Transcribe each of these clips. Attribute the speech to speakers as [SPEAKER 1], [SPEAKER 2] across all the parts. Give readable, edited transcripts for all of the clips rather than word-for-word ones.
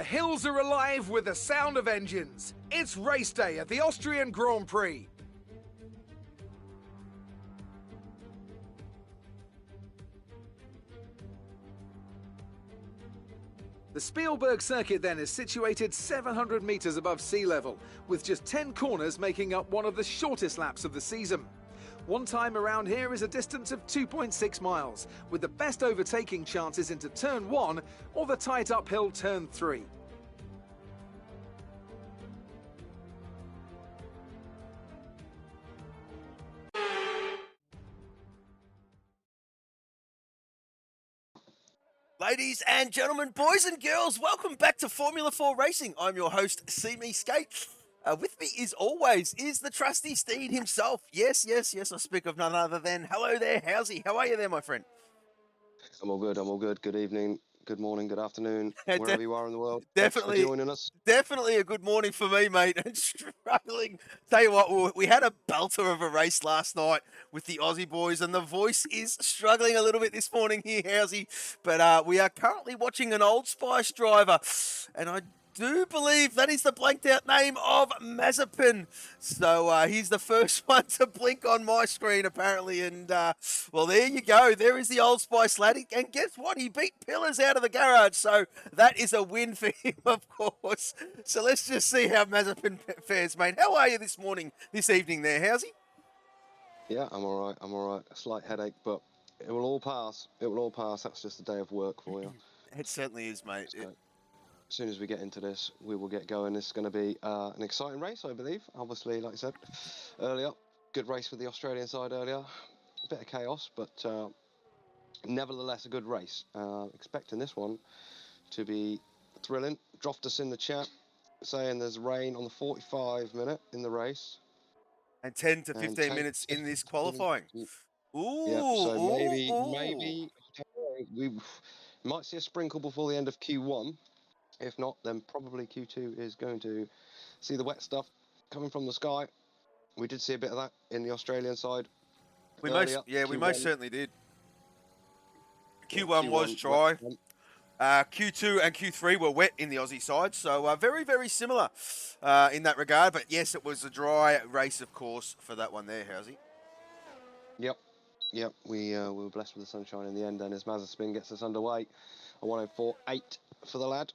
[SPEAKER 1] hills are alive with the sound of engines. It's race day at the Austrian Grand Prix. The Spielberg circuit then is situated 700 metres above sea level, with just 10 corners making up one of the shortest laps of the season. One time around here is a distance of 2.6 miles, with the best overtaking chances into turn 1 or the tight uphill turn 3.
[SPEAKER 2] Ladies and gentlemen, boys and girls, welcome back to Formula 4 Racing. I'm your host, See Me Skate. With me, as always, is the trusty steed himself. Yes, I speak of none other than, hello there, Howsy. How are you there, my friend?
[SPEAKER 3] I'm all good. Good evening, good morning, good afternoon, wherever you are in the world.
[SPEAKER 2] Definitely,
[SPEAKER 3] thanks for joining us.
[SPEAKER 2] Definitely a good morning for me, mate. And struggling. Tell you what, we had a belter of a race last night with the Aussie boys, and the voice is struggling a little bit this morning here, Howsy. But we are currently watching an Old Spice driver, and I do believe that is the blanked out name of Mazepin. So he's the first one to blink on my screen, apparently. And, well, there you go. There is the Old Spice lad. And guess what? He beat Pillars out of the garage. So that is a win for him, of course. So let's just see how Mazepin fares, mate. How are you this evening there, Howsy?
[SPEAKER 3] Yeah, I'm all right. A slight headache, but it will all pass. That's just a day of work for you.
[SPEAKER 2] It certainly is, mate.
[SPEAKER 3] As soon as we get into this, we will get going. This is going to be an exciting race, I believe. Obviously, like I said earlier, good race with the Australian side earlier. A bit of chaos, but nevertheless a good race. Expecting this one to be thrilling. Dropped us in the chat saying there's rain on the 45 minute in the race.
[SPEAKER 2] And 10 to 15 minutes in this qualifying. Ooh,
[SPEAKER 3] yeah, so maybe we might see a sprinkle before the end of Q1. If not, then probably Q2 is going to see the wet stuff coming from the sky. We did see a bit of that in the Australian side.
[SPEAKER 2] We most certainly did. Q1 was dry. Q2 and Q3 were wet in the Aussie side, so very, very similar in that regard. But yes, it was a dry race, of course, for that one there, Howsy.
[SPEAKER 3] Yep. We were blessed with the sunshine in the end, and as Mazepin gets us underway, a 104.8 for the lad.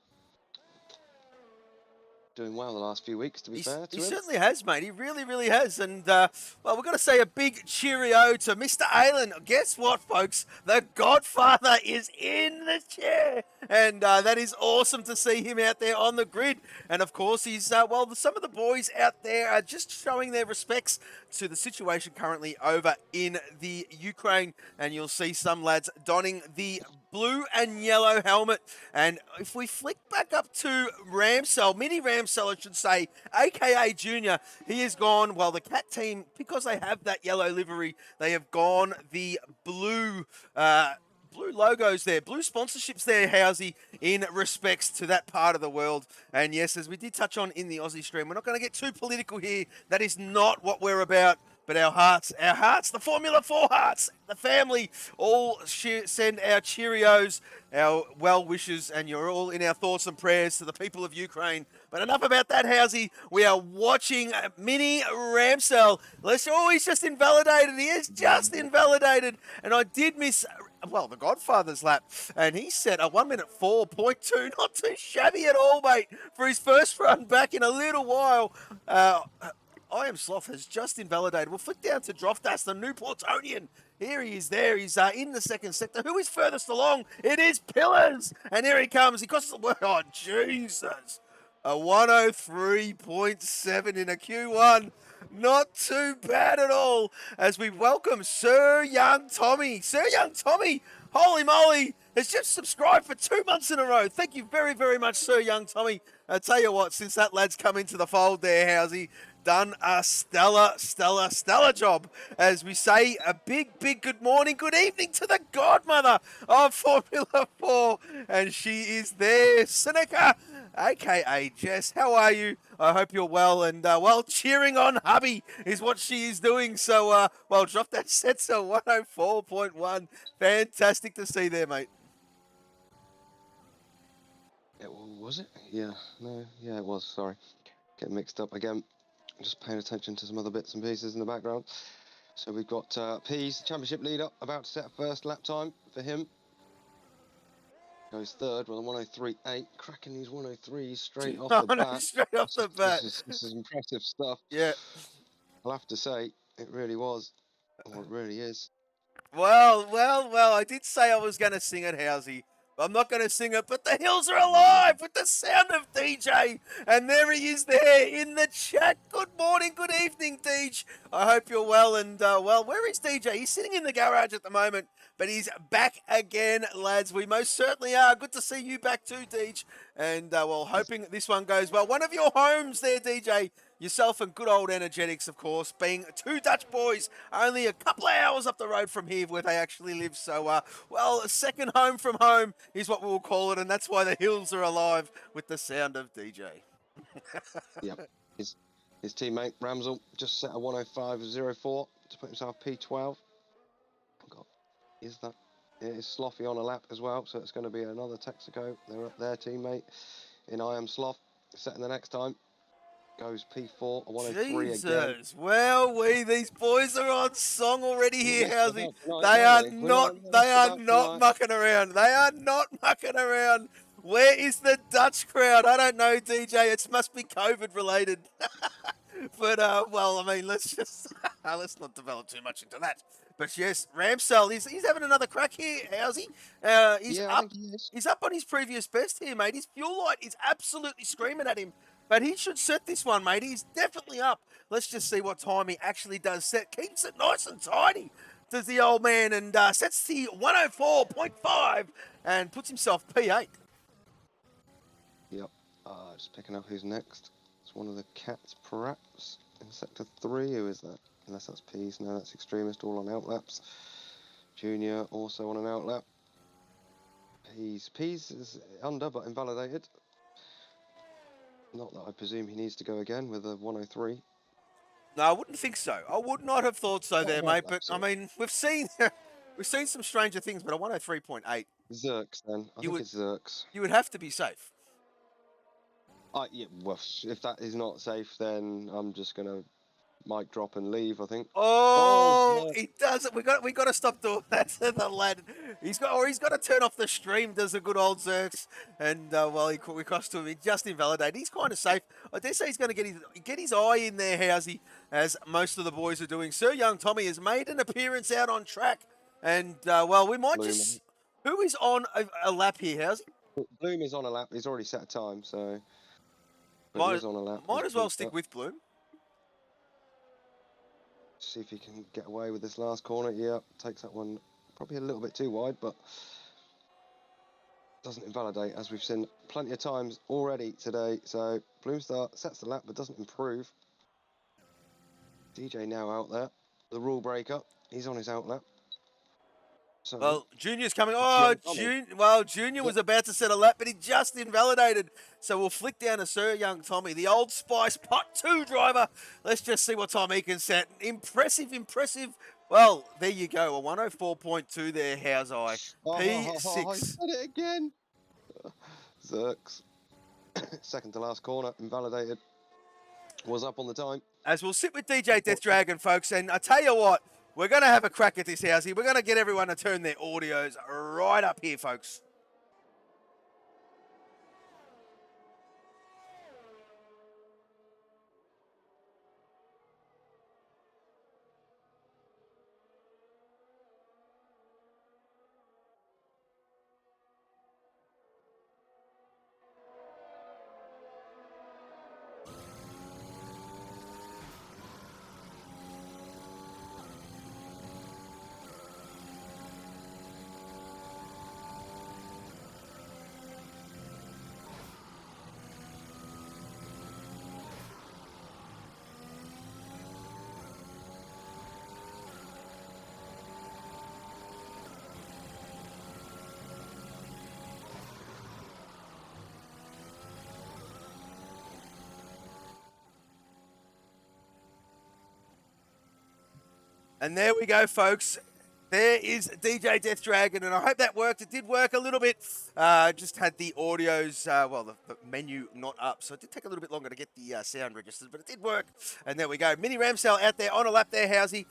[SPEAKER 3] Doing well the last few weeks, to be fair to him.
[SPEAKER 2] He certainly has, mate. He really, really has. And, well, we've got to say a big cheerio to Mr. Aylan. Guess what, folks? The Godfather is in the chair. And that is awesome to see him out there on the grid. And, of course, he's, well, some of the boys out there are just showing their respects to the situation currently over in the Ukraine. And you'll see some lads donning the blue and yellow helmet. And if we flick back up to Ramsell, Mini Ramsell, I should say, aka Junior, he has gone, well, the Cat team, because they have that yellow livery, they have gone the blue logos there, blue sponsorships there, Howsy, in respects to that part of the world. And yes, as we did touch on in the Aussie stream, we're not going to get too political here. That is not what we're about. But our hearts, the Formula 4 hearts, the family, all send our Cheerios, our well wishes, and you're all in our thoughts and prayers to the people of Ukraine. But enough about that, Howsy. We are watching Mini Ramsell. He's just invalidated. He is just invalidated. And I did miss, well, the Godfather's lap. And he set a 1:04.2. Not too shabby at all, mate, for his first run back in a little while. I Am Sloth has just invalidated. We'll flick down to Droftas, the new Portonian. Here he is there. He's in the second sector. Who is furthest along? It is Pillars. And here he comes. He costs, oh, Jesus. A 103.7 in a Q1. Not too bad at all. As we welcome Sir Young Tommy. Sir Young Tommy, holy moly, has just subscribed for 2 months in a row. Thank you very, very much, Sir Young Tommy. I tell you what, since that lad's come into the fold there, Howsy, done a stellar job. As we say, a big good morning, good evening to the godmother of Formula 4. And she is there, Seneca, a.k.a. Jess. How are you? I hope you're well. And, well, cheering on hubby is what she is doing. So, well, drop that set to 104.1. Fantastic to see there, mate.
[SPEAKER 3] It will Was it? Yeah. No. Yeah, it was. Sorry. Getting mixed up again. Just paying attention to some other bits and pieces in the background. So we've got Pease, championship leader, about to set a first lap time for him. Goes third with a 103.8, cracking these 103s straight off the bat.
[SPEAKER 2] Straight off the bat.
[SPEAKER 3] This is impressive stuff.
[SPEAKER 2] Yeah.
[SPEAKER 3] I'll have to say, it really was. Or it really is.
[SPEAKER 2] Well, I did say I was going to sing it, Housey. I'm not going to sing it, but the hills are alive with the sound of DJ. And there he is there in the chat. Good morning, good evening, DJ. I hope you're well. And, well, where is DJ? He's sitting in the garage at the moment, but he's back again, lads. We most certainly are. Good to see you back too, DJ. And, well, hoping this one goes well. One of your homes there, DJ. Yourself and good old Energetics, of course, being two Dutch boys, only a couple of hours up the road from here where they actually live. So, well, a second home from home is what we'll call it, and that's why the hills are alive with the sound of DJ.
[SPEAKER 3] Yep. His teammate, Ramsel, just set a 105.04 to put himself P12. Is that? It is Slothy on a lap as well, so it's going to be another Texaco. Their teammate in I Am Sloth, setting the next time. Goes P4, a 103
[SPEAKER 2] Jesus.
[SPEAKER 3] again.
[SPEAKER 2] Well, these boys are on song already here, Housey.
[SPEAKER 3] They
[SPEAKER 2] are not mucking around. They are not mucking around. Where is the Dutch crowd? I don't know, DJ. It must be COVID related. But, well, I mean, let's not develop too much into that. But yes, Ramsell, he's having another crack here, Housey. He's up on his previous best here, mate. His fuel light is absolutely screaming at him. But he should set this one, mate. He's definitely up. Let's just see what time he actually does set. Keeps it nice and tidy, does the old man, and sets the 104.5 and puts himself P8.
[SPEAKER 3] Yep. Just picking up who's next. It's one of the cats, perhaps, in Sector 3. Who is that? Unless that's Pease. No, that's Extremist, all on outlaps. Junior, also on an outlap. Pease is under, but invalidated. Not that I presume he needs to go again with a 103.
[SPEAKER 2] No, I wouldn't think so. I would not have thought so there, mate. But, I mean, we've seen some stranger things, but a 103.8.
[SPEAKER 3] Zerks, then. I think it's Zerks.
[SPEAKER 2] You would have to be safe.
[SPEAKER 3] Yeah, well, if that is not safe, then I'm just going to mic drop and leave, I think.
[SPEAKER 2] Oh, he does it. We got to stop doing that to the lad. He's got to turn off the stream. Does a good old Zerks, and well, we crossed to him. He just invalidated. He's kind of safe. I dare say he's going to get his eye in there, Housey, as most of the boys are doing. Sir Young Tommy has made an appearance out on track, and well, we might just. Who is on a lap here, Housey?
[SPEAKER 3] Bloom is on a lap. He's already set a time, so.
[SPEAKER 2] Might as well stick with Bloom.
[SPEAKER 3] See if he can get away with this last corner. Yeah, takes that one probably a little bit too wide, but doesn't invalidate, as we've seen plenty of times already today. So Bloomstar sets the lap, but doesn't improve. DJ now out there, the rule breaker. He's on his out lap. So,
[SPEAKER 2] well, Junior's coming. Oh, Junior was about to set a lap, but he just invalidated. So we'll flick down to Sir Young Tommy, the Old Spice Pot 2 driver. Let's just see what time he can set. Impressive. Well, there you go. A 104.2 there, how's I? P6.
[SPEAKER 3] I said it again. Zerks. Second to last corner, invalidated. Was up on the time.
[SPEAKER 2] As we'll sit with DJ Death Dragon, folks, and I tell you what, we're going to have a crack at this, Housey. We're going to get everyone to turn their audios right up here, folks. And there we go, folks. There is DJ Death Dragon, and I hope that worked. It did work a little bit. Just had the audios, the menu not up, so it did take a little bit longer to get the sound registered, but it did work. And there we go. Mini Ramsell out there on a lap there, Housey.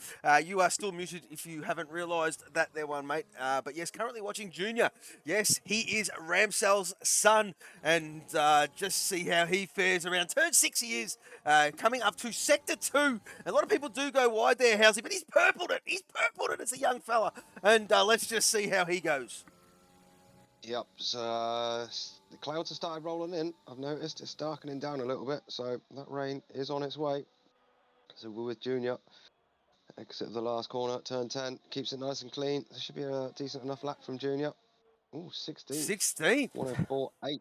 [SPEAKER 2] You are still muted if you haven't realised that there one, mate. But yes, currently watching Junior. Yes, he is Ramsell's son, and just see how he fares around. Turn 6 he is, coming up to Sector 2. A lot of people do go wide there, Housey, but he's purpled it. He's purpled it as a young fella. And let's just see how he goes.
[SPEAKER 3] Yep, so the clouds have started rolling in. I've noticed it's darkening down a little bit, so that rain is on its way. So we're with Junior. Exit of the last corner, turn 10. Keeps it nice and clean. There should be a decent enough lap from Junior. Ooh, 16.
[SPEAKER 2] 16?
[SPEAKER 3] 104.8. I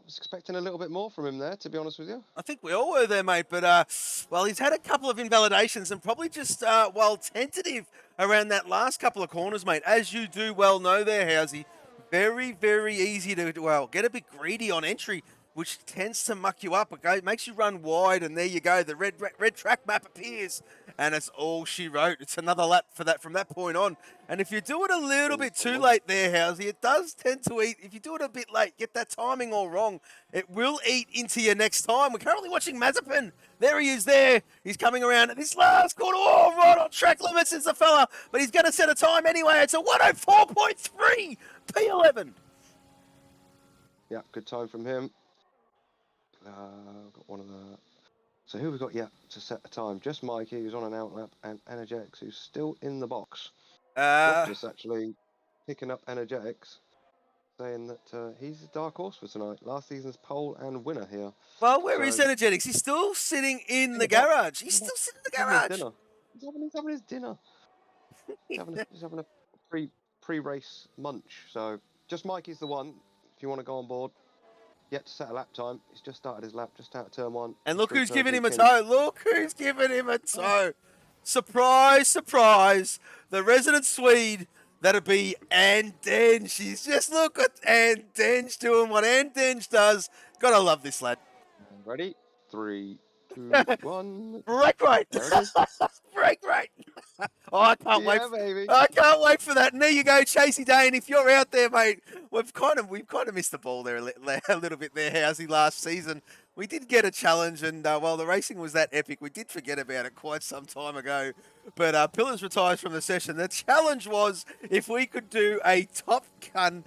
[SPEAKER 3] was expecting a little bit more from him there, to be honest with you.
[SPEAKER 2] I think we all were there, mate. But, well, he's had a couple of invalidations and probably just, tentative around that last couple of corners, mate. As you do well know there, Housey, very, very easy to, well, get a bit greedy on entry, which tends to muck you up. Okay? It makes you run wide, and there you go. The red track map appears, and it's all she wrote. It's another lap for that from that point on. And if you do it a little bit too late there, Housey, it does tend to eat. If you do it a bit late, get that timing all wrong, it will eat into your next time. We're currently watching Mazepin. There he is there. He's coming around at this last corner. Oh, right on track limits is the fella, but he's going to set a time anyway. It's a 104.3 P11.
[SPEAKER 3] Yeah, good time from him. Got one of the... So who we got yet to set a time? Just Mikey, who's on an outlap, and Energetics, who's still in the box. Just actually picking up Energetics, saying that he's a dark horse for tonight. Last season's pole and winner here.
[SPEAKER 2] Well, where is Energetics? He's still sitting in the garage. He's still sitting in the garage.
[SPEAKER 3] He's having his dinner. He's having a pre-race munch. So just Mikey's the one. If you want to go on board. Yet to set a lap time. He's just started his lap, just out of turn 1.
[SPEAKER 2] And look who's giving him a toe. Look who's giving him a toe. Surprise, surprise. The resident Swede, that'll be Ann Dench. She's just, look at Ann Dench doing what Ann Dench does. Gotta love this lad.
[SPEAKER 3] Ready? 3, 2, 1.
[SPEAKER 2] Break right. Break right. Oh, I can't wait.
[SPEAKER 3] Baby.
[SPEAKER 2] I can't wait for that. And there you go, Chasey Dane. If you're out there, mate, we've kind of missed the ball there a little bit there, Housey, last season. We did get a challenge, and while the racing was that epic, we did forget about it quite some time ago. But Pillars retires from the session. The challenge was if we could do a Top Gun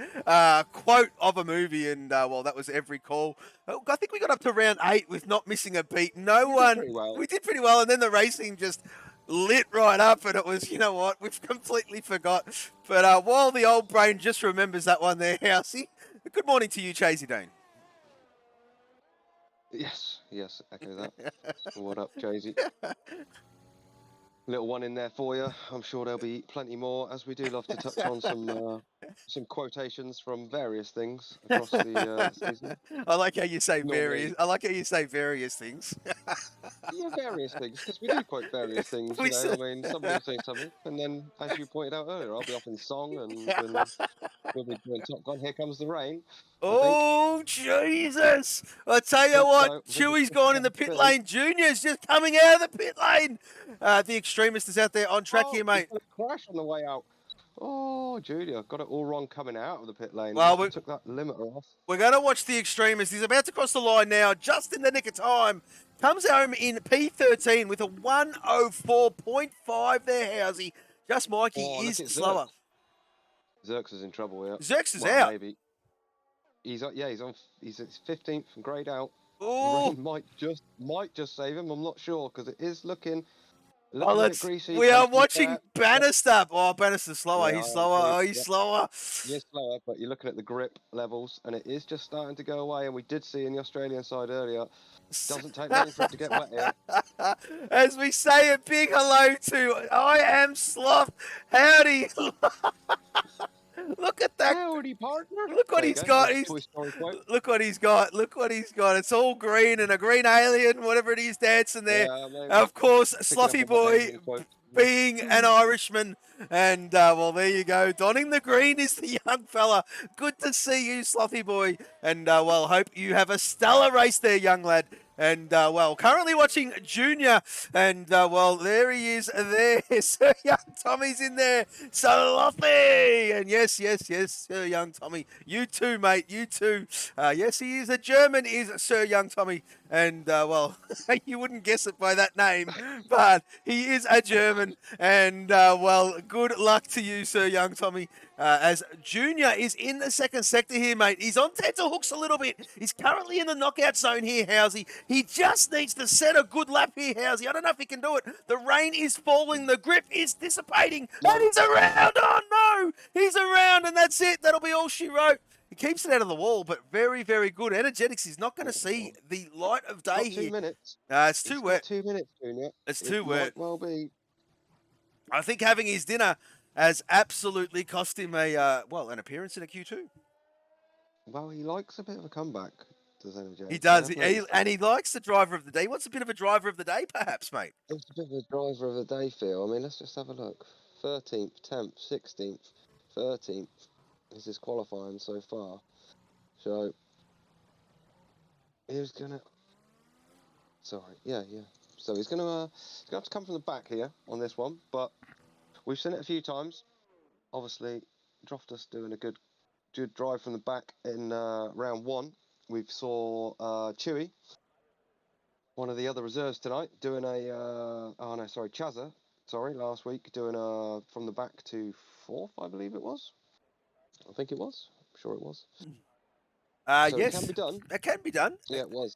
[SPEAKER 2] quote of a movie, and well, that was every call. I think we got up to round 8 with not missing a beat. We did pretty well, and then the racing just lit right up, and it was, you know what, we've completely forgot. But while the old brain just remembers that one there, Housey, good morning to you, Chasey Dane.
[SPEAKER 3] Yes, echo that. What up, Chasey? Little one in there for you. I'm sure there'll be plenty more, as we do love to touch on some quotations from various things across the season.
[SPEAKER 2] I like how you say various. I like how you say various things.
[SPEAKER 3] Yeah, various things, because we do quote various things. You know? I mean, somebody will say something, and then, as you pointed out earlier, I'll be off in song, and we'll be doing Top Gun. Here Comes the Rain.
[SPEAKER 2] Oh, Jesus! I tell you what, Chewy's gone in the pit lane. Junior's just coming out of the pit lane. The extremist is out there on track here, mate.
[SPEAKER 3] Crash on the way out. Oh, Junior, got it all wrong coming out of the pit lane.
[SPEAKER 2] Well, we
[SPEAKER 3] took that limiter off.
[SPEAKER 2] We're going to watch the extremist. He's about to cross the line now, just in the nick of time. Comes home in P13 with a 104.5 there, Housey. Just Mikey is slower.
[SPEAKER 3] Zerx is in trouble here.
[SPEAKER 2] Zerx is out.
[SPEAKER 3] Maybe. He's 15th from grade out.
[SPEAKER 2] Oh,
[SPEAKER 3] might just save him. I'm not sure, because it is looking
[SPEAKER 2] a bit greasy. We are watching Bannister. Oh, Bannister's slower. Yeah, he's slower. Oh, he's slower.
[SPEAKER 3] He's slower, but you're looking at the grip levels, and it is just starting to go away. And we did see in the Australian side earlier, doesn't take long for it to get wet here.
[SPEAKER 2] As we say a big hello to I Am Sloth. Howdy. Look at that.
[SPEAKER 3] Howdy, partner.
[SPEAKER 2] Look what he's got. Look what he's got. Look what he's got. It's all green and a green alien, whatever it is, dancing there. Yeah, of course, Slothy Boy being an Irishman. And, well, there you go. Donning the green is the young fella. Good to see you, Slothy Boy. And, well, hope you have a stellar race there, young lad. And, well, currently watching Junior. And, well, there he is there. Sir Young Tommy's in there. Salothy. And yes, Sir Young Tommy. You too, mate. You too. Yes, he is a German, is Sir Young Tommy. And, well, you wouldn't guess it by that name, but he is a German. And, well, good luck to you, Sir Young Tommy. As Junior is in the second sector here, mate. He's on tenterhooks a little bit. He's currently in the knockout zone here, Housey. He just needs to set a good lap here, Housey. I don't know if he can do it. The rain is falling. The grip is dissipating.
[SPEAKER 3] No.
[SPEAKER 2] And he's around. Oh, no. He's around, and that's it. That'll be all she wrote. He keeps it out of the wall, but very, very good. Energetics is not going to see the light of day
[SPEAKER 3] Got
[SPEAKER 2] here.
[SPEAKER 3] 2 minutes.
[SPEAKER 2] It's too
[SPEAKER 3] He's
[SPEAKER 2] wet.
[SPEAKER 3] got 2 minutes, Junior.
[SPEAKER 2] It's
[SPEAKER 3] It
[SPEAKER 2] too wet.
[SPEAKER 3] might well be.
[SPEAKER 2] I think having his dinner has absolutely cost him an appearance in a Q2.
[SPEAKER 3] Well, he likes a bit of a comeback, does Energy?
[SPEAKER 2] He does, and he likes the driver of the day. He wants a bit of a driver of the day, perhaps, mate.
[SPEAKER 3] It's a bit of a driver of the day feel. I mean, let's just have a look. 13th, 10th, 16th, 13th is his qualifying so far. So, he's going to... Sorry, yeah. So he's going to have to come from the back here on this one, but we've seen it a few times. Obviously, Droftus doing a good drive from the back in round 1. We saw Chewy, one of the other reserves tonight, doing Chazza, last week, doing from the back to 4th, I believe it was. I think it was. I'm sure it was. So
[SPEAKER 2] yes.
[SPEAKER 3] it can be done.
[SPEAKER 2] It can be done.
[SPEAKER 3] Yeah, it was.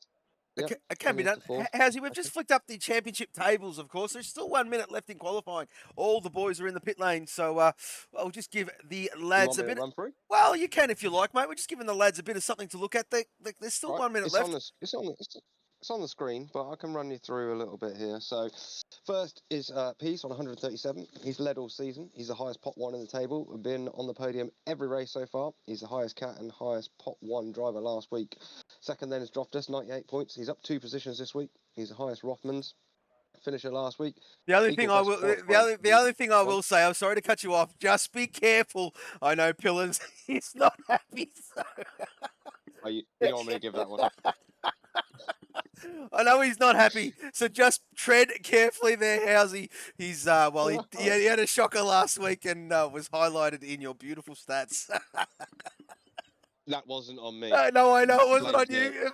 [SPEAKER 3] Yep,
[SPEAKER 2] It can be done. Howsy, we've just flicked up the championship tables, of course. There's still 1 minute left in qualifying. All the boys are in the pit lane. So I'll just give the lads a bit.
[SPEAKER 3] Run through?
[SPEAKER 2] Well, you can if you like, mate. We're just giving the lads a bit of something to look at. There's still
[SPEAKER 3] Right,
[SPEAKER 2] 1 minute
[SPEAKER 3] it's
[SPEAKER 2] left.
[SPEAKER 3] It's on the screen, but I can run you through a little bit here. So, first is Peace on 137. He's led all season. He's the highest pot 1 in the table. Been on the podium every race so far. He's the highest cat and highest pot 1 driver last week. Second then is Droftus, 98 points. He's up 2 positions this week. He's the highest Rothmans finisher last week.
[SPEAKER 2] The only thing I will say, I'm sorry to cut you off. Just be careful. I know Pillars is not happy. So.
[SPEAKER 3] You don't want me to give that one.
[SPEAKER 2] I know he's not happy, so just tread carefully there, Housey. He's he had a shocker last week and was highlighted in your beautiful stats.
[SPEAKER 3] That wasn't on me.
[SPEAKER 2] No, I know it wasn't on you.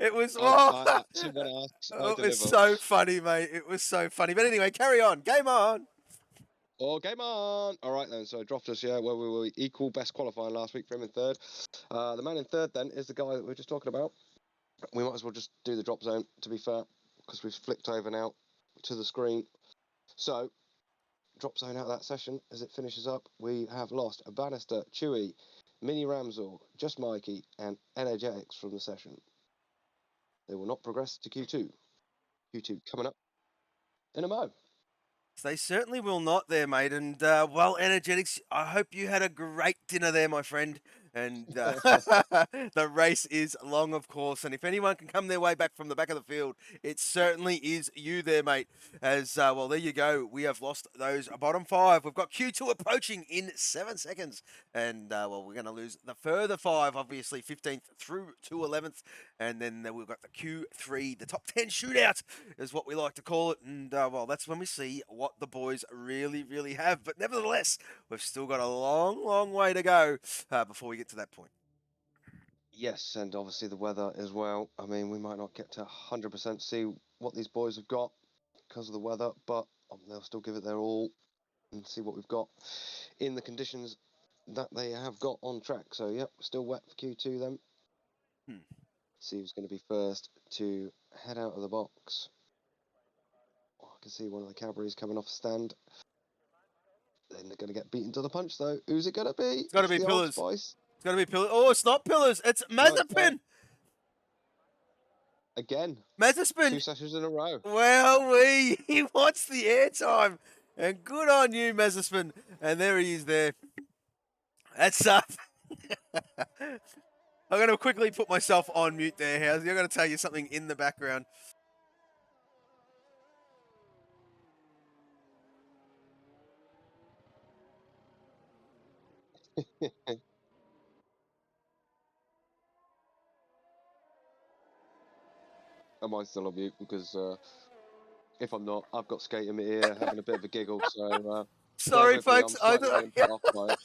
[SPEAKER 2] It was. It was so funny, mate. It was so funny. But anyway, carry on. Game on.
[SPEAKER 3] Oh, game on! All right then. So Droftus, where we were equal best qualifying last week for him in third. The man in third then is the guy that we were just talking about. We might as well just do the drop zone, to be fair, because we've flicked over now to the screen. So, drop zone out of that session as it finishes up. We have lost a Bannister, Chewy, Mini Ramsel, Just Mikey, and Energetics from the session. They will not progress to Q2. Q2 coming up in a mo.
[SPEAKER 2] They certainly will not there, mate. And, Energetics, I hope you had a great dinner there, my friend. And the race is long, of course. And if anyone can come their way back from the back of the field, it certainly is you there, mate. As, there you go. We have lost those bottom 5. We've got Q2 approaching in 7 seconds. And, we're going to lose the further 5, obviously, 15th through to 11th. And then we've got the Q3, the top 10 shootout is what we like to call it. And, that's when we see what the boys really, really have. But nevertheless, we've still got a long, long way to go before we get to that point.
[SPEAKER 3] Yes, and obviously the weather as well. I mean, we might not get to 100% see what these boys have got because of the weather, but they'll still give it their all and see what we've got in the conditions that they have got on track. So, yep, still wet for Q2 then. See who's going to be first to head out of the box. I can see one of the Cadburys coming off the stand. Then they're going to get beaten to the punch, though. Who's it going to be?
[SPEAKER 2] It's got to be Pillars.
[SPEAKER 3] It's
[SPEAKER 2] going to be Pillars. Oh, it's not Pillars. It's Mazepin.
[SPEAKER 3] Again.
[SPEAKER 2] Mazepin.
[SPEAKER 3] 2 sessions in a row.
[SPEAKER 2] Well, he wants the airtime. And good on you, Mazepin. And there he is there. That's I'm going to quickly put myself on mute there, Housey. I'm going to tell you something in the background.
[SPEAKER 3] am I still on mute? Because if I'm not, I've got skate in my ear having a bit of a giggle. So bear
[SPEAKER 2] Sorry,
[SPEAKER 3] with me.
[SPEAKER 2] folks.
[SPEAKER 3] I'm slightly being put off by it.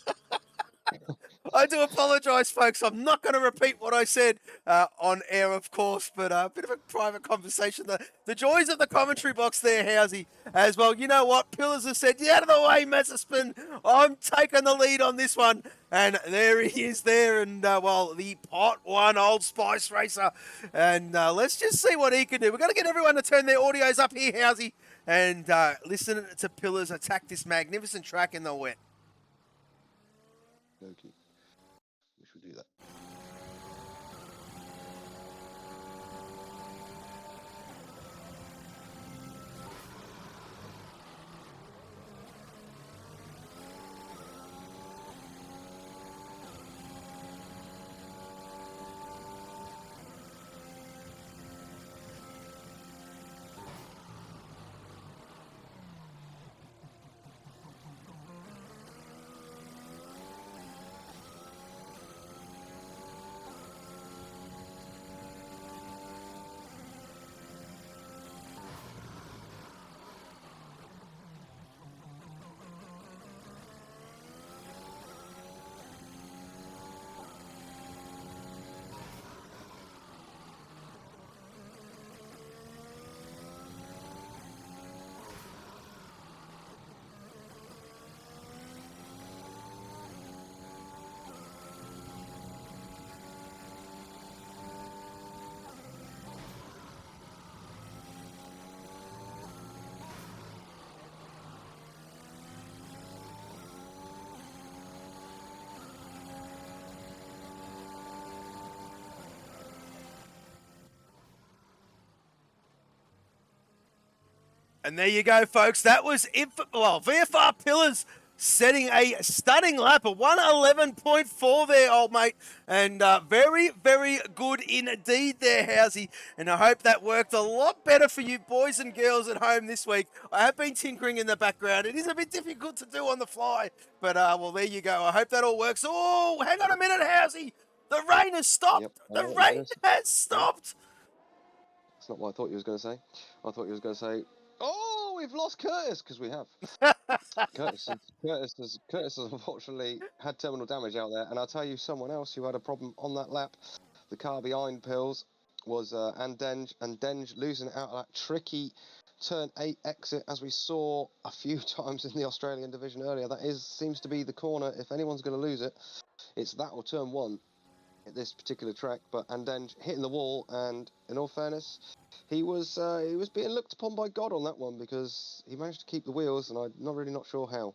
[SPEAKER 2] I do apologise, folks. I'm not going to repeat what I said on air, of course, but a bit of a private conversation. The joys of the commentary box there, Housey, as well. You know what? Pillars has said, get out of the way, Messerspin. I'm taking the lead on this one. And there he is there. And, well, the pot one Old Spice racer. And let's just see what he can do. We've got to get everyone to turn their audios up here, Housey, and listen to Pillars attack this magnificent track in the wet.
[SPEAKER 3] Okay. We should do that.
[SPEAKER 2] And there you go, folks. That was it. Well, VFR Pillars setting a stunning lap, a 111.4 there, old mate. And very, very good indeed there, Housey. And I hope that worked a lot better for you boys and girls at home this week. I have been tinkering in the background. It is a bit difficult to do on the fly. But, well, there you go. I hope that all works. Oh, hang on a minute, Housey. The rain has stopped.
[SPEAKER 3] Yep.
[SPEAKER 2] The rain has stopped.
[SPEAKER 3] That's not what I thought you was going to say. I thought you was going to say, oh, we've lost Curtis, because we have. Curtis has unfortunately had terminal damage out there, and I'll tell you someone else who had a problem on that lap. The car behind Pills was Andenge, and Denge losing it out of that tricky turn 8 exit, as we saw a few times in the Australian division earlier. That seems to be the corner. If anyone's going to lose it, it's that or turn 1 at this particular track. But Andenge hitting the wall, and in all fairness, he was being looked upon by God on that one, because he managed to keep the wheels, and I'm not sure how.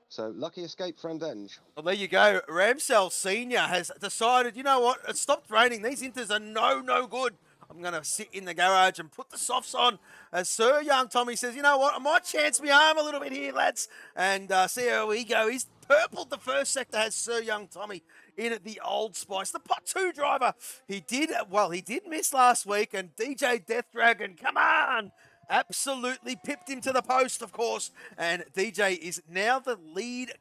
[SPEAKER 3] So lucky escape for Andenge.
[SPEAKER 2] Well, there you go. Ramsell Senior has decided, you know what? It stopped raining. These inters are no good. I'm going to sit in the garage and put the softs on. As Sir Young Tommy says, you know what? I might chance my arm a little bit here, lads. And see how we go. He's purpled the first sector, has Sir Young Tommy in at the Old Spice. The pot 2 driver, he did miss last week. And DJ Death Dragon, come on! Absolutely pipped him to the post, of course. And DJ is now the lead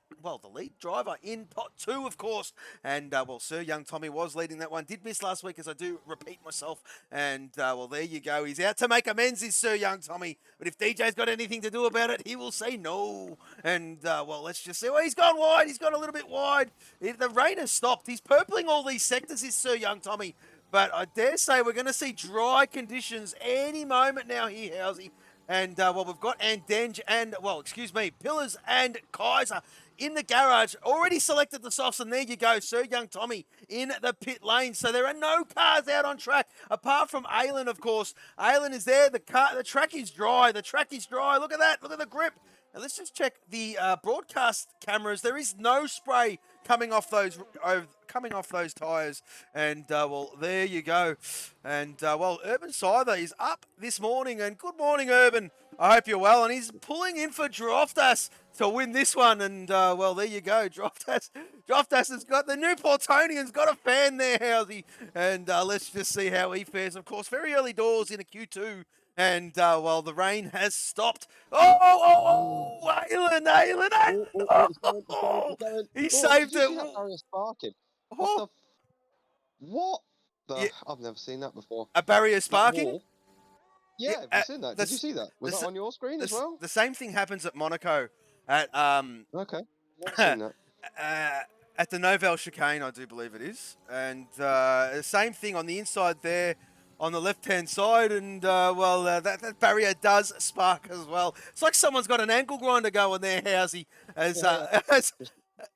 [SPEAKER 2] driver in pot 2, of course. And, well, Sir Young Tommy was leading that one. Did miss last week, as I do repeat myself. And, well, there you go. He's out to make amends, is Sir Young Tommy. But if DJ's got anything to do about it, he will say no. And, well, let's just see. Well, he's gone wide. He's gone a little bit wide. The rain has stopped. He's purpling all these sectors, is Sir Young Tommy. But I dare say we're going to see dry conditions any moment now here, Housey. And, well, we've got Andenge and, Pillars and Kaiser in the garage. Already selected the softs, and there you go, Sir Young Tommy in the pit lane. So there are no cars out on track, apart from Aylin, of course. Aylin is there. The track is dry. The track is dry. Look at that. Look at the grip. Now, let's just check the broadcast cameras. There is no spray coming off those tyres. And, well, there you go. And, well, Urban Scyther is up this morning. And good morning, Urban. I hope you're well. And he's pulling in for Droftas to win this one. And, well, there you go. Droftas has got the new Portonian's got a fan there, Housey. And let's just see how he fares. Of course, very early doors in a Q2. And, well, the rain has stopped. Aylin! He saved it.
[SPEAKER 3] What the?
[SPEAKER 2] Yeah.
[SPEAKER 3] I've never seen that before.
[SPEAKER 2] A barrier sparking?
[SPEAKER 3] Yeah, have you seen that? Did you see that? Was that on your screen as well?
[SPEAKER 2] The same thing happens at Monaco at
[SPEAKER 3] Okay, I've seen that.
[SPEAKER 2] at the Novel chicane, I do believe it is, and the same thing on the inside there. On the left-hand side, and that barrier does spark as well. It's like someone's got an ankle grinder going there, Housey, as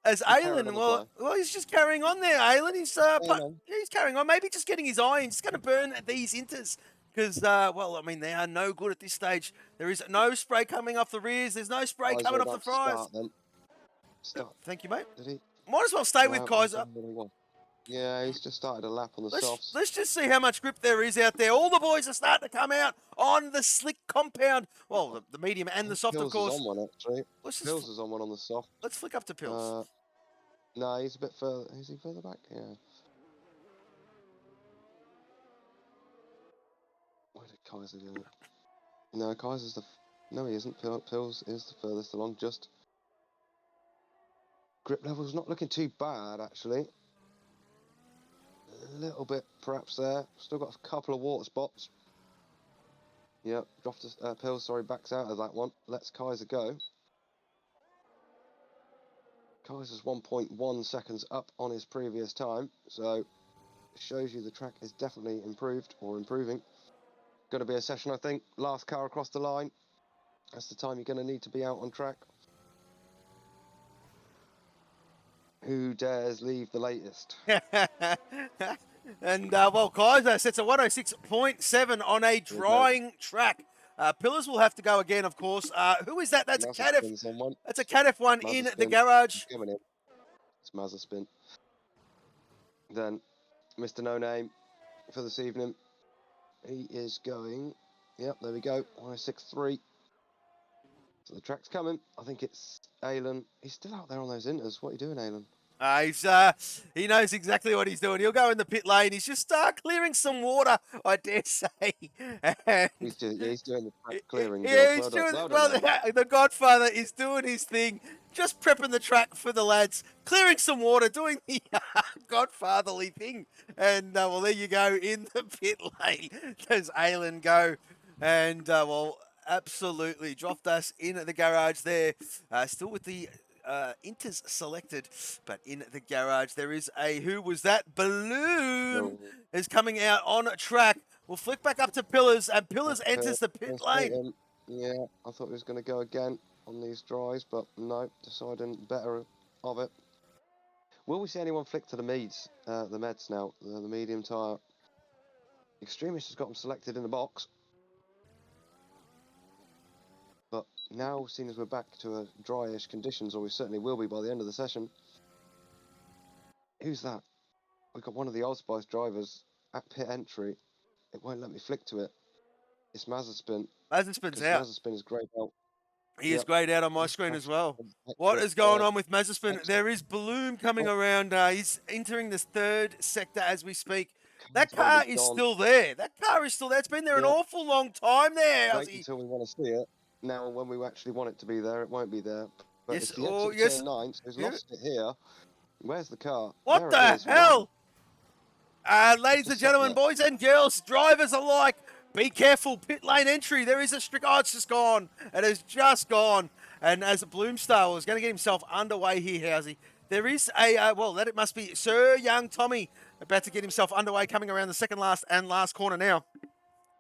[SPEAKER 2] as
[SPEAKER 3] Carried
[SPEAKER 2] Aylin.
[SPEAKER 3] on the fly.
[SPEAKER 2] Well, he's just carrying on there. Aylin,
[SPEAKER 3] Yeah, man.
[SPEAKER 2] he's carrying on. Maybe just getting his eye in. Just going to burn these inters because, well, I mean, they are no good at this stage. There is no spray coming off the rears. There's no spray
[SPEAKER 3] Oh, he's
[SPEAKER 2] coming
[SPEAKER 3] all
[SPEAKER 2] off the
[SPEAKER 3] about to
[SPEAKER 2] fries.
[SPEAKER 3] start then. Start.
[SPEAKER 2] Thank you, mate.
[SPEAKER 3] Did he?
[SPEAKER 2] Might as well stay with
[SPEAKER 3] No, I
[SPEAKER 2] Kaiser.
[SPEAKER 3] don't really want. Yeah, he's just started a lap on the softs.
[SPEAKER 2] Let's just see how much grip there is out there. All the boys are starting to come out on the slick compound. Well, the medium and the soft,
[SPEAKER 3] Pills
[SPEAKER 2] of course.
[SPEAKER 3] is on one actually.
[SPEAKER 2] Let's
[SPEAKER 3] Pills is on one on the soft.
[SPEAKER 2] Let's flick up to Pills.
[SPEAKER 3] No, he's a bit further. Is he further back? Yeah. Where did Kaiser go? No, Kaiser's the. No, he isn't. Pills is the furthest along. Just grip level's not looking too bad actually. A little bit perhaps there. Still got a couple of water spots. Yep, dropped Pills. Sorry, backs out of that one. Lets Kaiser go. Kaiser's 1.1 seconds up on his previous time, so it shows you the track is definitely improved or improving. Going to be a session, I think. Last car across the line. That's the time you're going to need to be out on track. Who dares leave the latest?
[SPEAKER 2] And, well, Kaiser sets a 106.7 on a drying track. Pillars will have to go again, of course. Who is that? That's a Cadef. That's a Cadef one in the garage.
[SPEAKER 3] It's Mazepin. Then, Mr. No Name for this evening. He is going. Yep, there we go. 106.3. So the track's coming. I think it's Aylin. He's still out there on those inters. What are you doing, Aylin?
[SPEAKER 2] He knows exactly what he's doing. He'll go in the pit lane. He's just clearing some water, I dare say. And
[SPEAKER 3] He's doing the track clearing.
[SPEAKER 2] Yeah, he's doing. Well, the Godfather is doing his thing, just prepping the track for the lads, clearing some water, doing the Godfatherly thing. And well, there you go in the pit lane. Does Aylin go? And well, absolutely dropped us in the garage there. Still with the Inters selected, but in the garage there is a, who was that? Balloon is coming out on track. We'll flick back up to Pillars, and Pillars enters the pit lane.
[SPEAKER 3] Yeah, I thought he was going to go again on these dries, but no, deciding better of it. Will we see anyone flick to the Meds now, the medium tyre? Extremist has got them selected in the box. But now, seeing as we're back to a dryish conditions, or we certainly will be by the end of the session. Who's that? We've got one of the Allspice drivers at pit entry. It won't let me flick to it. It's Mazepin.
[SPEAKER 2] Mazepin's out.
[SPEAKER 3] Mazepin is greyed out.
[SPEAKER 2] He is greyed out on my screen as well. What is going on with Mazepin? There is Bloom coming around. He's entering this third sector as we speak. That car is still there. That car is still there. It's been there an awful long time there.
[SPEAKER 3] Wait until we want to see it. Now, when we actually want it to be there, it won't be there. But
[SPEAKER 2] yes,
[SPEAKER 3] it's the exit turn 9, so he's lost it here. Where's the car?
[SPEAKER 2] What the hell? Ladies and gentlemen, boys and girls, drivers alike, be careful. Pit lane entry. There is a strict. Oh, it's just gone. It has just gone. And as Bloomstar was going to get himself underway here, Housey, there is a, well, that it must be Sir Young Tommy about to get himself underway, coming around the second last and last corner now.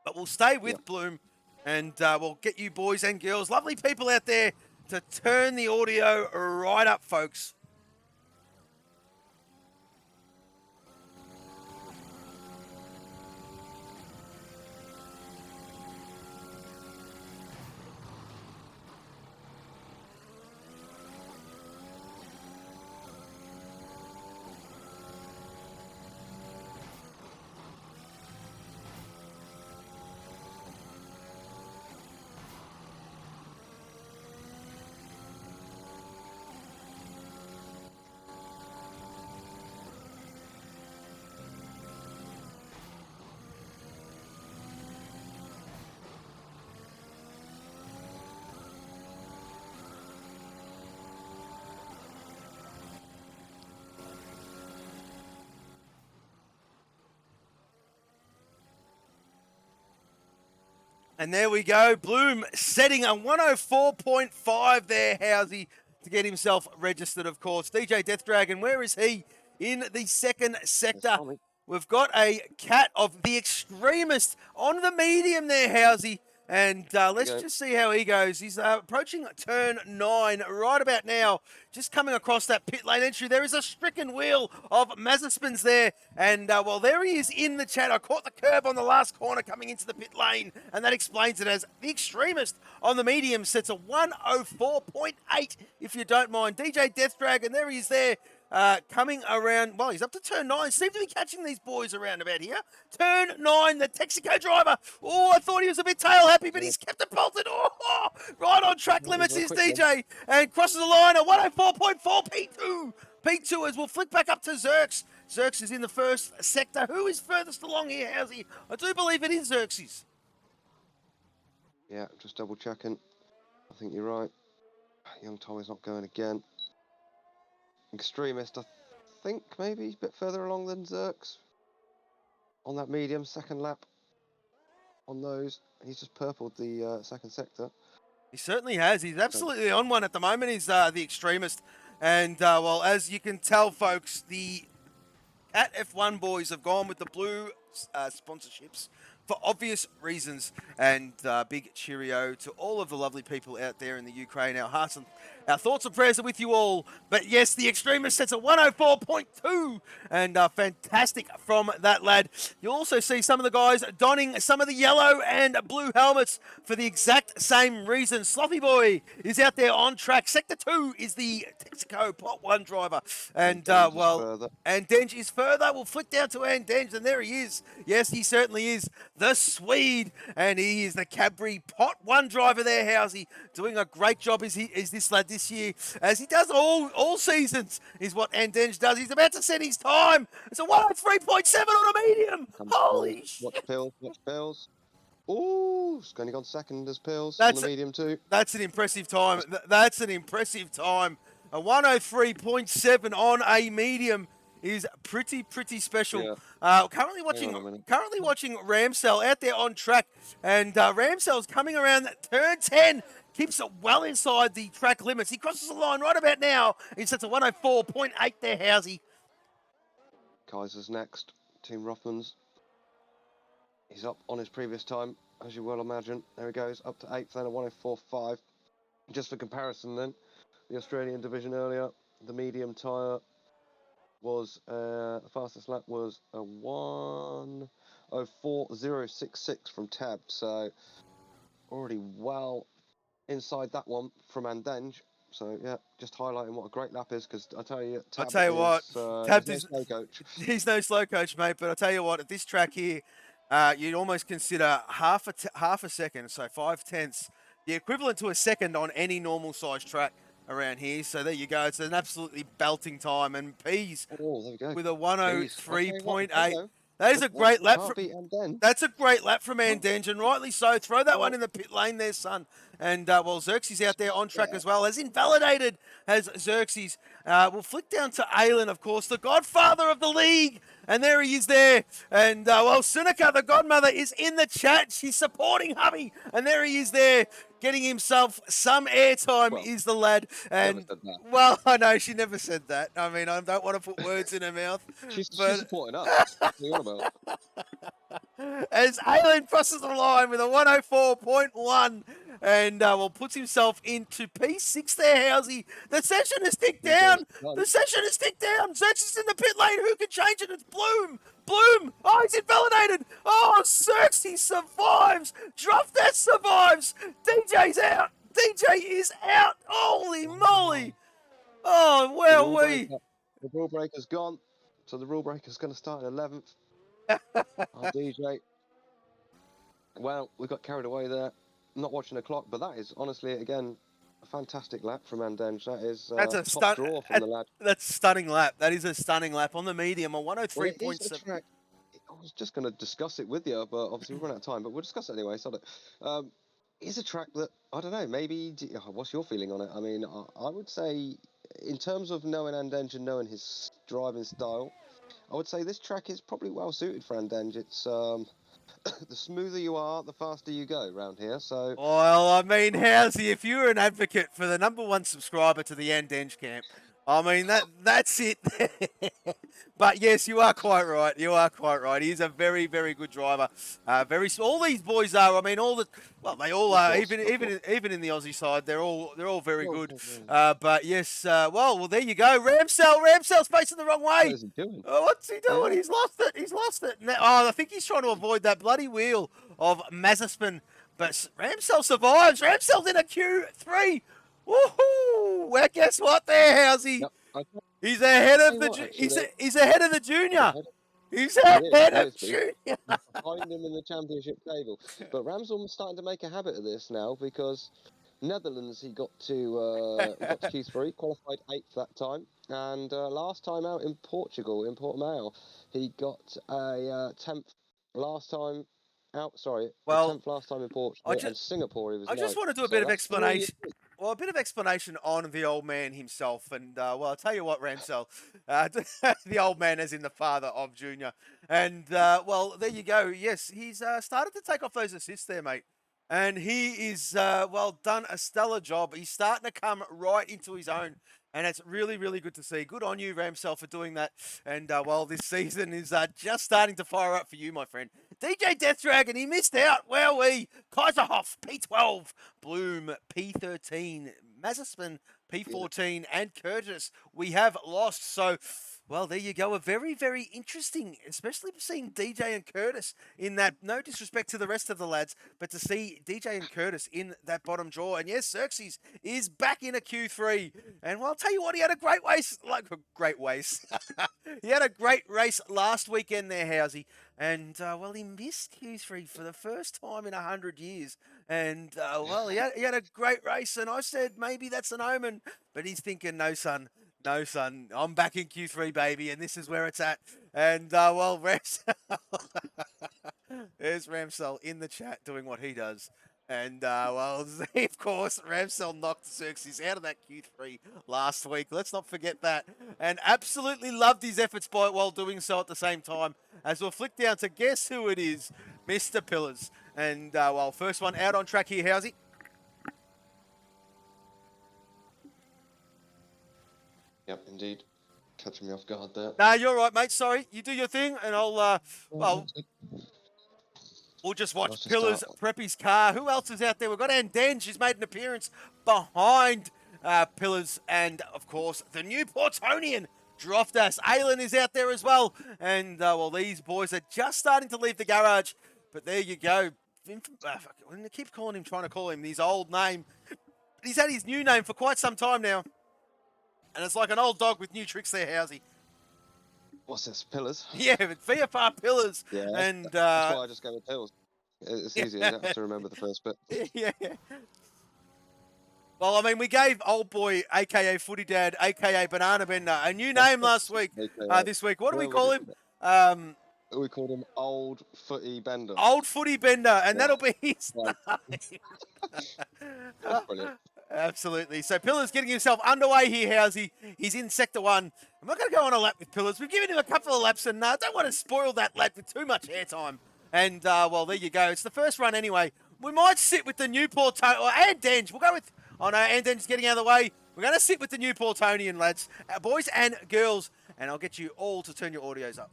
[SPEAKER 2] But we'll stay with Bloom. And we'll get you boys and girls, lovely people out there, to turn the audio right up, folks. And there we go. Bloom setting a 104.5 there, Housey, to get himself registered, of course. DJ Death Dragon, where is he? In the second sector. We've got a cat of the extremist on the medium there, Housey. And let's just see how he goes. He's approaching turn 9 right about now. Just coming across that pit lane entry. There is a stricken wheel of Mazaspins there. And, well, there he is in the chat. I caught the curb on the last corner coming into the pit lane. And that explains it as the extremist on the medium sets a 104.8, if you don't mind. DJ Death Dragon, there he is there. Coming around, well, he's up to turn 9. Seems to be catching these boys around about here. Turn 9, the Texaco driver. Oh, I thought he was a bit tail happy, but he's kept it bolted. Oh, right on track limits is DJ. And crosses the line at 104.4 P2. P2 as we'll flick back up to Xerx. Xerx is in the first sector. Who is furthest along here, Housey? I do believe it is Xerxes.
[SPEAKER 3] Yeah, just double checking. I think you're right. Young Tommy's not going again. Extremist, I think maybe a bit further along than Xerx on that medium, second lap on those. He's just purpled the second sector.
[SPEAKER 2] He certainly has. He's absolutely on one at the moment. He's the extremist. And, well, as you can tell, folks, the Cat F1 boys have gone with the blue sponsorships for obvious reasons. And big cheerio to all of the lovely people out there in the Ukraine. Our thoughts and prayers are with you all. But yes, the extremist sets a 104.2. And fantastic from that lad. You'll also see some of the guys donning some of the yellow and blue helmets for the exact same reason. Sloppy Boy is out there on track. Sector 2 is the Texaco Pot 1 driver. And, well, Andenge is further. We'll flick down to Andenge, and there he is. Yes, he certainly is the Swede. And he is the Cadbury Pot 1 driver there, Housey. Doing a great job is this lad this year, as he does all seasons, is what Andenge does. He's about to set his time. It's a 103.7 on a medium. Holy shit.
[SPEAKER 3] Watch Pills. Ooh, it's only gone second as Pills on the medium too.
[SPEAKER 2] That's an impressive time. That's an impressive time. A 103.7 on a medium is pretty special. Yeah. Currently watching Ramsell out there on track, and Ramsell's coming around turn 10. Keeps it well inside the track limits. He crosses the line right about now. He sets a 104.8 there, Housey.
[SPEAKER 3] Kaiser's next. Team Rothmans. He's up on his previous time, as you well imagine. There he goes, up to 8th, then a 104.5. Just for comparison then, the Australian division earlier, the medium tyre was, the fastest lap was a 104.066 from Tab. So, already well inside that one from Andenge. So yeah, just highlighting what a great lap is, because I tell you, Tab is no slow coach.
[SPEAKER 2] He's no slow coach, mate. But I tell you what, at this track here, you'd almost consider half a second, so 5/10, the equivalent to a second on any normal size track around here. So there you go. It's an absolutely belting time, and Pease with a 103.8. That is a great lap. That's a great lap from Andenge, and rightly so. Throw that one in the pit lane there, son. And, well, Xerxes out there on track as well. As invalidated as Xerxes. We'll flick down to Aylin, of course, the godfather of the league. And there he is there. And, well, Sunika, the godmother, is in the chat. She's supporting hubby. And there he is there, getting himself some airtime, is the lad. And, well, I know, she never said that. I mean, I don't want to put words in her mouth.
[SPEAKER 3] She's supporting us. What are you on about?
[SPEAKER 2] As Aylin crosses the line with a 104.1. And, well, puts himself into P6 there, Housey. The session has ticked down. The session has ticked down. Xerxes in the pit lane. Who can change it? It's Bloom. Bloom. Oh, he's invalidated. Oh, Xerxes survives. Druftet survives. DJ's out. DJ is out. Holy moly. Oh, well,
[SPEAKER 3] the rule breaker's gone. So the rule breaker's going to start at 11th. Our DJ. Well, we got carried away there. Not watching the clock, but that is honestly, again, a fantastic lap from Andenge. That is top draw from the lad.
[SPEAKER 2] That's a stunning lap. That is a stunning lap on the medium, a 103.7.
[SPEAKER 3] Well, I was just going to discuss it with you, but obviously we've run out of time, but we'll discuss it anyway. So, it's a track that, I don't know, maybe, what's your feeling on it? I mean, I would say, in terms of knowing Andenge and knowing his driving style, I would say this track is probably well suited for Andenge. It's the smoother you are, the faster you go round here. So
[SPEAKER 2] Well, I mean, Housey, if you're an advocate for the #1 subscriber to the Andenge camp, I mean that's it. But yes, you are quite right. You are quite right. He's a very, very good driver. All these boys are. I mean, they all
[SPEAKER 3] of
[SPEAKER 2] are.
[SPEAKER 3] course, of course.
[SPEAKER 2] Even in the Aussie side, they're all very
[SPEAKER 3] Well,
[SPEAKER 2] good.
[SPEAKER 3] well,
[SPEAKER 2] But yes, well, there you go. Ramsell's facing the wrong
[SPEAKER 3] what
[SPEAKER 2] way.
[SPEAKER 3] is he doing?
[SPEAKER 2] Oh, what's he doing?
[SPEAKER 3] Yeah.
[SPEAKER 2] He's lost it. He's lost it. Oh, I think he's trying to avoid that bloody wheel of Mazepin. But Ramsell survives. Ramsell's in a Q3. Woohoo! Well, guess what there, Housey?
[SPEAKER 3] Yep.
[SPEAKER 2] He's ahead
[SPEAKER 3] Tell
[SPEAKER 2] of
[SPEAKER 3] you
[SPEAKER 2] the
[SPEAKER 3] what, actually,
[SPEAKER 2] he's ahead of the
[SPEAKER 3] he's
[SPEAKER 2] junior.
[SPEAKER 3] ahead.
[SPEAKER 2] He's
[SPEAKER 3] He
[SPEAKER 2] ahead
[SPEAKER 3] he
[SPEAKER 2] of
[SPEAKER 3] is, but he's
[SPEAKER 2] junior.
[SPEAKER 3] behind him in the championship table. But Ramsell's starting to make a habit of this now because Netherlands he got to Q3, qualified 8th that time, and last time out in Portugal in Portimao he got a 10th last time out. Sorry, a
[SPEAKER 2] Well,
[SPEAKER 3] 10th last time in Portugal,
[SPEAKER 2] I
[SPEAKER 3] and Singapore he was
[SPEAKER 2] I just
[SPEAKER 3] 9th.
[SPEAKER 2] want to do a
[SPEAKER 3] So
[SPEAKER 2] bit of
[SPEAKER 3] that's 3
[SPEAKER 2] explanation. Well, a bit of explanation on the old man himself. And, well, I'll tell you what, Ramsell, the old man as in the father of Junior. And, well, there you go. Yes, he's started to take off those assists there, mate. And he is, well, done a stellar job. He's starting to come right into his own. And it's really, really good to see. Good on you, Ramsell, for doing that. And, well, this season is just starting to fire up for you, my friend. DJ Death Dragon, he missed out. Wowee. Kaiserhoff, P12. Bloom, P13. Mazepin, P14. And Curtis, we have lost. So, well, there you go. A very, very interesting, especially seeing DJ and Curtis in that. No disrespect to the rest of the lads, but to see DJ and Curtis in that bottom draw. And yes, Xerxes is back in a Q3. And well, I'll tell you what, he had a great race. He had a great race last weekend there, Housey. And, well, he missed Q3 for the first time in 100 years. And, well, he had a great race. And I said, maybe that's an omen. But he's thinking, no, son. No, son. I'm back in Q3, baby. And this is where it's at. And, well, Ramsell. There's Ramsell in the chat doing what he does. And, well, of course, Ramsell knocked Xerxes out of that Q3 last week. Let's not forget that. And absolutely loved his efforts while doing so at the same time. As we'll flick down to guess who it is, Mr. Pillars. And, well, first one out on track here, Housey.
[SPEAKER 3] Yep, indeed. Catching me off guard there.
[SPEAKER 2] Nah, you're right, mate. Sorry. You do your thing, and I'll, well, we'll just watch Pillars prep his car. Who else is out there? We've got Andenge. She's made an appearance behind Pillars. And, of course, the new Portonian, Droftas. Aylin is out there as well. And, well, these boys are just starting to leave the garage. But there you go. I keep trying to call him his old name. But he's had his new name for quite some time now. And it's like an old dog with new tricks there, Housey.
[SPEAKER 3] What's this? Pillars?
[SPEAKER 2] Yeah, but VFR Pillars.
[SPEAKER 3] Yeah,
[SPEAKER 2] and
[SPEAKER 3] that's why I just go with Pills. It's easy enough to remember the first bit.
[SPEAKER 2] Yeah. Well, I mean, we gave old boy, a.k.a. Footy Dad, a.k.a. Banana Bender, a new name last week. This week, what do we call him?
[SPEAKER 3] We called him Old Footy Bender.
[SPEAKER 2] Old Footy Bender, and that'll be his name.
[SPEAKER 3] That's brilliant.
[SPEAKER 2] Absolutely. So Pillars getting himself underway here, Housey. He's in Sector 1. I'm not going to go on a lap with Pillars. We've given him a couple of laps, and don't want to spoil that lap with too much airtime. And, well, there you go. It's the first run anyway. We might sit with the new Andenge. We'll go with... Oh, no, Andenge's getting out of the way. We're going to sit with the new Portonian, lads. Boys and girls. And I'll get you all to turn your audios up.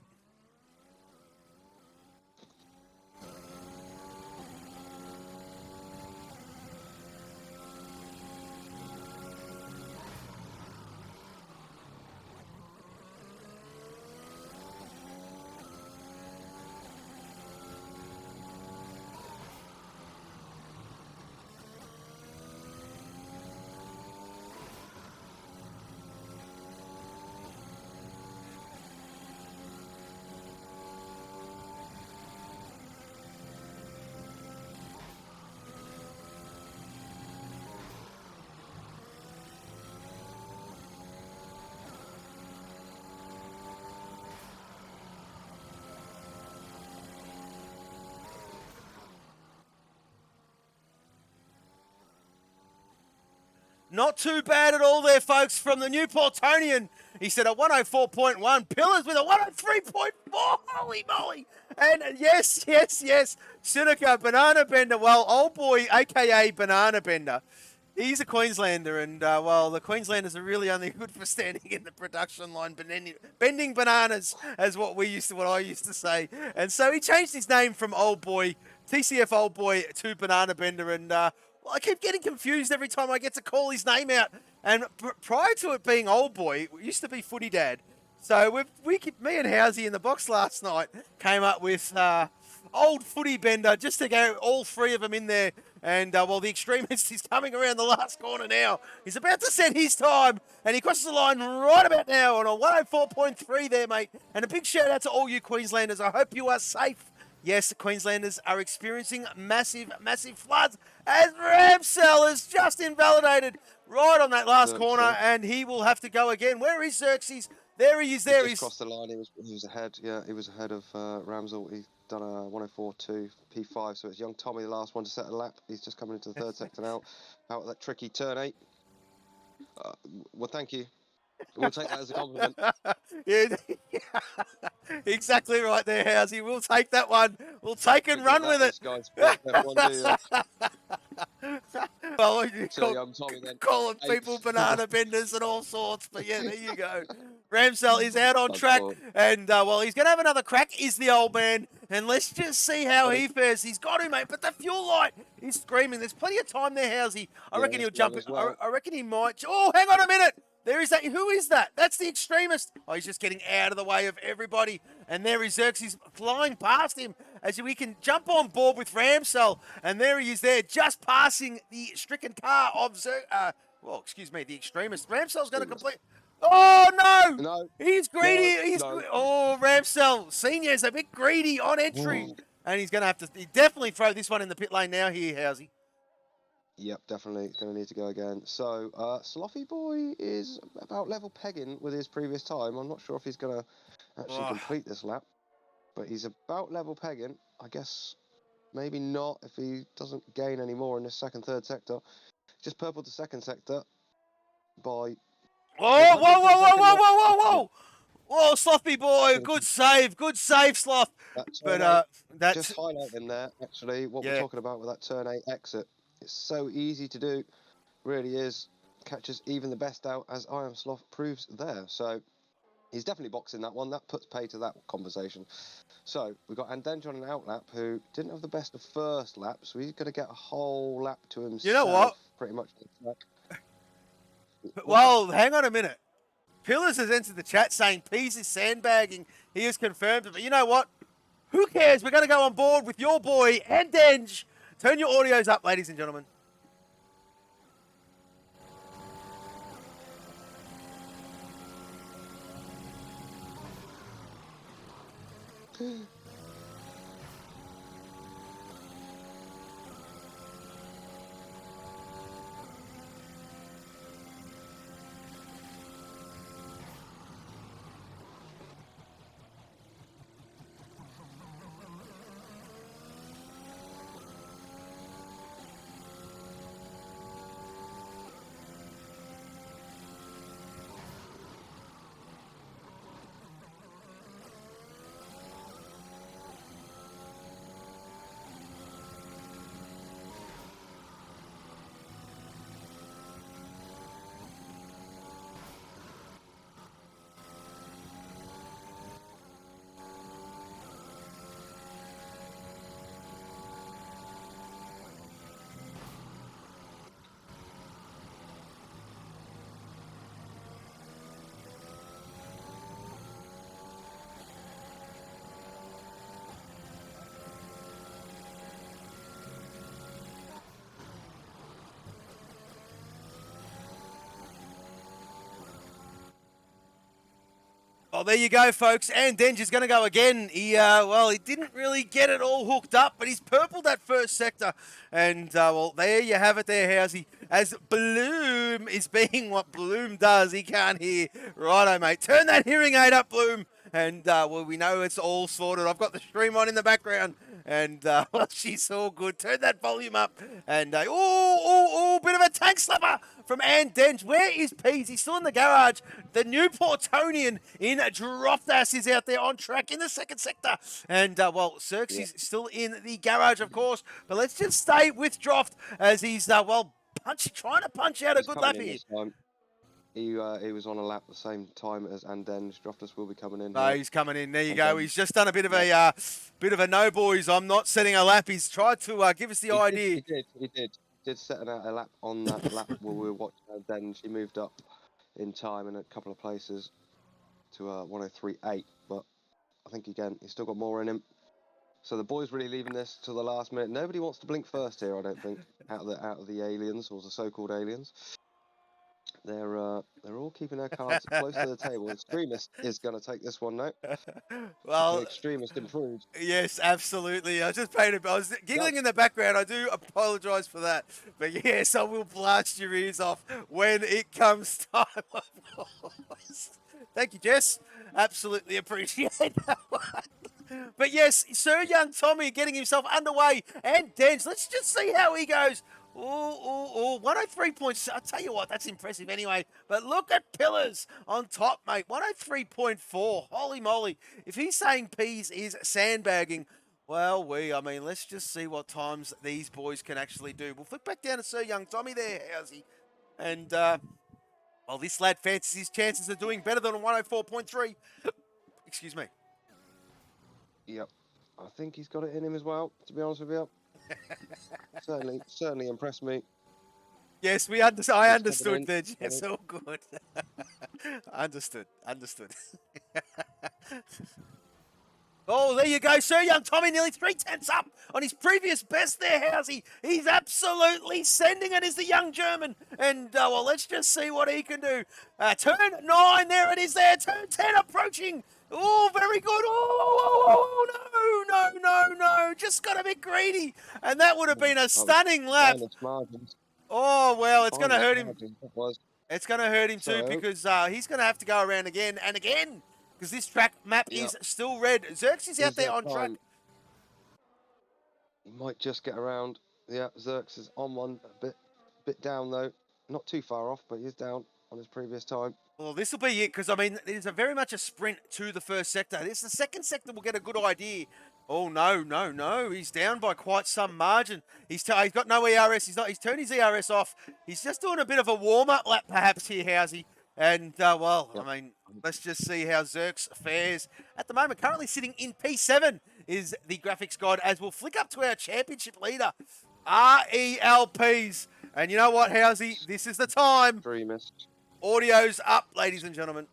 [SPEAKER 2] Not too bad at all there, folks, from the Newportonian. He said a 104.1. Pillars with a 103.4. Holy moly. And yes. Seneca, Banana Bender. Well, old boy, a.k.a. Banana Bender. He's a Queenslander, and, well, the Queenslanders are really only good for standing in the production line, bending bananas, as what I used to say. And so he changed his name from Old Boy, TCF Old Boy, to Banana Bender, and, well, I keep getting confused every time I get to call his name out. And prior to it being Old Boy, it used to be Footy Dad. So me and Housey in the box last night came up with Old Footy Bender, just to go all three of them in there. And while the extremist is coming around the last corner now, he's about to set his time, and he crosses the line right about now on a 104.3 there, mate. And a big shout out to all you Queenslanders. I hope you are safe. Yes, the Queenslanders are experiencing massive floods as Ramsell is just invalidated right on that last corner, and he will have to go again. Where is Xerxes? There he is. There
[SPEAKER 3] he crossed the line. He was ahead. Yeah, he was ahead of Ramsell. He's done a 104.2 P5. So it's young Tommy, the last one to set a lap. He's just coming into the third sector now. Out of that tricky turn 8. Well, thank you. We'll take that as a compliment.
[SPEAKER 2] Yeah, exactly right there, Housey. We'll take that one. We'll take and run with it. Well, you call them people banana benders and all sorts, but yeah, there you go. Ramsell is out on track, and well, he's going to have another crack, is the old man, and let's just see how he fares. He's got him, mate, but the fuel light is screaming. There's plenty of time there, Housey. I reckon he'll jump it. Well. I reckon he might. Oh, hang on a minute. There is that. Who is that? That's the extremist. Oh, he's just getting out of the way of everybody. And there is Xerxes flying past him as we can jump on board with Ramsell. And there he is there, just passing the stricken car of the extremist. Ramsell's going to complete. Oh, no! He's greedy. Oh, Ramsell Senior is a bit greedy on entry. And he's going to have to definitely throw this one in the pit lane now here, Housey.
[SPEAKER 3] Yep, definitely going to need to go again. So, Sloppy Boy is about level pegging with his previous time. I'm not sure if he's going to actually complete this lap, but he's about level pegging. I guess maybe not if he doesn't gain any more in this second, third sector. Just purple to second sector by...
[SPEAKER 2] Whoa! Whoa, Sloppy Boy, good save, Sloth.
[SPEAKER 3] But that's just highlighting there, actually, what we're talking about with that turn 8 exit. It's so easy to do, really is. Catches even the best out, as I Am Sloth proves there. So he's definitely boxing that one. That puts pay to that conversation. So we've got Andenj on an outlap who didn't have the best of first lap, so he's going to get a whole lap to himself.
[SPEAKER 2] You know what?
[SPEAKER 3] Pretty much.
[SPEAKER 2] Well, hang on a minute. Pillars has entered the chat saying Pease is sandbagging. He has confirmed it. But you know what? Who cares? We're going to go on board with your boy, Andenj. Turn your audios up, ladies and gentlemen. Well, there you go, folks. And Denj is going to go again. He didn't really get it all hooked up, but he's purpled that first sector. And, well, there you have it there, Housey. As Bloom is being what Bloom does. He can't hear. Righto, mate. Turn that hearing aid up, Bloom. And, well, we know it's all sorted. I've got the stream on in the background. And, well, she's all good. Turn that volume up. And, bit of a tank slapper from Denge. Where is Pease? He's still in the garage. The new Portonian in Droftas is out there on track in the second sector. And, well, Xerxes still in the garage, of course. But let's just stay with Droft as he's, trying to punch out a good lap here.
[SPEAKER 3] He was on a lap the same time as Andenge. Droftas will be coming in.
[SPEAKER 2] No, he's coming in. There you go. He's just done a bit of a no, boys. I'm not setting a lap. He's tried to give us the idea.
[SPEAKER 3] He did set a lap on that lap where we were watching Andenge. He moved up in time in a couple of places to 103.8, but I think again he's still got more in him. So the boys really leaving this to the last minute. Nobody wants to blink first here, I don't think, out of the aliens or the so-called aliens. They're all keeping their cards close to the table. Extremist is going to take this one now.
[SPEAKER 2] Well,
[SPEAKER 3] the Extremist improved.
[SPEAKER 2] Yes, absolutely. I was giggling in the background. I do apologise for that. But yes, I will blast your ears off when it comes time. Thank you, Jess. Absolutely appreciate that one. But yes, Sir Young Tommy getting himself underway. And Denge, let's just see how he goes. 103 points. I'll tell you what, that's impressive anyway. But look at Pillars on top, mate. 103.4. Holy moly. If he's saying Pease is sandbagging, well, let's just see what times these boys can actually do. We'll flick back down to Sir Young Tommy there, how's he? And, well, this lad fancies his chances of doing better than a 104.3. Excuse me.
[SPEAKER 3] Yep. I think he's got it in him as well, to be honest with you. certainly impressed me.
[SPEAKER 2] Yes, I understood there, Jess. All good. Understood. Oh, there you go, Sir Young Tommy, nearly 3/10 up on his previous best there, how's he? He's absolutely sending it, is the young German. And, well, let's just see what he can do. Turn 9, there it is there. Turn 10 approaching. Oh, very good. Oh, no. Just got a bit greedy. And that would have been a stunning lap. Oh, well, it's going to hurt him. It's going to hurt him too because he's going to have to go around again and again because this track map is still red. Xerxes out there on track.
[SPEAKER 3] He might just get around. Yeah, Xerxes on one. A bit down, though. Not too far off, but he's down on his previous time.
[SPEAKER 2] Well, this will be it because, there's very much a sprint to the first sector. The second sector will get a good idea. Oh, no. He's down by quite some margin. He's got no ERS. He's turned his ERS off. He's just doing a bit of a warm-up lap, perhaps, here, Housey. And, let's just see how Xerx fares. At the moment, currently sitting in P7 is the graphics god, as we'll flick up to our championship leader, RELPs. And you know what, Housey? This is the time.
[SPEAKER 3] Extremist.
[SPEAKER 2] Audio's up, ladies and gentlemen.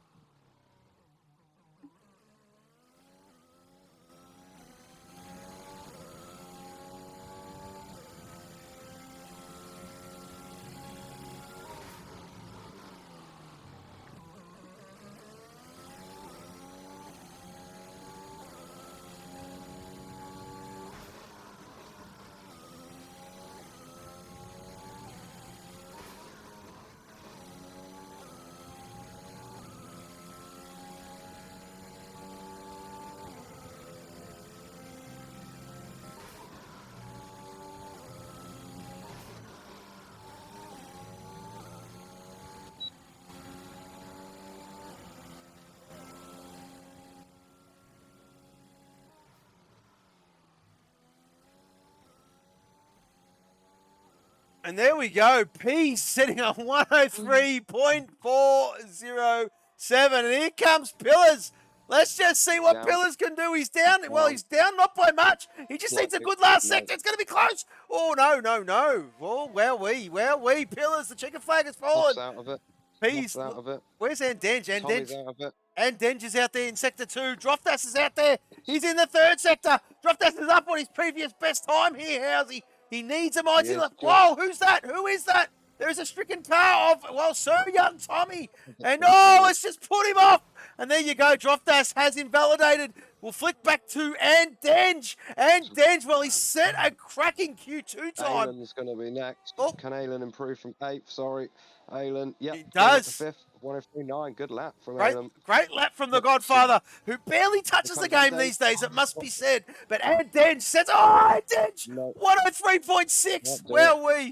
[SPEAKER 2] And there we go. P sitting on 103.407. And here comes Pillars. Let's just see what Pillars can do. He's down. Well, he's down not by much. He just needs a good last sector. It's going to be close. Oh, no. Oh, well, Pillars, the chicken flag has fallen.
[SPEAKER 3] Out of it.
[SPEAKER 2] P's
[SPEAKER 3] out of it.
[SPEAKER 2] Where's Andenge?
[SPEAKER 3] Tommy's out of it.
[SPEAKER 2] Andenge is out there in sector 2. Droftas is out there. He's in the third sector. Droftas is up on his previous best time here. How's he? He needs a mighty left. Whoa, who's that? Who is that? There is a stricken car of, well, Sir Young Tommy. And, let's just put him off. And there you go. Droftas has invalidated. We'll flick back to Andenge. Andenge, well, he set a cracking Q2 time.
[SPEAKER 3] Aylan's going to be next.
[SPEAKER 2] Oh.
[SPEAKER 3] Can Aylan improve from 8th? Sorry. Aylan, yep.
[SPEAKER 2] He does.
[SPEAKER 3] 5th, 103.9. Good lap from Aylan.
[SPEAKER 2] Great lap from the Godfather, who barely touches the game these days, it must be said. But Andenge sets, Andenge, 103.6. Well,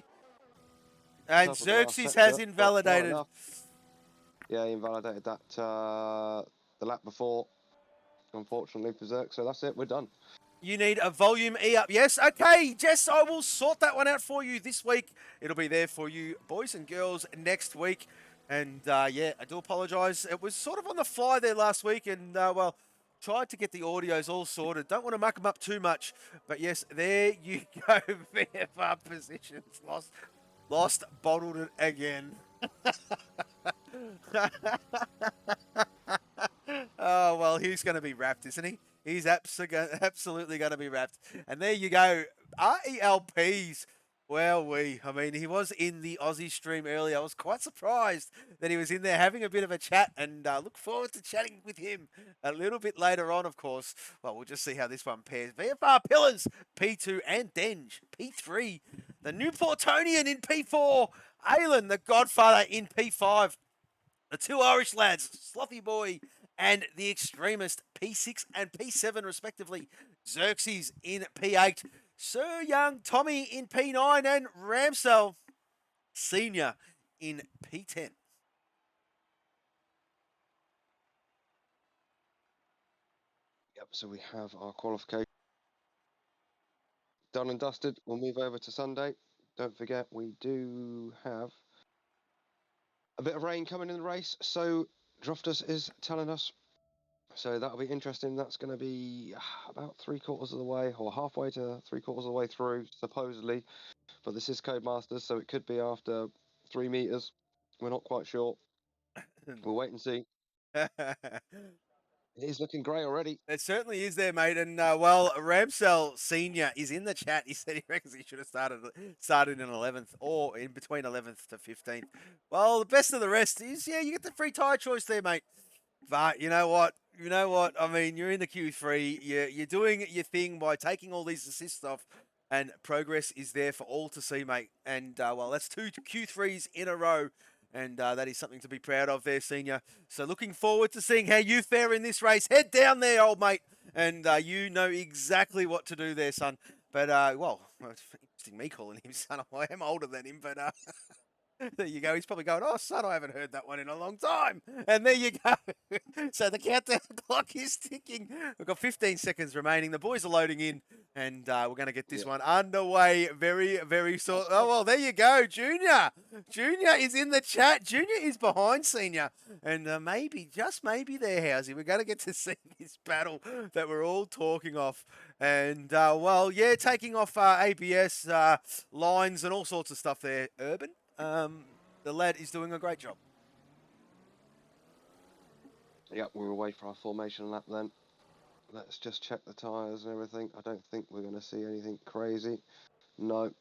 [SPEAKER 2] And
[SPEAKER 3] top of the last
[SPEAKER 2] Xerxes
[SPEAKER 3] sector,
[SPEAKER 2] has
[SPEAKER 3] but not
[SPEAKER 2] invalidated.
[SPEAKER 3] enough. Yeah, he invalidated that the lap before, unfortunately for Zerk. So that's it, we're done.
[SPEAKER 2] You need a volume E up. Yes, okay, Jess, I will sort that one out for you this week. It'll be there for you, boys and girls, next week. And yeah, I do apologise. It was sort of on the fly there last week, and well, tried to get the audios all sorted. Don't want to muck them up too much, but yes, there you go. VFR positions lost, bottled it again. Oh, well, he's going to be wrapped, isn't he? He's absolutely going to be wrapped. And there you go. RELPs. Well, I mean, he was in the Aussie stream earlier. I was quite surprised that he was in there having a bit of a chat, and look forward to chatting with him a little bit later on, of course. Well, we'll just see how this one pairs. VFR Pillars, P2, and Denge, P3. The Newportonian in P4. Aylin, the Godfather, in P5. The two Irish lads, Slothy Boy and the Extremist, P6 and P7 respectively. Xerxes in P8. Sir Young Tommy in P9 and Ramsell Senior in P10.
[SPEAKER 3] Yep, so we have our qualification done and dusted. We'll move over to Sunday. Don't forget, we do have a bit of rain coming in the race, so Droftus is telling us. So that'll be interesting. That's going to be about 3/4 of the way, or halfway to 3/4 of the way through, supposedly. But this is Codemasters, so it could be after 3 meters. We're not quite sure. We'll wait and see. It is looking grey already.
[SPEAKER 2] It certainly is there, mate. And well, Ramsell Senior is in the chat. He said he reckons he should have started in 11th or in between 11th to 15th. Well, the best of the rest is, yeah, you get the free tyre choice there, mate. But you know what? I mean, you're in the Q3. You're doing your thing by taking all these assists off, and progress is there for all to see, mate. And well, that's 2 Q3s in a row. And that is something to be proud of there, Senior. So looking forward to seeing how you fare in this race. Head down there, old mate. And you know exactly what to do there, son. But, well, interesting me calling him son. I am older than him, but there you go. He's probably going, oh, son, I haven't heard that one in a long time. And there you go. So the countdown clock is ticking. We've got 15 seconds remaining. The boys are loading in, and we're going to get this one underway very, very soon. Oh, well, there you go. Junior. Junior is in the chat. Junior is behind Senior. And maybe, just maybe there, Housey, we're going to get to see this battle that we're all talking off. And, well, yeah, taking off ABS lines and all sorts of stuff there. Urban. The lad is doing a great job.
[SPEAKER 3] Yeah, we're away for our formation lap then. Let's just check the tyres and everything. I don't think we're going to see anything crazy. No.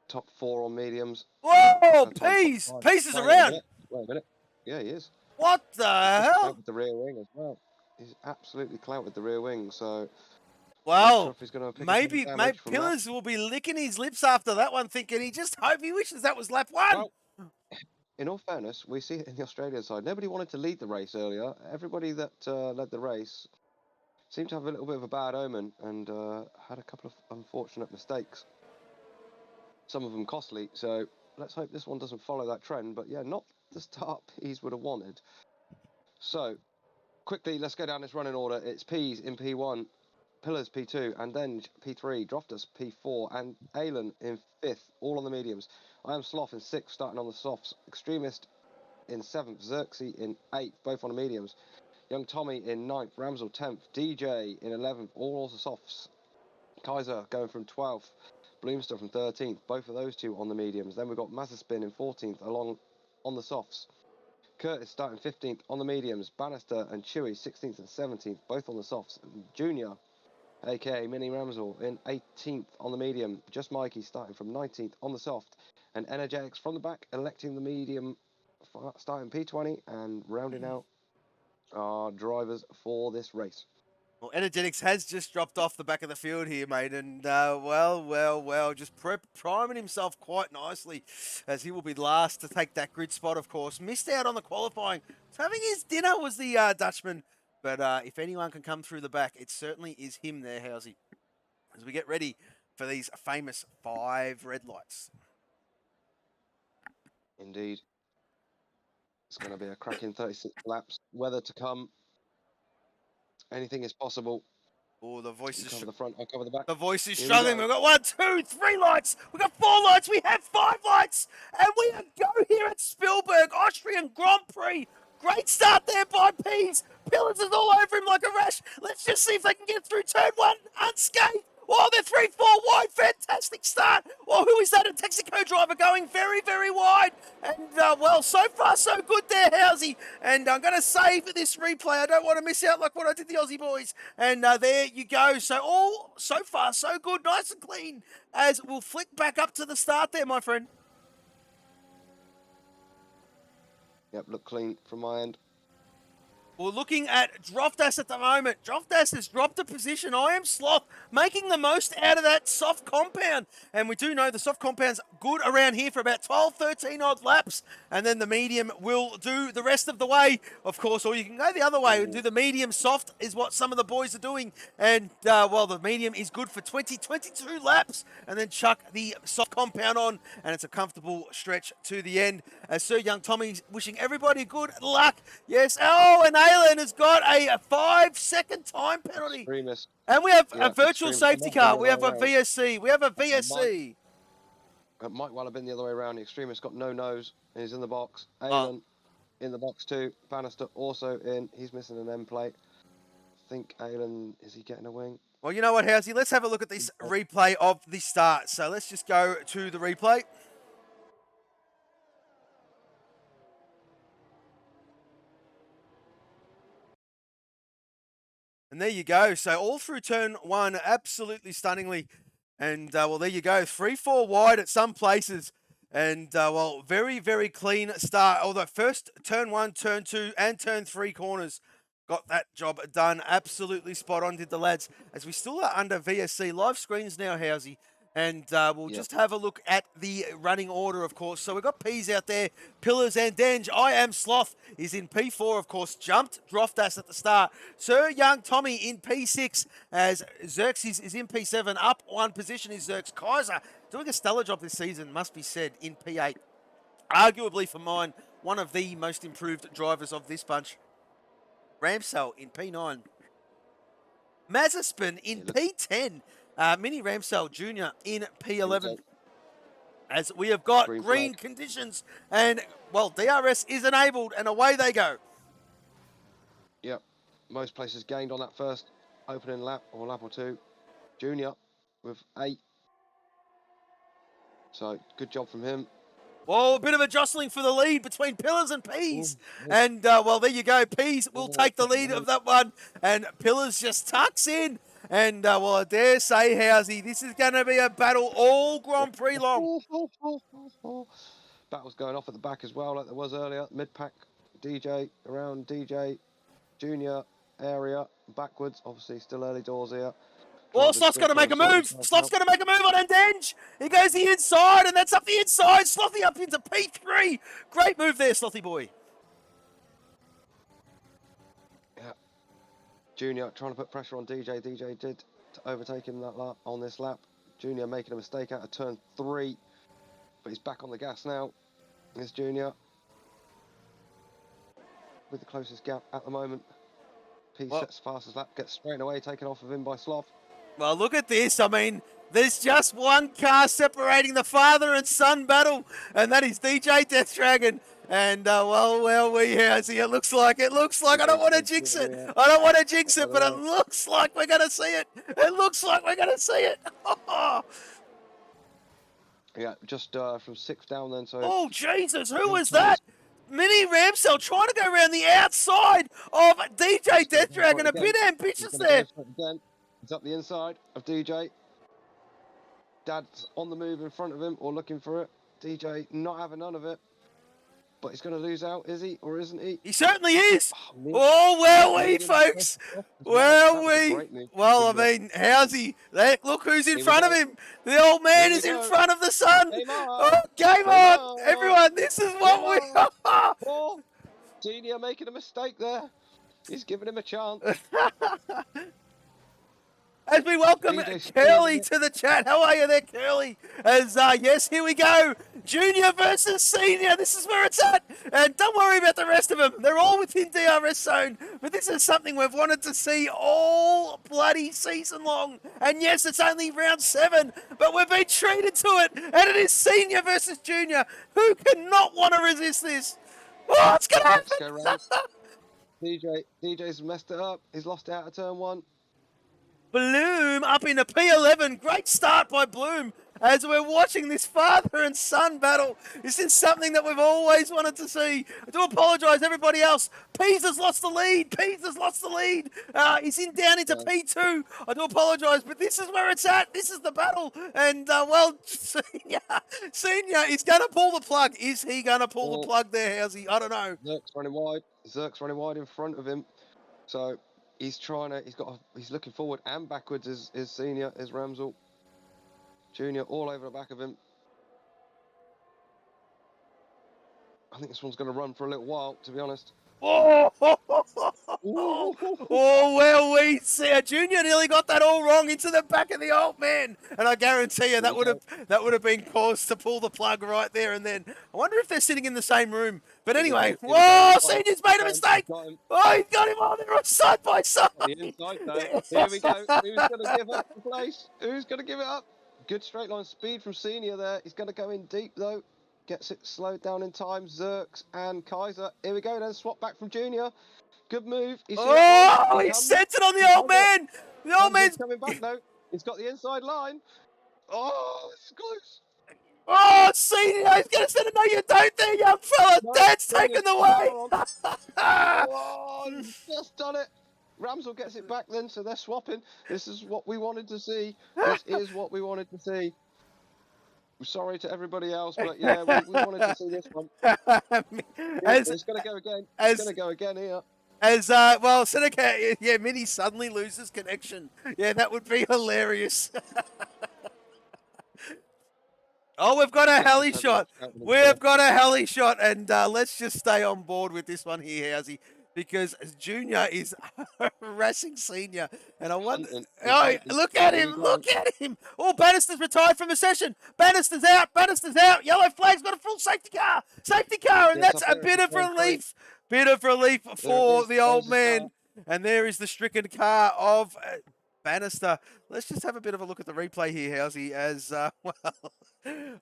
[SPEAKER 3] Top 4 on mediums.
[SPEAKER 2] Whoa, Peace! Peace is around!
[SPEAKER 3] Wait a minute. Yeah, he is.
[SPEAKER 2] What the hell?
[SPEAKER 3] With the rear wing as well. He's absolutely clout with the rear wing, so...
[SPEAKER 2] Well,
[SPEAKER 3] he's gonna pick
[SPEAKER 2] maybe Pillars will be licking his lips after that one, thinking he wishes that was lap 1.
[SPEAKER 3] Well, in all fairness, we see it in the Australian side. Nobody wanted to lead the race earlier. Everybody that led the race seemed to have a little bit of a bad omen and had a couple of unfortunate mistakes. Some of them costly, so let's hope this one doesn't follow that trend. But yeah, not the start Peas would have wanted. So, quickly, let's go down this running order. It's Peas in P1. Pillars P2, and then P3, Droftus P4, and Aylin in 5th, all on the mediums. I am Sloth in 6th, starting on the softs. Extremist in 7th, Xerxes in 8th, both on the mediums. Young Tommy in 9th, Ramsell 10th, DJ in 11th, all the softs. Kaiser going from 12th, Bloomster from 13th, both of those two on the mediums. Then we've got Mazzaspin in 14th, along on the softs. Curtis starting 15th on the mediums. Bannister and Chewy 16th and 17th, both on the softs. And Junior, aka Mini Ramsell, in 18th on the medium. Just Mikey starting from 19th on the soft. And Energetics from the back, electing the medium, starting P20 and rounding out our drivers for this race.
[SPEAKER 2] Well, Energetics has just dropped off the back of the field here, mate, and well, just priming himself quite nicely, as he will be last to take that grid spot, of course. Missed out on the qualifying. So having his dinner was the Dutchman, but if anyone can come through the back, it certainly is him there, Housey, as we get ready for these famous 5 red lights.
[SPEAKER 3] Indeed. It's going to be a cracking 36 laps. Weather to come. Anything is possible.
[SPEAKER 2] Oh, the voice
[SPEAKER 3] You
[SPEAKER 2] is
[SPEAKER 3] cover the front, I'll cover the back.
[SPEAKER 2] The voice is
[SPEAKER 3] Here we
[SPEAKER 2] struggling.
[SPEAKER 3] go.
[SPEAKER 2] We've got 1, 2, 3 lights. We've got 4 lights. We have 5 lights. And we go here at Spielberg, Austrian Grand Prix. Great start there by Pease. Pillars is all over him like a rash. Let's just see if they can get through turn 1 unscathed. Oh, they're 3, 4 wide. Fantastic start. Well, who is that? A Texaco driver going very, very wide. And, well, so far, so good there, Housey. And I'm going to save this replay. I don't want to miss out like what I did the Aussie boys. And there you go. So, all so far, so good. Nice and clean. As we'll flick back up to the start there, my friend.
[SPEAKER 3] Yep, look clean from my end.
[SPEAKER 2] We're looking at Droftas at the moment. Droftas has dropped a position. I am Sloth, making the most out of that soft compound. And we do know the soft compound's good around here for about 12, 13 odd laps. And then the medium will do the rest of the way, of course. Or you can go the other way and do the medium soft is what some of the boys are doing. And, well, the medium is good for 20, 22 laps. And then chuck the soft compound on. And it's a comfortable stretch to the end. As Sir Young Tommy's wishing everybody good luck. Yes. Oh, and Alan has got a 5-second time penalty.
[SPEAKER 3] Extremist.
[SPEAKER 2] And we have
[SPEAKER 3] Yeah,
[SPEAKER 2] a virtual safety car. We have a VSC. We have a VSC.
[SPEAKER 3] It might well have been the other way around. The extremist got no nose and he's in the box. Alan in the box too. Bannister also in. He's missing an end plate. I think Alan, is he getting a wing?
[SPEAKER 2] Well, you know what, Housey? Let's have a look at this replay of the start. So let's just go to the replay. And there you go. So all through turn 1, absolutely stunningly. And, well, there you go. 3-4 wide at some places. And, well, very, very clean start. Although first turn 1, turn 2, and turn 3 corners got that job done. Absolutely spot on, did the lads. As we still are under VSC. Live screens now, Housey. And we'll just have a look at the running order, of course. So we've got Peas out there, Pillars and Denge. I Am Sloth is in P4, of course. Jumped Droftas at the start. Sir Young Tommy in P6 as Xerxes is in P7. Up 1 position is Xerx. Kaiser doing a stellar job this season, must be said, in P8. Arguably, for mine, one of the most improved drivers of this bunch. Ramsell in P9. Mazepin in P10. Mini Ramsell Jr. in P11. As we have got green conditions and, well, DRS is enabled and away they go.
[SPEAKER 3] Yep. Most places gained on that first opening lap or lap or two. Junior with 8. So good job from him.
[SPEAKER 2] Well, a bit of a jostling for the lead between Pillars and Peas. And, well, there you go. Peas will take the lead of that one. And Pillars just tucks in. And, well, I dare say, Housey, this is going to be a battle all Grand Prix long.
[SPEAKER 3] Battles going off at the back as well, like there was earlier. Mid-pack, DJ, around DJ, Junior area, backwards. Obviously, still early doors here.
[SPEAKER 2] Well, Sloth's going to make a move. Sloth's going to make a move on Endenge. He goes the inside, and that's up the inside. Slothy up into P3. Great move there, Slothy boy.
[SPEAKER 3] Yeah. Junior trying to put pressure on DJ. DJ did to overtake him that lap, on this lap. Junior making a mistake out of turn 3. But he's back on the gas now. Here's Junior. With the closest gap at the moment. P sets fastest lap, gets straight away taken off of him by Sloth.
[SPEAKER 2] Well, look at this. I mean, there's just one car separating the father and son battle, and that is DJ Death Dragon. And, well, we here. See, it looks like, I don't want to jinx it. I don't want to jinx it, but it looks like we're going to see it. It looks like we're going to see it.
[SPEAKER 3] Yeah, just from 6 down then. So.
[SPEAKER 2] Oh, Jesus, who was that? Mini Ramsell trying to go around the outside of DJ Death Dragon. A bit ambitious there.
[SPEAKER 3] He's up the inside of DJ. Dad's on the move in front of him or looking for it. DJ not having none of it. But he's going to lose out, is he? Or isn't he?
[SPEAKER 2] He certainly is. Oh, well, we, folks. Well, we. Well, I mean, how's he? Look who's in front of him. The old man is in front of the son. Oh, game on. Everyone, this is what we are.
[SPEAKER 3] Oh, Junior making a mistake there. He's giving him a chance.
[SPEAKER 2] as we welcome
[SPEAKER 3] DJ
[SPEAKER 2] Curly to the chat. How are you there, Curly? As, yes, here we go. Junior versus senior. This is where it's at. And don't worry about the rest of them. They're all within DRS zone. But this is something we've wanted to see all bloody season long. And yes, it's only round 7, but we've been treated to it. And it is senior versus junior. Who cannot want to resist this? Oh, it's going to happen.
[SPEAKER 3] DJ's messed it up. He's lost out of turn 1.
[SPEAKER 2] Bloom up into P11. Great start by Bloom as we're watching this father and son battle. This is something that we've always wanted to see. I do apologise, everybody else. Pease has lost the lead. Pease has lost the lead. He's down into P2. I do apologise, but this is where it's at. This is the battle. And, well, Senior is going to pull the plug. Is he going to pull the plug there, Howsy? I don't know.
[SPEAKER 3] Zerk's running wide. Zerk's running wide in front of him. So he's looking forward and backwards as Senior, as Ramsel. Junior all over the back of him. I think this one's going to run for a little while, to be honest.
[SPEAKER 2] Oh, well, we see a Junior nearly got that all wrong into the back of the old man, and I guarantee you that would have been cause to pull the plug right there and then. I wonder if they're sitting in the same room. But anyway, whoa! Senior's made a mistake. Oh, he's got him on there side by side.
[SPEAKER 3] The inside though. Here we go. Who's going to give up the place? Who's going to give it up? Good straight line speed from Senior there. He's going to go in deep though. Gets it slowed down in time. Zerks and Kaiser. Here we go then. Swap back from Junior. Good move.
[SPEAKER 2] He sent it on the old man. The old man's
[SPEAKER 3] coming back though. He's got the inside line. Oh, it's close.
[SPEAKER 2] Oh, Senior, he's going to send it. No, you don't there, young fella. No, Dad's taken the way.
[SPEAKER 3] Oh, he's just done it. Ramsel gets it back then, so they're swapping. This is what we wanted to see. This is what we wanted to see. I'm sorry to everybody else, but yeah, we wanted to see this one. It's going to go again. It's going to go again here.
[SPEAKER 2] Well, Seneca, yeah, Minnie suddenly loses connection. Yeah, that would be hilarious. Oh, we've got a heli shot. We've got a heli shot, and let's just stay on board with this one here, Housey, because Junior is harassing Senior. And I wonder... Oh, look at him! Look at him! Oh, Bannister's retired from the session. Bannister's out! Bannister's out! Yellow flag's got a full safety car! Safety car! And that's a bit of relief. Bit of relief for the old man. And there is the stricken car of... Bannister. Let's just have a bit of a look at the replay here, Housey, as, well,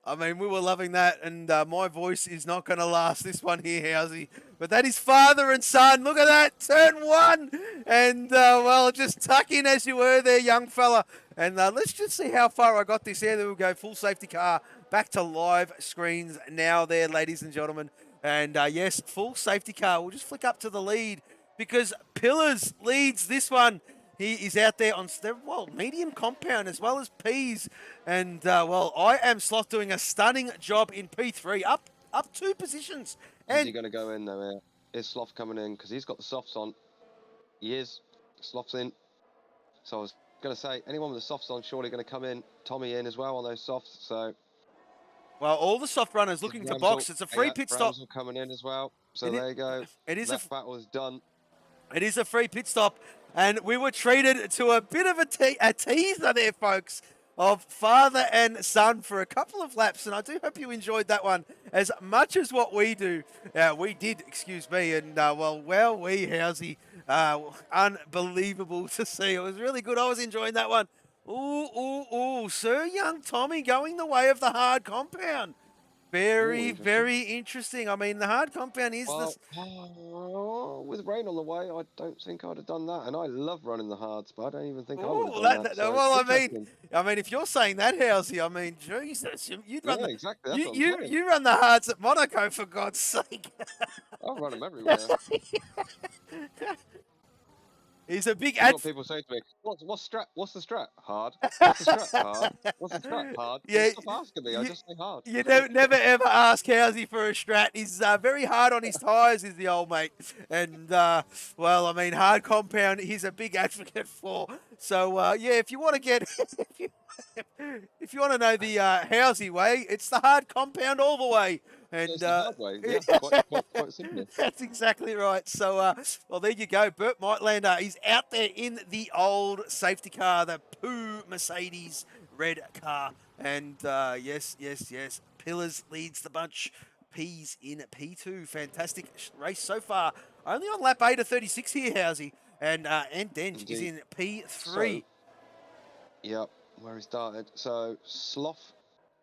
[SPEAKER 2] I mean, we were loving that, and my voice is not going to last this one here, Housey. But that is father and son. Look at that, turn 1. And, well, just tuck in as you were there, young fella. And let's just see how far I got this here. There we go, full safety car. Back to live screens now there, ladies and gentlemen. And, yes, full safety car. We'll just flick up to the lead because Pillars leads this one. He is out there on, well, medium compound as well as P's. And, well, I am Sloth doing a stunning job in P3, up 2 positions.
[SPEAKER 3] And is he going to go in though? Is Sloth coming in? Because he's got the softs on. He is. Sloth's in. So I was going to say, anyone with the softs on surely going to come in. Tommy in as well on those softs, so...
[SPEAKER 2] Well, all the soft runners looking to box. It's a free pit stop.
[SPEAKER 3] Ramsel coming in as well. So there you go. That battle is done.
[SPEAKER 2] It is a free pit stop. And we were treated to a bit of a teaser there, folks, of father and son for a couple of laps. And I do hope you enjoyed that one as much as what we do. We did, excuse me. And, well, Housey, unbelievable to see. It was really good. I was enjoying that one. Ooh, Sir Young Tommy going the way of the hard compound. Very interesting. I mean, the hard compound is this.
[SPEAKER 3] With rain on the way, I don't think I'd have done that. And I love running the hards, but I don't even think I would have done that. So
[SPEAKER 2] well, I mean, if you're saying that, Housey, I mean, Jesus, you'd run
[SPEAKER 3] exactly.
[SPEAKER 2] You run the hards at Monaco, for God's sake.
[SPEAKER 3] I run them everywhere.
[SPEAKER 2] He's a big
[SPEAKER 3] That's what people say to me. What's the strat? Hard. What's the strat? Hard. What's the strat? Hard.
[SPEAKER 2] Yeah,
[SPEAKER 3] stop asking me. I just say hard.
[SPEAKER 2] You never ever ask Housey for a strat. He's very hard on his tyres, is the old mate. And, well, I mean, hard compound, he's a big advocate for. So, yeah, if you want to get... if you want to know the Housey way, it's the hard compound all the way. And
[SPEAKER 3] It's the hard way. Yeah, quite simply.
[SPEAKER 2] that's exactly right. So, well, there you go. Burt Maitlander, he's out there in the old safety car, the Pooh Mercedes red car. And yes. Pillars leads the bunch. P's in P2. Fantastic race so far. Only on lap 8 of 36 here, Housey. And Dench is
[SPEAKER 3] Indeed.
[SPEAKER 2] in P3.
[SPEAKER 3] So, yep, where he started. So Sloth,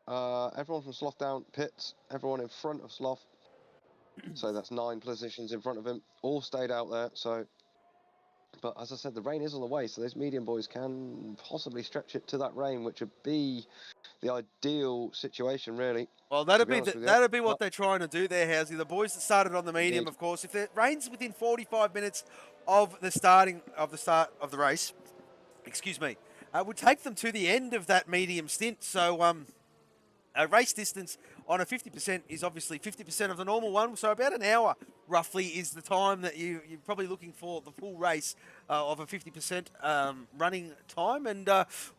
[SPEAKER 3] everyone from Sloth down pits, everyone in front of Sloth. So that's 9 positions in front of him. All stayed out there. So, but as I said, the rain is on the way, so those medium boys can possibly stretch it to that rain, which would be the ideal situation, really.
[SPEAKER 2] Well,
[SPEAKER 3] to
[SPEAKER 2] that'd
[SPEAKER 3] be
[SPEAKER 2] be
[SPEAKER 3] honest with you.
[SPEAKER 2] that'd be what
[SPEAKER 3] But
[SPEAKER 2] they're trying to do there, Housey. The boys that started on the medium,
[SPEAKER 3] Indeed.
[SPEAKER 2] of course. If it rains within 45 minutes of the start of the race, excuse me, would take them to the end of that medium stint. So, a race distance on a 50% is obviously 50% of the normal one. So about an hour, roughly, is the time that you're probably looking for the full race of a 50% running time. And,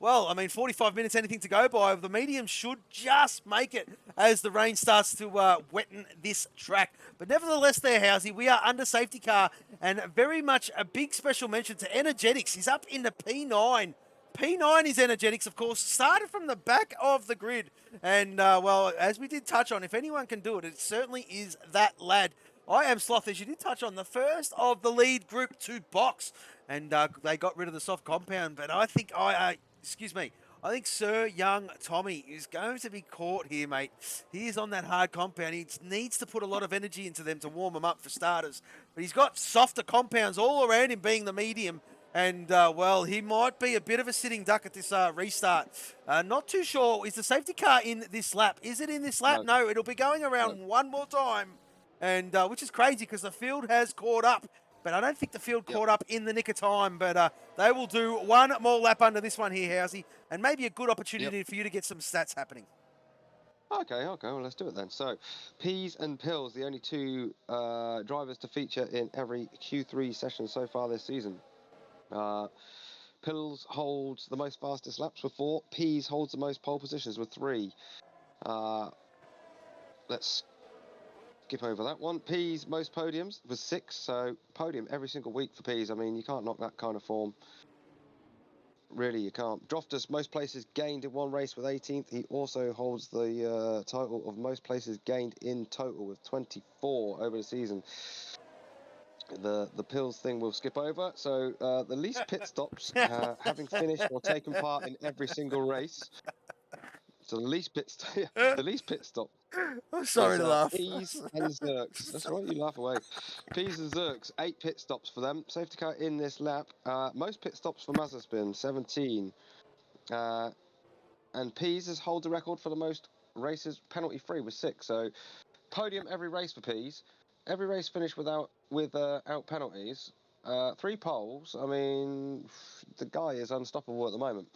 [SPEAKER 2] well, I mean, 45 minutes, anything to go by. The medium should just make it as the rain starts to wetten this track. But nevertheless there, Housey, we are under safety car. And very much a big special mention to Energetics. He's up in the P9. P9 is Energetics, of course, started from the back of the grid. And, well, as we did touch on, if anyone can do it, it certainly is that lad. I am Sloth, as you did touch on, the first of the lead group to box. And they got rid of the soft compound. But I think I think Sir Young Tommy is going to be caught here, mate. He is on that hard compound. He needs to put a lot of energy into them to warm them up for starters. But he's got softer compounds all around him, being the medium. And, well, he might be a bit of a sitting duck at this restart. Not too sure. Is the safety car in this lap? Is it in this lap? No, it'll be going around one more time. And which is crazy because the field has caught up. But I don't think the field caught up in the nick of time. But they will do one more lap under this one here, Housey. And maybe a good opportunity for you to get some stats happening.
[SPEAKER 3] Okay, well, let's do it then. So, Peas and Pills, the only 2 drivers to feature in every Q3 session so far this season. Pills holds the most fastest laps with 4. Peas holds the most pole positions with 3. Let's skip over that one. Peas most podiums with 6. So podium every single week for Peas. I mean, you can't knock that kind of form. Really, you can't. Droftus most places gained in one race with 18th. He also holds the title of most places gained in total with 24 over the season. The Pills thing we'll skip over. So the least pit stops, having finished or taken part in every single race. So the least pit stop.
[SPEAKER 2] I'm sorry to laugh.
[SPEAKER 3] Peas and Zerks. That's right, you laugh away. Peas and Zerks, 8 pit stops for them. Safety car in this lap. Most pit stops for Mazepin, 17. And Peas has hold the record for the most races penalty free with 6. So podium every race for Peas. Every race finished without penalties. 3 poles. I mean, the guy is unstoppable at the moment.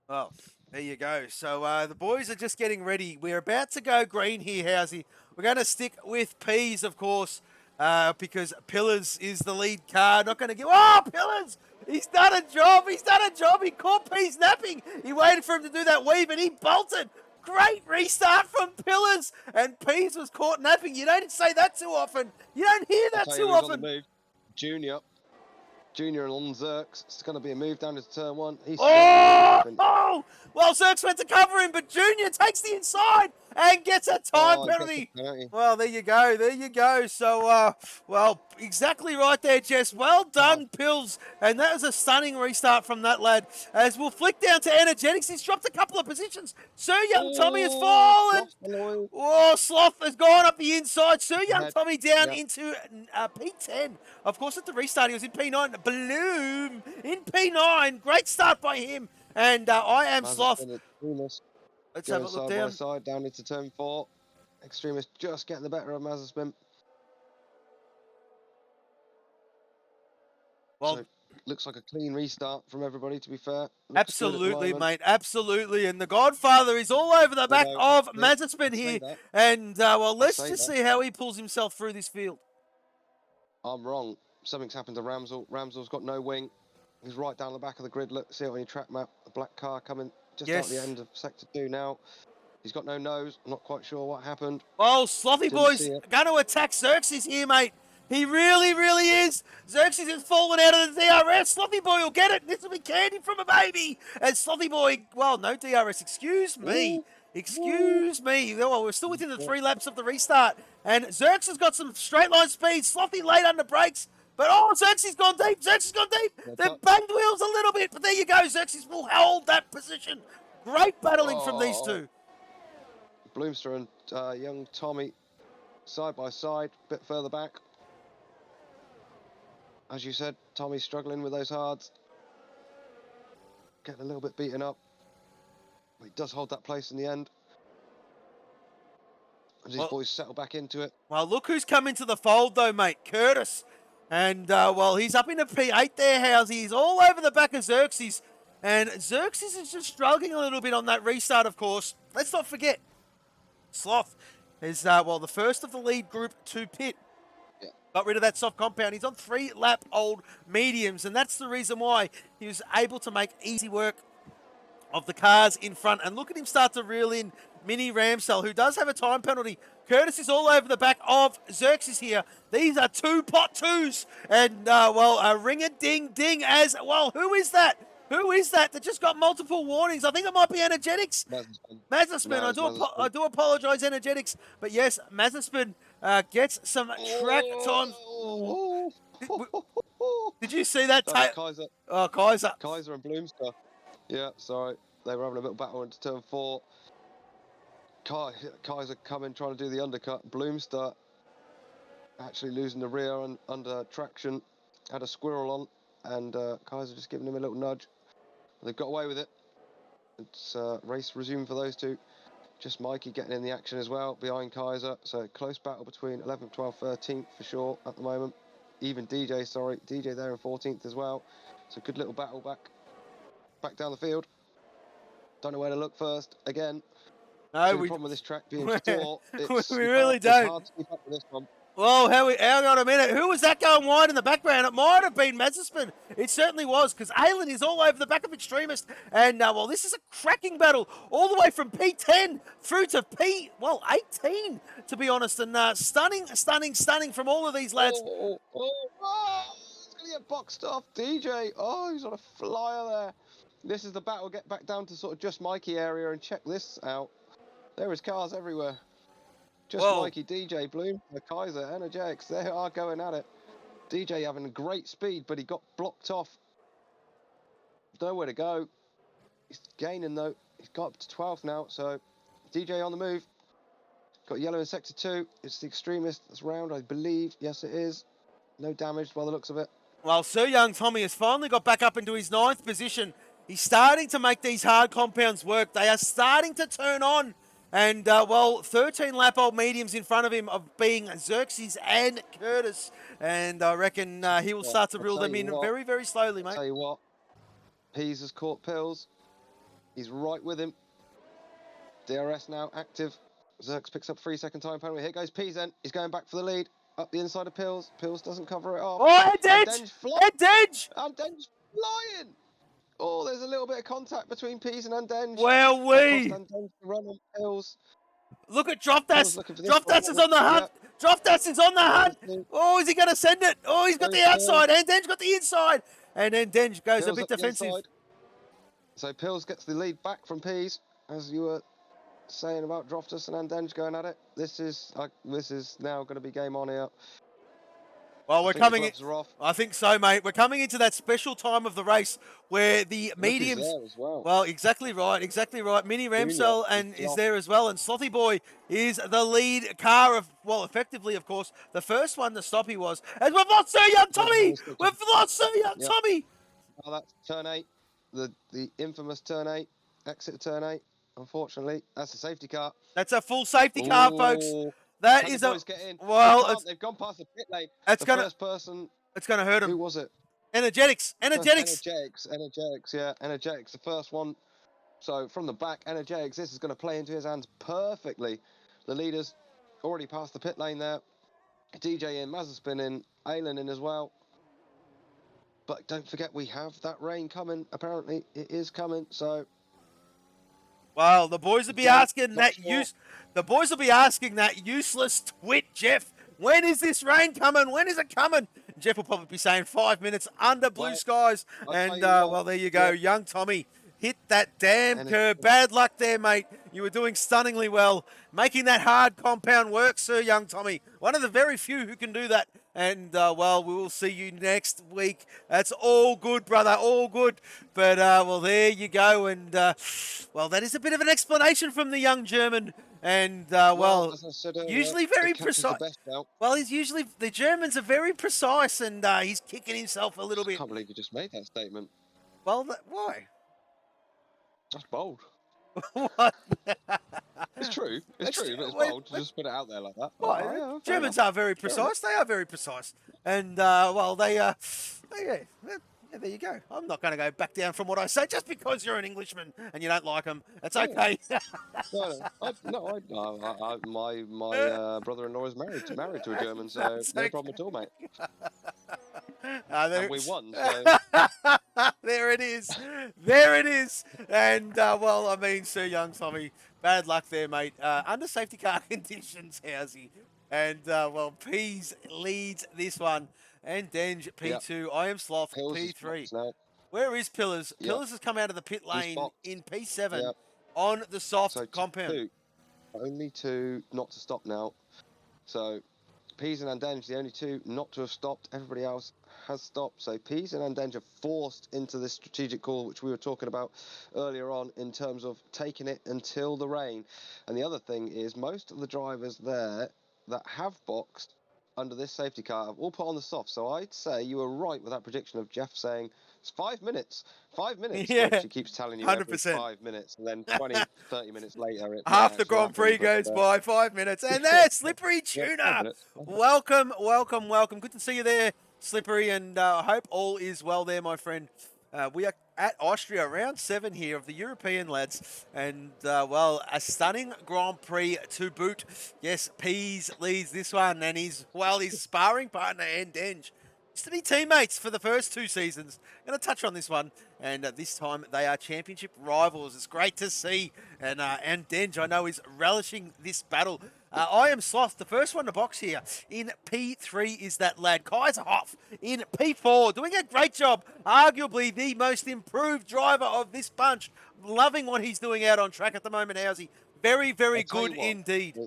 [SPEAKER 2] Well, there you go. So the boys are just getting ready. We're about to go green here, Housey. We're going to stick with Peas, of course, because Pillars is the lead car. Not going to give... Oh, Pillars! He's done a job. He caught Peas napping. He waited for him to do that weave, and he bolted. Great restart from Pillars. And Peas was caught napping. You don't say that too often. You don't hear that too often.
[SPEAKER 3] On the move. Junior and on Zerks. It's going to be a move down into turn 1. He's
[SPEAKER 2] well, Zerks went to cover him, but Junior takes the inside and gets a time penalty. Well, there you go. So, well, exactly right there, Jess. Well done, Pills. And that was a stunning restart from that lad. As we'll flick down to Energetics. He's dropped a couple of positions. Sir Young Tommy has fallen. Sloth has gone up the inside. Sir Young Tommy down into P10. Of course, at the restart, he was in P9. Bloom in P9. Great start by him. And I am Sloth. Let's have a look
[SPEAKER 3] down. By side, down into turn 4. Extremist just getting the better of Mazepin. Well, so, looks like a clean restart from everybody, to be fair.
[SPEAKER 2] Absolutely, mate. Absolutely. And the Godfather is all over the back of Mazepin here. And, well, let's just see how he pulls himself through this field.
[SPEAKER 3] I'm wrong. Something's happened to Ramsell. Ramsell's got no wing. He's right down the back of the grid. Look, see it on your track map. The black car coming just out the end of sector 2 now. He's got no nose. I'm not quite sure what happened.
[SPEAKER 2] Oh, Slothy
[SPEAKER 3] Didn't
[SPEAKER 2] Boy's
[SPEAKER 3] see it.
[SPEAKER 2] going to attack Xerxes here, mate. He really, really is. Xerxes is falling out of the DRS. Slothy Boy will get it. This will be candy from a baby. And Slothy Boy, well, no DRS. Excuse me.
[SPEAKER 3] Ooh, ooh.
[SPEAKER 2] Excuse me. Well, we're still within the 3 laps of the restart. And Xerxes got some straight line speed. Slothy late under brakes. But, oh, Xerxes gone deep. Xerxes gone deep. They've banged wheels a little bit. But there you go. Xerxes will hold that position. Great battling from these two.
[SPEAKER 3] Bloomster and young Tommy side by side, a bit further back. As you said, Tommy's struggling with those hards. Getting a little bit beaten up. But he does hold that place in the end. As these boys settle back into it.
[SPEAKER 2] Well, look who's come into the fold, though, mate. Curtis. And, well, he's up into P8 there, Housey. He's all over the back of Xerxes. And Xerxes is just struggling a little bit on that restart, of course. Let's not forget, Sloth is, well, the first of the lead group to pit.
[SPEAKER 3] Yeah.
[SPEAKER 2] Got rid of that soft compound. He's on 3-lap-old mediums, and that's the reason why he was able to make easy work of the cars in front. And look at him start to reel in Mini Ramsell, who does have a time penalty. Curtis is all over the back of Xerxes here. These are 2 pot 2s. And, well, a ring-a-ding-ding as, well, who is that? Who is that just got multiple warnings? I think it might be Energetics. Mazespin.
[SPEAKER 3] No,
[SPEAKER 2] I do apologise, Energetics. But yes, Mazespin gets some track time. Did you see that?
[SPEAKER 3] Kaiser.
[SPEAKER 2] Oh, Kaiser.
[SPEAKER 3] Kaiser and Bloomster. Yeah, sorry. They were having a little battle into turn 4. Kaiser coming, trying to do the undercut. Bloomster actually losing the rear and under traction. Had a squirrel on, and Kaiser just giving him a little nudge. They've got away with it. It's race resumed for those two. Just Mikey getting in the action as well behind Kaiser. So close battle between 11th, 12th, 13th for sure at the moment. Even DJ, sorry, DJ there in 14th as well. So good little battle back down the field. Don't know where to look first again.
[SPEAKER 2] No,
[SPEAKER 3] the problem with this track being short.
[SPEAKER 2] We really don't.
[SPEAKER 3] It's hard to keep up with this one.
[SPEAKER 2] Whoa, hang on a minute. Who was that going wide in the background? It might have been Mazespin. It certainly was, because Aylin is all over the back of Extremist. And, well, this is a cracking battle all the way from P10 through to P18, to be honest. And stunning from all of these lads.
[SPEAKER 3] It's going to get boxed off. DJ, he's on a flyer there. This is the battle. Get back down to sort of just Mikey area and check this out. There is cars everywhere. Just Mikey, DJ, Bloom, the Kaiser, Energetics, they are going at it. DJ having great speed, but he got blocked off. Nowhere to go. He's gaining though. He's got up to 12th now, so DJ on the move. Got yellow in sector 2. It's the Extremist that's round, I believe. Yes, it is. No damage by the looks of it.
[SPEAKER 2] Well, Sir Young Tommy has finally got back up into his 9th position. He's starting to make these hard compounds work. They are starting to turn on. And, well, 13-lap-old mediums in front of him of being Xerxes and Curtis. And I reckon he will start to reel them in very, very slowly, mate.
[SPEAKER 3] Tell you what, Pease has caught Pills. He's right with him. DRS now active. Xerx picks up 3-second time penalty. Here goes Pease then. He's going back for the lead. Up the inside of Pills. Pills doesn't cover it off.
[SPEAKER 2] Oh, Endenge! Endenge!
[SPEAKER 3] Andenge's flying! Oh, there's a little bit of contact between Pease and Andenge.
[SPEAKER 2] Well,
[SPEAKER 3] Run on Pills.
[SPEAKER 2] Look at Drofdas. Drofdas is on the hunt. Drofdas is on the hunt. Oh, is he going to send it? Oh, he's got the outside. Andenge got the inside. And Andenge goes a bit defensive.
[SPEAKER 3] So Pills gets the lead back from Pease, as you were saying about Drofdas and Andenge going at it. This is now going to be game on here.
[SPEAKER 2] Well, we're coming in. I think so, mate. We're coming into that special time of the race where the mediums.
[SPEAKER 3] As well.
[SPEAKER 2] Well, exactly right. Mini Ramsell is there as well, and Slothy Boy is the lead car of, well, effectively, of course, the first one to stop he was. And we've lost Sir Young Tommy. Tommy.
[SPEAKER 3] Oh, that's turn 8, the infamous turn 8, exit turn 8. Unfortunately, that's a safety car.
[SPEAKER 2] That's a full safety car, folks. That is
[SPEAKER 3] well, they've gone past the pit lane. First person.
[SPEAKER 2] It's gonna hurt him.
[SPEAKER 3] Who was it?
[SPEAKER 2] Energetics.
[SPEAKER 3] Energetics, yeah. Energetics, the first one. So from the back, Energetics, this is going to play into his hands perfectly. The leaders already past the pit lane there. DJ in, Mazespin in, Aylin in as well. But don't forget, we have that rain coming. Apparently, it is coming. So
[SPEAKER 2] Well, the boys will be
[SPEAKER 3] Don't-
[SPEAKER 2] asking
[SPEAKER 3] not
[SPEAKER 2] that
[SPEAKER 3] sure.
[SPEAKER 2] The boys will be asking that useless twit, Jeff. When is this rain coming? When is it coming? Jeff will probably be saying 5 minutes under blue
[SPEAKER 3] Well,
[SPEAKER 2] skies.
[SPEAKER 3] I'll tell
[SPEAKER 2] And
[SPEAKER 3] you what,
[SPEAKER 2] well, there you go,
[SPEAKER 3] yeah,
[SPEAKER 2] young Tommy. Hit that damn
[SPEAKER 3] and
[SPEAKER 2] curve. Bad luck there, mate. You were doing stunningly well. Making that hard compound work, sir, young Tommy. One of the very few who can do that. And, well, we will see you next week. That's all good, brother. All good. But, well, there you go. And, well, that is a bit of an explanation from the young German. And, well,
[SPEAKER 3] as I said earlier,
[SPEAKER 2] usually very
[SPEAKER 3] it catches the
[SPEAKER 2] precise.
[SPEAKER 3] best out.
[SPEAKER 2] Well, he's usually, the Germans are very precise. And he's kicking himself a little
[SPEAKER 3] I
[SPEAKER 2] bit.
[SPEAKER 3] can't believe you just made that statement.
[SPEAKER 2] Well, why?
[SPEAKER 3] That's bold.
[SPEAKER 2] What?
[SPEAKER 3] It's true. It's true, but it's
[SPEAKER 2] Wait,
[SPEAKER 3] bold to just put it out there like that.
[SPEAKER 2] Well,
[SPEAKER 3] Yeah, fair
[SPEAKER 2] Germans
[SPEAKER 3] enough.
[SPEAKER 2] are very
[SPEAKER 3] Fair enough.
[SPEAKER 2] precise. They are very precise. And, well, yeah, there you go. I'm not going to go back down from what I say just because you're an Englishman and you don't like them. It's okay.
[SPEAKER 3] My brother-in-law is married to a German, so
[SPEAKER 2] That's
[SPEAKER 3] no
[SPEAKER 2] okay.
[SPEAKER 3] problem at all, mate.
[SPEAKER 2] There,
[SPEAKER 3] And we won, so
[SPEAKER 2] there it is. There it is. And, well, I mean, Sir Young Tommy, bad luck there, mate. Under safety car conditions, Housey. And, well, Pease leads this one. And Denge, P2. I am Sloth,
[SPEAKER 3] Hills is
[SPEAKER 2] P3.
[SPEAKER 3] boxed now.
[SPEAKER 2] Where is Pillars?
[SPEAKER 3] Yep.
[SPEAKER 2] Pillars has come out of the pit lane
[SPEAKER 3] boxed.
[SPEAKER 2] in P7
[SPEAKER 3] Yep.
[SPEAKER 2] on the soft
[SPEAKER 3] So
[SPEAKER 2] compound.
[SPEAKER 3] only two not to stop now. So Pease and Andenge, the only two not to have stopped. Everybody else has stopped. So Pease and Andenge are forced into this strategic call, which we were talking about earlier on in terms of taking it until the rain. And the other thing is most of the drivers there that have boxed under this safety car have all put on the soft. So I'd say you were right with that prediction of Jeff saying it's 5 minutes. 5 minutes.
[SPEAKER 2] Yeah,
[SPEAKER 3] Like she keeps telling you every
[SPEAKER 2] 100%.
[SPEAKER 3] 5 minutes, and then 20, 30 minutes later, it
[SPEAKER 2] Half
[SPEAKER 3] might
[SPEAKER 2] the
[SPEAKER 3] actually
[SPEAKER 2] Grand Prix
[SPEAKER 3] happen,
[SPEAKER 2] goes
[SPEAKER 3] but,
[SPEAKER 2] by, 5 minutes. And there's Slippery
[SPEAKER 3] yeah, 5
[SPEAKER 2] Tuna.
[SPEAKER 3] minutes.
[SPEAKER 2] Welcome, welcome, welcome. Good to see you there, Slippery, and I hope all is well there, my friend. We are at Austria, round 7 here of the European lads, and well, a stunning Grand Prix to boot. Yes, Pease leads this one, and his sparring partner, Denge, used to be teammates for the first 2 seasons. Going to touch on this one, and this time they are championship rivals. It's great to see, and Denge, I know, is relishing this battle. I am Sloth, the first one to box here. In P3 is that lad, Kaiserhoff. In P4, doing a great job. Arguably the most improved driver of this bunch. Loving what he's doing out on track at the moment, Housey. Very, very good indeed.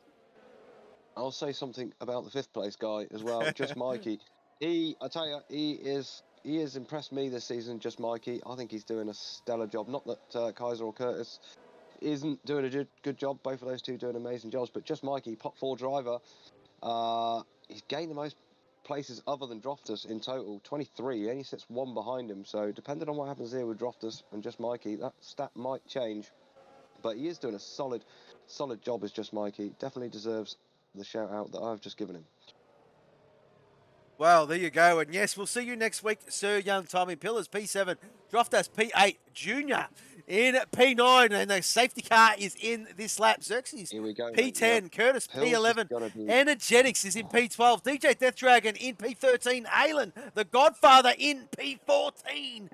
[SPEAKER 3] I'll say something about the 5th place guy as well, just Mikey. I tell you, he has impressed me this season, just Mikey. I think he's doing a stellar job. Not that Kaiser or Curtis isn't doing a good job. Both of those two doing amazing jobs, but just Mikey, pot 4 driver. He's gained the most places other than Droftus in total, 23. He only sits 1 behind him. So depending on what happens here with Droftus and just Mikey, that stat might change. But he is doing a solid job as just Mikey. Definitely deserves the shout out that I've just given him.
[SPEAKER 2] Well, there you go. And yes, we'll see you next week, Sir Young Tommy. Pillars, P7. Droftas, P8. Junior in P9. And the safety car is in this lap. Xerxes,
[SPEAKER 3] Here we go.
[SPEAKER 2] P10.
[SPEAKER 3] Yep.
[SPEAKER 2] Curtis, P11. Energetics is in P12. DJ Death Dragon in P13. Aylin, the Godfather, in P14.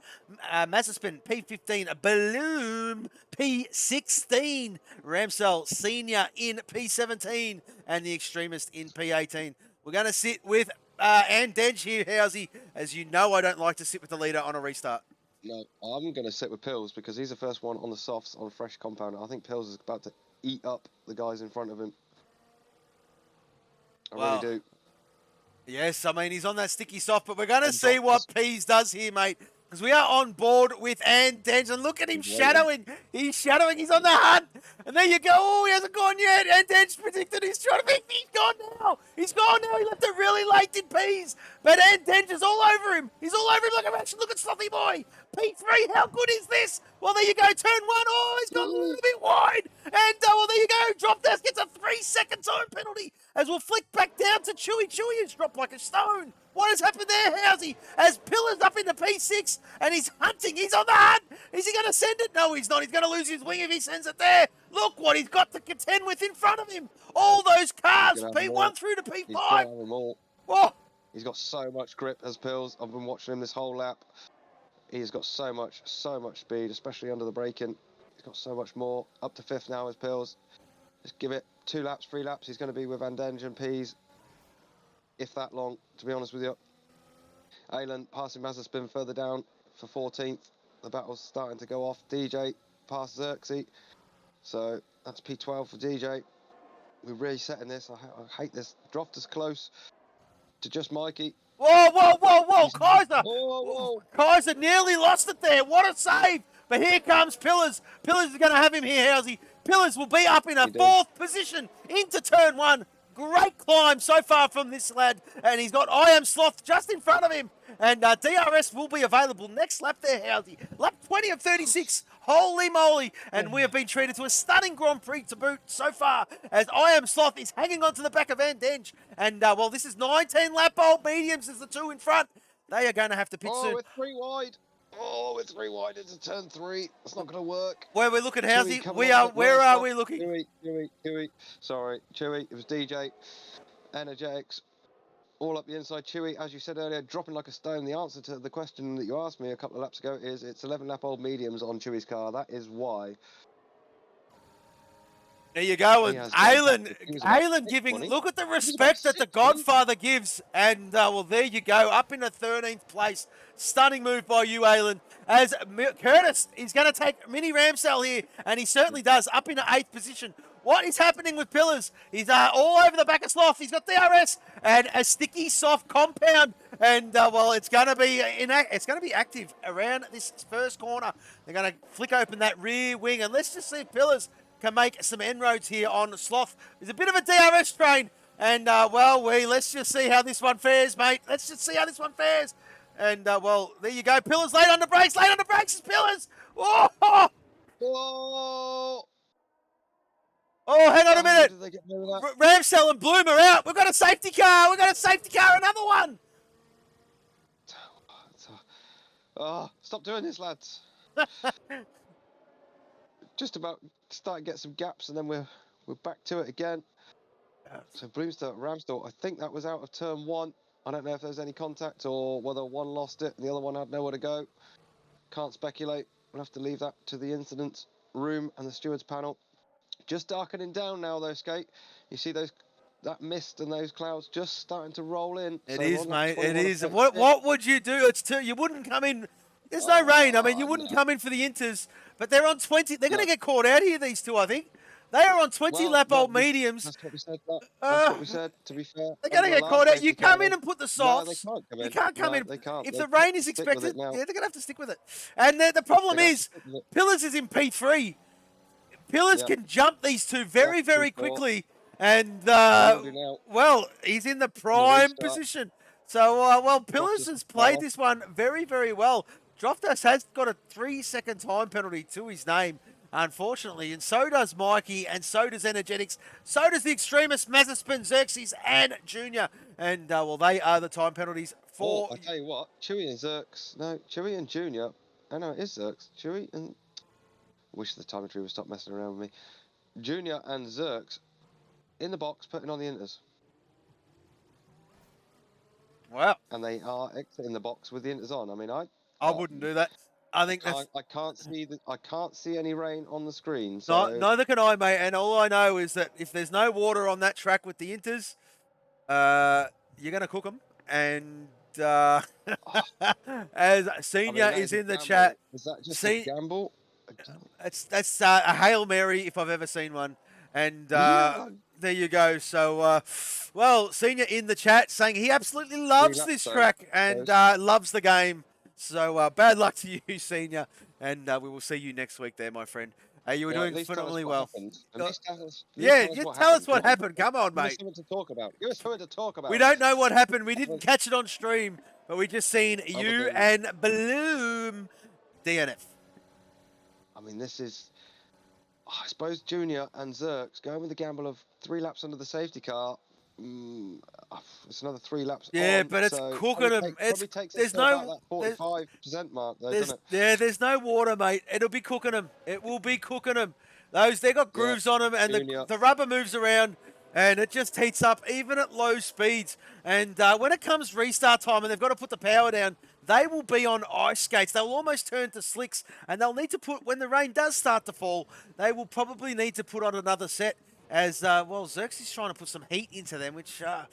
[SPEAKER 2] Mazepin, P15. Bloom, P16. Ramsell, Senior, in P17. And the Extremist in P18. We're going to sit with and Denge here, Housey. As you know, I don't like to sit with the leader on a restart.
[SPEAKER 3] No, I'm going to sit with Pills because he's the first one on the softs on a fresh compound. I think Pills is about to eat up the guys in front of him. I really do.
[SPEAKER 2] Yes, I mean, he's on that sticky soft, but we're going to see what Pease does here, mate. Because we are on board with Denge, and look at him shadowing. He's shadowing. He's on the hunt. And there you go. Oh, he hasn't gone yet. And Denge predicted he's trying to be. He's gone now. He's gone now. He left it really late in Pease. But Denge is all over him. He's all over him like a match. Look at Slothy Boy. P3, how good is this? Well, there you go. Turn 1. Oh, he's gone a little bit wide. And, well, there you go. Drop Death gets a 3-second time penalty as we'll flick back down to Chewy. Chewy has dropped like a stone. What has happened there, Housey? As Pillars up into P6 and he's hunting. He's on the hunt. Is he going to send it? No, he's not. He's going to lose his wing if he sends it there. Look what he's got to contend with in front of him. All those cars, P1 through to P5. Whoa.
[SPEAKER 3] He's got so much grip as Pills. I've been watching him this whole lap. He's got so much speed, especially under the braking. He's got so much more. Up to 5th now is Pills. Just give it 2 laps, 3 laps. He's going to be with Van Dengen and Pease, if that long, to be honest with you. Alan passing Mazepin further down for 14th. The battle's starting to go off. DJ past Xerxes. So that's P12 for DJ. We're resetting this. I hate this. Dropped us close to just Mikey.
[SPEAKER 2] Whoa, whoa, whoa, whoa, Kaiser!
[SPEAKER 3] Whoa, whoa.
[SPEAKER 2] Kaiser nearly lost it there. What a save! But here comes Pillars. Pillars is going to have him here, Housey. Pillars will be up in a 4th position into turn 1. Great climb so far from this lad. And he's got I Am Sloth just in front of him. And DRS will be available next lap there, Housey. Lap 20 of 36. Holy moly. And we have been treated to a stunning Grand Prix to boot so far, as I Am Sloth is hanging on to the back of Van Dengen. And, well, this is 19 lap old mediums as the 2 in front. They are going to have to pit soon.
[SPEAKER 3] We're 3 wide. Oh, we're 3 wide into turn 3. It's not going to work.
[SPEAKER 2] Where we're looking, Housey, where are we looking?
[SPEAKER 3] Chewy. Sorry, Chewy. It was DJ. Energetics. All up the inside. Chewy, as you said earlier, dropping like a stone. The answer to the question that you asked me a couple of laps ago is it's 11 lap old mediums on Chewy's car. That is why.
[SPEAKER 2] There you go. And Alan giving, look at the respect that the Godfather gives. And, well, there you go. Up in the 13th place. Stunning move by you, Alan. As Curtis is going to take Mini Ramsell here. And he certainly does. Up in the 8th position. What is happening with Pillars? He's all over the back of Sloth. He's got DRS and a sticky soft compound. And, well, it's going to be active around this first corner. They're going to flick open that rear wing. And let's just see if Pillars can make some inroads here on Sloth. There's a bit of a DRS train. And, well, let's just see how this one fares, mate. Let's just see how this one fares. And, well, there you go. Pillars late on the brakes. Late on the brakes is Pillars. Oh,
[SPEAKER 3] Whoa!
[SPEAKER 2] Oh, hang on a minute.
[SPEAKER 3] Did they get rid of that?
[SPEAKER 2] Ramsell and Bloom are out. We've got a safety car. Another one.
[SPEAKER 3] Oh, stop doing this, lads. Just about start to get some gaps, and then we're back to it again. So Bloomsdale, Ramsdale, I think that was out of turn 1. I don't know if there's any contact or whether one lost it and the other one had nowhere to go. Can't speculate. We'll have to leave that to the incident room and the stewards panel. Just darkening down now, though, Skate. You see that mist and those clouds just starting to roll in.
[SPEAKER 2] It is, mate. It is. What would you do? You wouldn't come in. There's no rain. I mean, you wouldn't come in for the Inters, but they're on 20. They're going to get caught out here, these two, I think. They are on 20 lap old mediums.
[SPEAKER 3] That's what we said. That's what we said, to be fair.
[SPEAKER 2] They're going to get caught out. You come in and put the softs.
[SPEAKER 3] No, they can't come in.
[SPEAKER 2] You can't come in.
[SPEAKER 3] They can't.
[SPEAKER 2] If the rain is expected, yeah, they're going to have to stick with it. And the problem is, Pillars is in P3. Pillars can jump these two very, very quickly. And, well, he's in the prime position. So, well, Pillars has played this one very, very well. Droftas has got a 3-second time penalty to his name, unfortunately. And so does Mikey, and so does Energetics. So does the Extremist, Mazepin, Xerxes, and Junior. And, well, they are the time penalties for...
[SPEAKER 3] I tell you what, Chewy and Xerx... No, Chewy and Junior... Oh, no, it is Xerx. Chewy and... Wish the time tree would stop messing around with me. Junior and Xerx in the box putting on the Inters.
[SPEAKER 2] Wow.
[SPEAKER 3] And they are exiting the box with the Inters on. I mean,
[SPEAKER 2] I wouldn't do that. I think that's...
[SPEAKER 3] I can't see any rain on the screen. So...
[SPEAKER 2] Neither can I, mate. And all I know is that if there's no water on that track with the Inters, you're going to cook them. And as Senior is in the chat...
[SPEAKER 3] Is that just a gamble?
[SPEAKER 2] That's a Hail Mary if I've ever seen one. And there you go. So, well, Senior in the chat saying he absolutely loves this track and loves the game. So, bad luck to you, Senior. And we will see you next week there, my friend. You were doing phenomenally well. Yeah, just tell us what happened. Come on, mate.
[SPEAKER 3] Give us something to talk about. Give us something to talk about.
[SPEAKER 2] We don't know what happened. We didn't catch it on stream, but we just seen you and Bloom DNF.
[SPEAKER 3] I mean, this is, I suppose, Junior and Xerx going with the gamble of 3 laps under the safety car. It's another 3 laps.
[SPEAKER 2] Yeah, but it's cooking them. There's no
[SPEAKER 3] 45% mark, though, doesn't it?
[SPEAKER 2] Yeah, there's no water, mate. It'll be cooking them. It will be cooking them. They got grooves on them, and the rubber moves around, and it just heats up even at low speeds. And when it comes restart time, and they've got to put the power down, they will be on ice skates. They'll almost turn to slicks, and they'll need to put, when the rain does start to fall, they will probably need to put on another set as, well, Xerxes trying to put some heat into them, which I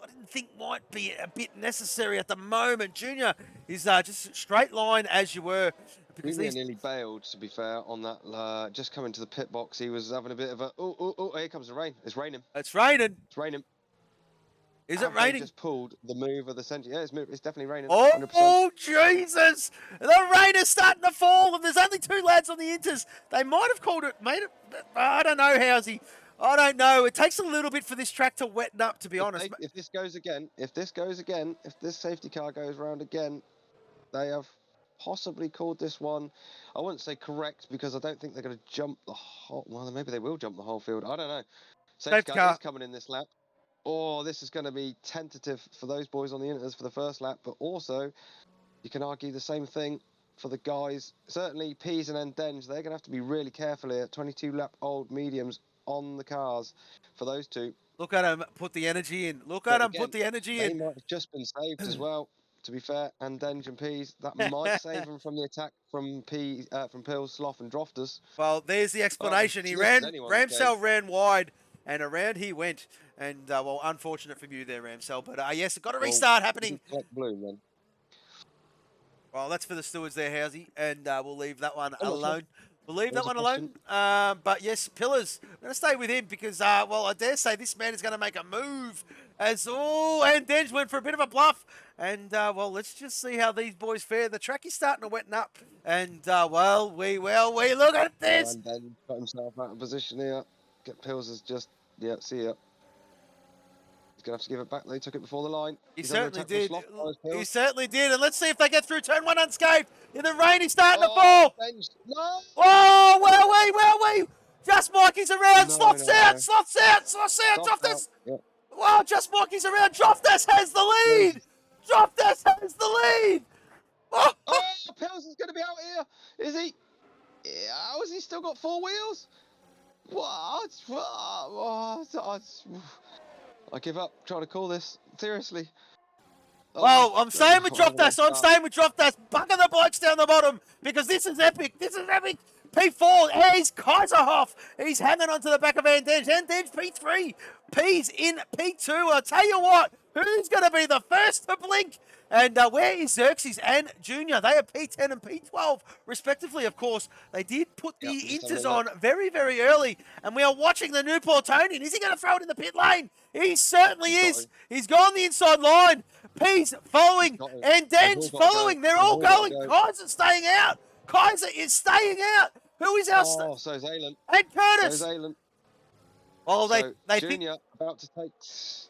[SPEAKER 2] didn't think might be a bit necessary at the moment. Junior is just straight line as you were.
[SPEAKER 3] Because we nearly bailed, to be fair, on that. Just coming to the pit box, he was having a bit of a, here comes the rain. It's raining.
[SPEAKER 2] It's raining.
[SPEAKER 3] It's raining.
[SPEAKER 2] Is it raining?
[SPEAKER 3] They just pulled the move of the century. Yeah, it's definitely raining.
[SPEAKER 2] Oh,
[SPEAKER 3] 100%.
[SPEAKER 2] Jesus! The rain is starting to fall, and there's only 2 lads on the inters. They might have called it, I don't know, Housey. I don't know. It takes a little bit for this track to wetten up, to be honest.
[SPEAKER 3] If this goes again, if this safety car goes round again, they have possibly called this one. I wouldn't say correct, because I don't think they're going to jump the whole. Well, maybe they will jump the whole field. I don't know. Safety car is coming in this lap. Oh, this is going to be tentative for those boys on the inters for the first lap, but also you can argue the same thing for the guys. Certainly Pease and Endenge, they're going to have to be really careful here. 22-lap-old mediums on the cars for those two.
[SPEAKER 2] Look at him put the energy in. Look at him put the energy in.
[SPEAKER 3] They might have just been saved as well, to be fair. Endenge and Pease, that might save them from the attack from Pills, Sloth and Drofters.
[SPEAKER 2] Well, there's the explanation. Ramsell ran wide, and around he went. And, well, unfortunate for you there, Ramsell. But, yes, got a restart happening.
[SPEAKER 3] Blue, then.
[SPEAKER 2] Well, that's for the stewards there, Housey. And we'll leave that one alone. We'll leave that one
[SPEAKER 3] question.
[SPEAKER 2] alone. But, yes, Pillars, I'm going to stay with him because, well, I dare say this man is going to make a move. And Denge went for a bit of a bluff. And, well, let's just see how these boys fare. The track is starting to wetten up. And, well, we look at this.
[SPEAKER 3] And then got himself out of position here. Get Pills is just, see ya. Going to have to give it back. They took it before the line.
[SPEAKER 2] He certainly did. He certainly did. And let's see if they get through turn 1 unscathed. In the rain, he's starting to fall.
[SPEAKER 3] No.
[SPEAKER 2] Oh, where are we? Just Mikey's around. Sloth's out. Drofters.
[SPEAKER 3] Yep.
[SPEAKER 2] Wow, Just Mikey's around. Drofters has the lead. Oh,
[SPEAKER 3] Pills is going to be out here. Is he? Yeah, has he still got 4 wheels? What? I give up trying to call this. Seriously.
[SPEAKER 2] Well, I'm staying with Drofters. Bugging the bikes down the bottom because this is epic. P4, he's Kaiserhoff. He's hanging onto the back of Endenge. Endenge P3. P's in P2. I'll tell you what, who's going to be the first to blink? And where is Xerxes and Junior? They are P10 and P12, respectively, of course. They did put the inters on very, very early, and we are watching the Newportonian. Is he going to throw it in the pit lane? He certainly is. He's gone the inside line. P's following, and Denge following. They're all going. Kaiser's staying out. Kaiser is staying out. Who is our...
[SPEAKER 3] so is Aylin.
[SPEAKER 2] And Curtis.
[SPEAKER 3] So is Aylin.
[SPEAKER 2] Well, they
[SPEAKER 3] Junior about to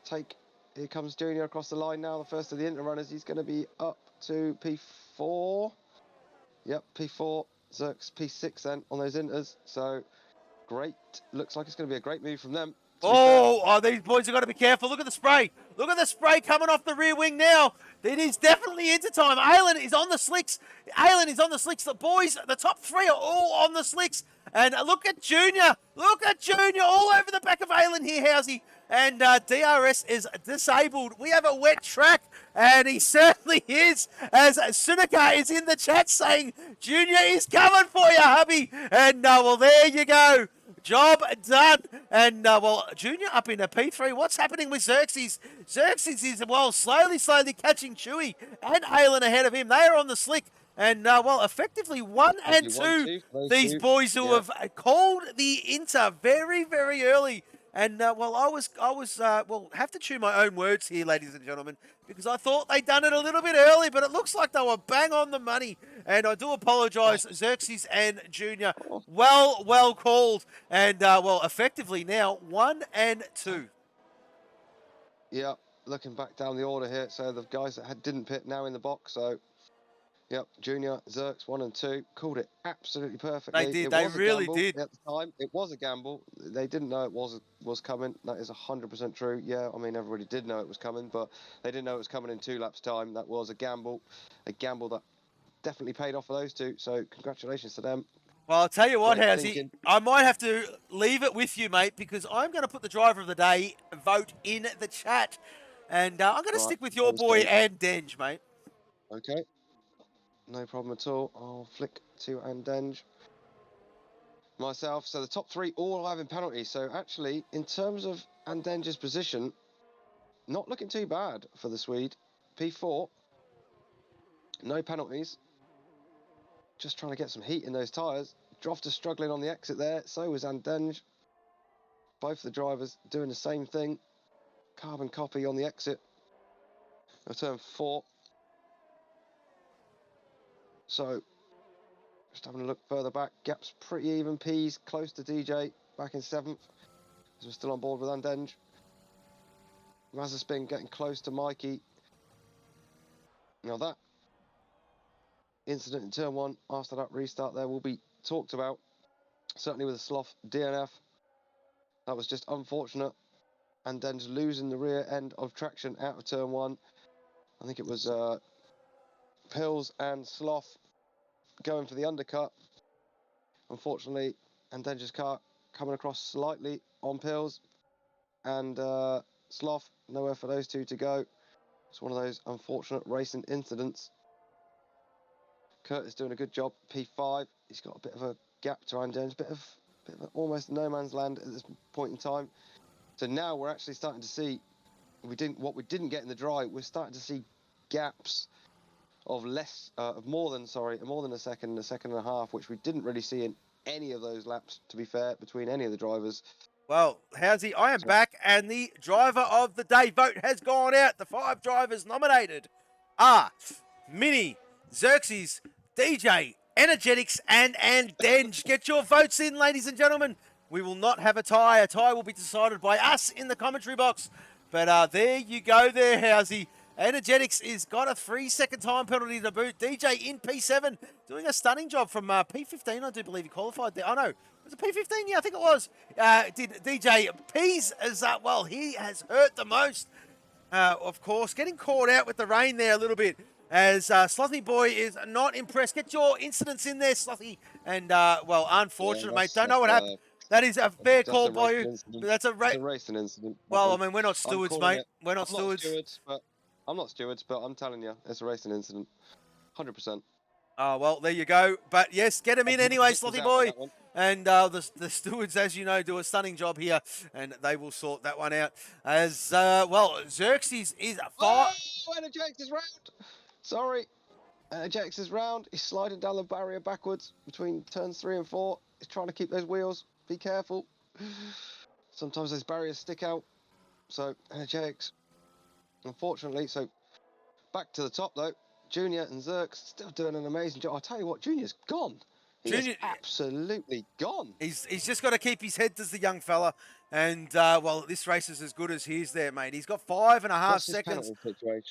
[SPEAKER 3] take... Here comes Junior across the line now, the first of the inter-runners. He's going to be up to P4. Yep, P4. Zerx P6 then on those inters. So, great. Looks like it's going to be a great move from them.
[SPEAKER 2] These boys have got to be careful. Look at the spray. Look at the spray coming off the rear wing now. It is definitely into time. Aylin is on the slicks. The boys, the top 3 are all on the slicks. And look at Junior. All over the back of Aylin here, Housey. And DRS is disabled. We have a wet track, and he certainly is, as Sunika is in the chat saying, Junior is coming for you, hubby. And, well, there you go. Job done. And, well, Junior up in a P3. What's happening with Xerxes? Xerxes is, well, slowly catching Chewy and Aylin ahead of him. They are on the slick. And, well, effectively 1 and 2, these boys who have called the inter very, very early. And, well, I was have to chew my own words here, ladies and gentlemen, because I thought they'd done it a little bit early, but it looks like they were bang on the money. And I do apologise, Xerxes and Junior. Well called. And, well, effectively now 1 and 2.
[SPEAKER 3] Yeah, looking back down the order here, so the guys that didn't pit now in the box, so... Yep, Junior, Zerx, 1 and 2, called it absolutely perfectly.
[SPEAKER 2] They did, they really did.
[SPEAKER 3] At the time, it was a gamble. They didn't know it was coming. That is 100% true. Yeah, I mean, everybody did know it was coming, but they didn't know it was coming in 2 laps' time. That was a gamble that definitely paid off for those two, so congratulations to them.
[SPEAKER 2] Well, I'll tell you what, Housey, I might have to leave it with you, mate, because I'm going to put the driver of the day vote in the chat, and I'm going to stick with your boy and Denge, mate.
[SPEAKER 3] Okay. No problem at all. I'll flick to Andenge. Myself. So the top 3 all having penalties. So actually, in terms of Andenge's position, not looking too bad for the Swede. P4. No penalties. Just trying to get some heat in those tyres. Drofter struggling on the exit there. So was Andenge. Both the drivers doing the same thing. Carbon copy on the exit of turn 4. So just having a look further back. Gap's pretty even. P's close to DJ. Back in 7th. As we're still on board with Andenge. Mazepin getting close to Mikey. Now that incident in turn 1 after that restart there will be talked about. Certainly with the Sloth DNF. That was just unfortunate. And then losing the rear end of traction out of turn 1. I think it was Pills and Sloth going for the undercut. Unfortunately, Andenge's car coming across slightly on Pills. And Sloth, nowhere for those two to go. It's one of those unfortunate racing incidents. Curtis doing a good job. P5. He's got a bit of a gap to Andenge. Bit of almost no man's land at this point in time. So now we're actually starting to see what we didn't get in the dry. We're starting to see gaps of more than a second and a half, which we didn't really see in any of those laps. To be fair, between any of the drivers.
[SPEAKER 2] Well, Housey, I am back, and the driver of the day vote has gone out. The 5 drivers nominated are Mini, Xerxes, DJ, Energetics, and Andenge. Get your votes in, ladies and gentlemen. We will not have a tie. A tie will be decided by us in the commentary box. But there you go there, Housey. Energetics is got a 3-second time penalty to boot. DJ in P7 doing a stunning job from P15. I do believe he qualified there. Oh, no. Was it P15? Yeah, I think it was. Did DJ P's as well. He has hurt the most. Of course, getting caught out with the rain there a little bit. As Slothy Boy is not impressed. Get your incidents in there, Slothy. And, well, unfortunate, mate. Don't know what happened. That is a fair call by you. But that's a
[SPEAKER 3] racing incident.
[SPEAKER 2] Well, I mean, we're not stewards, mate. We're not stewards.
[SPEAKER 3] I'm not stewards, but I'm telling you, it's a racing incident. 100%.
[SPEAKER 2] Oh, well, there you go. But, yes, get him in anyway, Slothy Boy. And the stewards, as you know, do a stunning job here. And they will sort that one out. As, well, Xerxes is far...
[SPEAKER 3] Oh, Energex is round. Sorry. Energex is round. He's sliding down the barrier backwards between turns 3 and 4. He's trying to keep those wheels. Be careful. Sometimes those barriers stick out. So, Energex... Unfortunately, so back to the top though. Junior and Zerx still doing an amazing job. I'll tell you what, Junior's gone. He's absolutely gone.
[SPEAKER 2] He's just got to keep his head, does the young fella. And, well, this race is as good as his there, mate. He's got 5.5 seconds.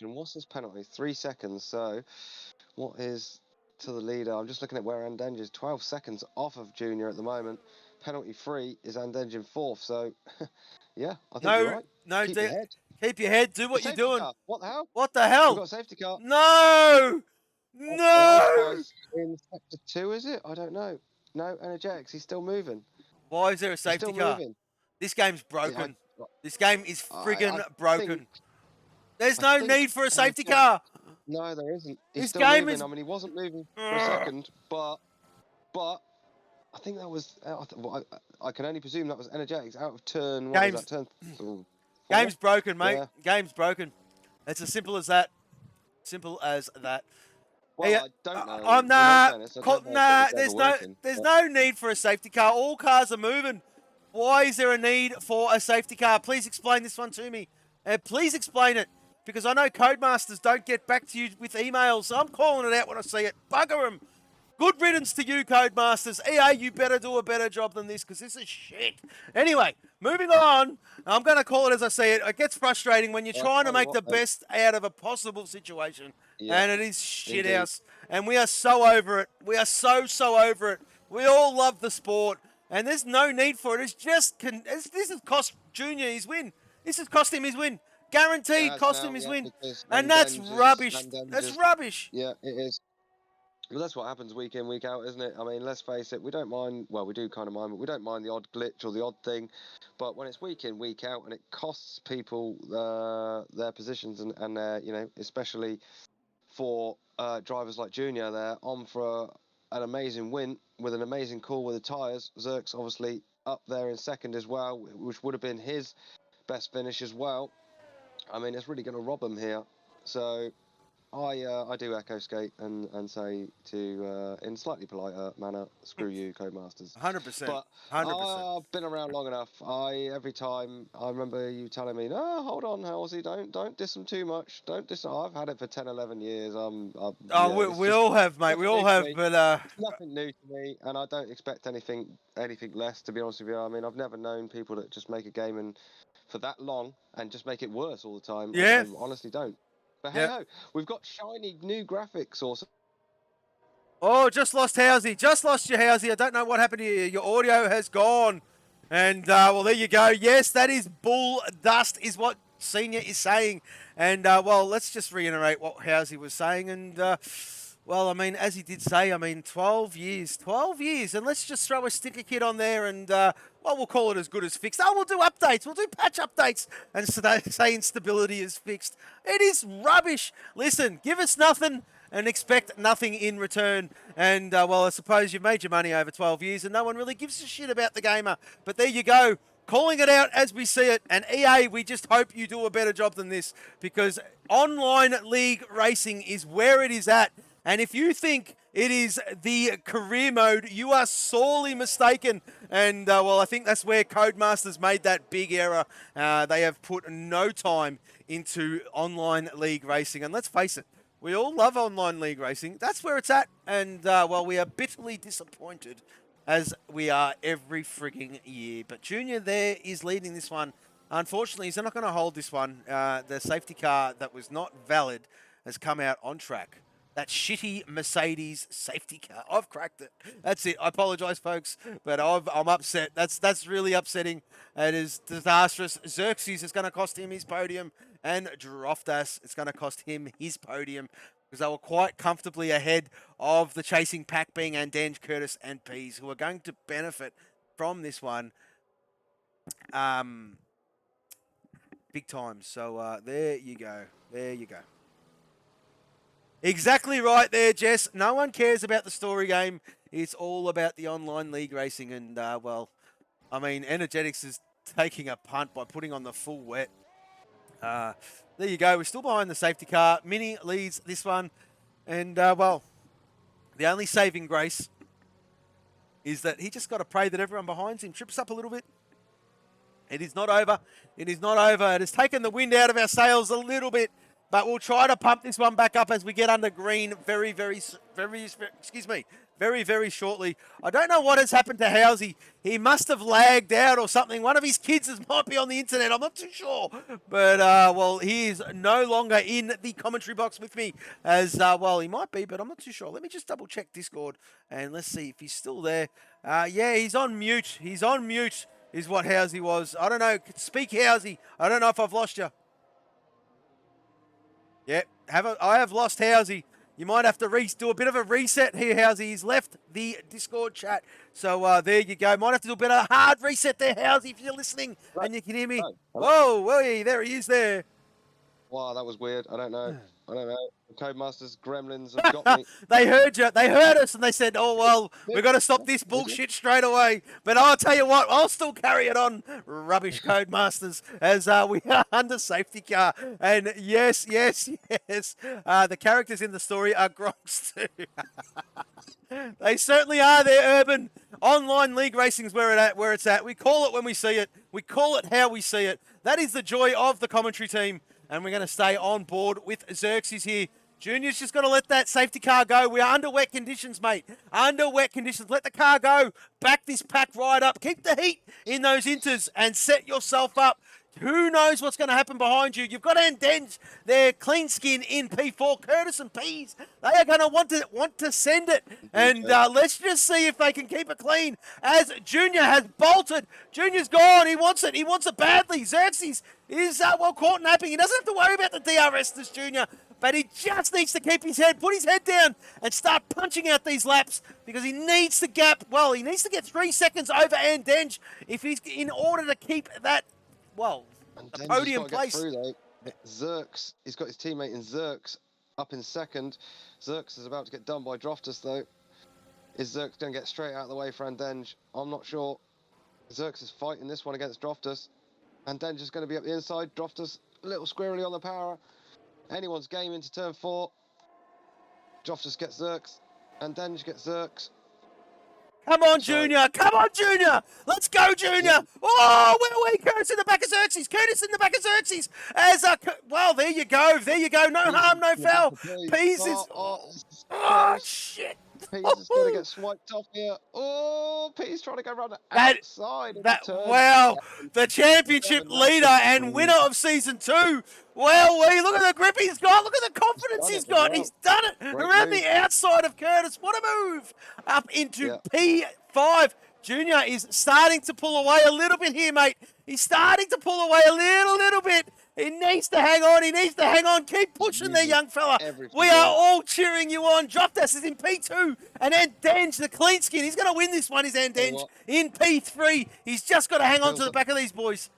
[SPEAKER 3] What's his penalty? 3 seconds. So what is to the leader? I'm just looking at where Andenge is 12 seconds off of Junior at the moment. Penalty free is Andenge in 4th. So, yeah, I think you're right.
[SPEAKER 2] No,
[SPEAKER 3] keep your head.
[SPEAKER 2] Keep your head. Do what you're doing.
[SPEAKER 3] Car. What the hell?
[SPEAKER 2] What the hell?
[SPEAKER 3] We've got a safety car.
[SPEAKER 2] No! No!
[SPEAKER 3] In sector 2, is it? I don't know. No, Energetics. He's still moving.
[SPEAKER 2] Why is there a safety car?
[SPEAKER 3] Moving.
[SPEAKER 2] This game's broken. This game is friggin' broken. There's no need for a safety car.
[SPEAKER 3] No, there isn't. He's
[SPEAKER 2] this
[SPEAKER 3] still
[SPEAKER 2] game
[SPEAKER 3] moving.
[SPEAKER 2] is...
[SPEAKER 3] I mean, he wasn't moving for a second, but I think that was... I can only presume that was Energetics out of turn... What was that? Turn...
[SPEAKER 2] Game's broken, mate.
[SPEAKER 3] Yeah.
[SPEAKER 2] Game's broken. It's as simple as that. Simple as that.
[SPEAKER 3] Well,
[SPEAKER 2] hey,
[SPEAKER 3] I don't know.
[SPEAKER 2] There's no need for a safety car. All cars are moving. Why is there a need for a safety car? Please explain this one to me. And please explain it. Because I know Codemasters don't get back to you with emails. So I'm calling it out when I see it. Bugger them. Good riddance to you, Codemasters. EA, you better do a better job than this, because this is shit. Anyway, moving on. I'm going to call it as I see it. It gets frustrating when you're trying to make the best out of a possible situation. Yeah, and it is shit house. And we are so over it. We are so over it. We all love the sport. And there's no need for it. It's just... this has cost Junior his win. This has cost him his win. Guaranteed cost him his win. And that's rubbish. That's rubbish.
[SPEAKER 3] Yeah, it is. Well, that's what happens week in, week out, isn't it? I mean, let's face it, we don't mind, well, we do kind of mind, but we don't mind the odd glitch or the odd thing. But when it's week in, week out, and it costs people their positions and their, you know, especially for drivers like Junior there, on for an amazing win with an amazing call with the tyres. Zerk's obviously up there in second as well, which would have been his best finish as well. I mean, it's really going to rob him here. So I do echo skate and say to, in slightly politer manner, screw you, Codemasters.
[SPEAKER 2] 100%.
[SPEAKER 3] But
[SPEAKER 2] 100%.
[SPEAKER 3] I've been around long enough. Every time I remember you telling me, no, hold on, Halsey, don't diss them too much. Don't diss them. I've had it for 10, 11 years.
[SPEAKER 2] We all have, mate. We all have, but
[SPEAKER 3] it's nothing new to me, and I don't expect anything less. To be honest with you, I mean, I've never known people that just make a game and for that long and just make it worse all the time.
[SPEAKER 2] Yeah.
[SPEAKER 3] I honestly don't. But hey ho, we've got shiny new graphics also.
[SPEAKER 2] Oh, just lost Housey. Just lost your Housey. I don't know what happened to you. Your audio has gone. And, well, there you go. Yes, that is bull dust is what Senior is saying. And, well, let's just reiterate what Housey was saying. And, well, I mean, as he did say, I mean, 12 years. 12 years. And let's just throw a sticker kit on there and, well, we'll call it as good as fixed. Oh, we'll do updates. We'll do patch updates and say instability is fixed. It is rubbish. Listen, give us nothing and expect nothing in return. And, well, I suppose you've made your money over 12 years and no one really gives a shit about the gamer. But there you go. Calling it out as we see it. And EA, we just hope you do a better job than this because online league racing is where it is at. And if you think it is the career mode, you are sorely mistaken. And, well, I think that's where Codemasters made that big error. They have put no time into online league racing. And let's face it, we all love online league racing. That's where it's at. And, well, we are bitterly disappointed as we are every frigging year. But Junior there is leading this one. Unfortunately, he's not going to hold this one. The safety car that was not valid has come out on track. That shitty Mercedes safety car. I've cracked it. That's it. I apologise, folks, but I'm upset. That's really upsetting. It is disastrous. Xerxes is going to cost him his podium, and Droftas is going to cost him his podium because they were quite comfortably ahead of the chasing pack being Andenge, Curtis, and Pease, who are going to benefit from this one big time. So there you go. There you go. Exactly right there, Jess. No one cares about the story game. It's all about the online league racing. And, well, I mean, Energetics is taking a punt by putting on the full wet. There you go. We're still behind the safety car. Mini leads this one. And, well, the only saving grace is that he just got to pray that everyone behind him trips up a little bit. It is not over. It is not over. It has taken the wind out of our sails a little bit. But we'll try to pump this one back up as we get under green very, very shortly. I don't know what has happened to Housey. He must have lagged out or something. One of his kids might be on the internet. I'm not too sure. But, well, he is no longer in the commentary box with me. As, well, he might be, but I'm not too sure. Let me just double check Discord and let's see if he's still there. Yeah, he's on mute. He's on mute is what Housey was. I don't know. Speak, Housey. I don't know if I've lost you. Yep, I have lost Housey. You might have to do a bit of a reset here, Housey. He's left the Discord chat. So there you go. Might have to do a bit of a hard reset there, Housey, if you're listening and you can hear me. Whoa, there he is there.
[SPEAKER 3] Wow, that was weird. I don't know. The Codemasters gremlins have got me.
[SPEAKER 2] They heard you. They heard us and they said, oh, well, we've got to stop this bullshit straight away. But I'll tell you what, I'll still carry it on. Rubbish Codemasters as we are under safety car. And yes. The characters in the story are Gronks too. They certainly are. They're urban. Online league racing is where it's at. We call it when we see it. We call it how we see it. That is the joy of the commentary team. And we're going to stay on board with Xerxes here. Junior's just got to let that safety car go. We are under wet conditions, mate. Under wet conditions. Let the car go. Back this pack right up. Keep the heat in those inters and set yourself up. Who knows what's going to happen behind you? You've got Andenge, their clean skin in P4. Curtis and Pease, they are going to want to send it. And let's just see if they can keep it clean. As Junior has bolted. Junior's gone. He wants it. He wants it badly. Xerxes is, well, caught napping. He doesn't have to worry about the DRS, this Junior. But he just needs to keep his head, put his head down and start punching out these laps because he needs to he needs to get 3 seconds over Andenge if he's in order to keep that, well, the podium place.
[SPEAKER 3] Zerx, he's got his teammate in Zerx up in second. Zerks is about to get done by Droftus though. Is Zerks going to get straight out of the way for Andenge? I'm not sure. Zerks is fighting this one against Droftus. Andenge is going to be up the inside. Droftus a little squirrely on the power. Anyone's game into turn 4. Droftus gets Zerks. Andenge gets Zerks.
[SPEAKER 2] Come on, Junior. Come on, Junior. Let's go, Junior. Oh, where are we? Curtis in the back of Xerxes. Curtis in the back of Xerxes. Well, there you go. There you go. No harm, no foul. Pease is... Oh, shit.
[SPEAKER 3] Pease is going to get swiped off here. Oh, Pease trying to go around the outside.
[SPEAKER 2] Wow, the championship leader and winner of season 2. Well, look at the grip he's got. Look at the confidence he's got. He's done it around the outside of Curtis. What a move. Up into P5. Junior is starting to pull away a little bit here, mate. He's starting to pull away a little bit. He needs to hang on. He needs to hang on. Keep pushing there, young fella. We are all cheering you on. Droftus is in P2. And Andenge, the clean skin, he's going to win this one, is Andenge, in P3. He's just got to hang on to the back of these boys.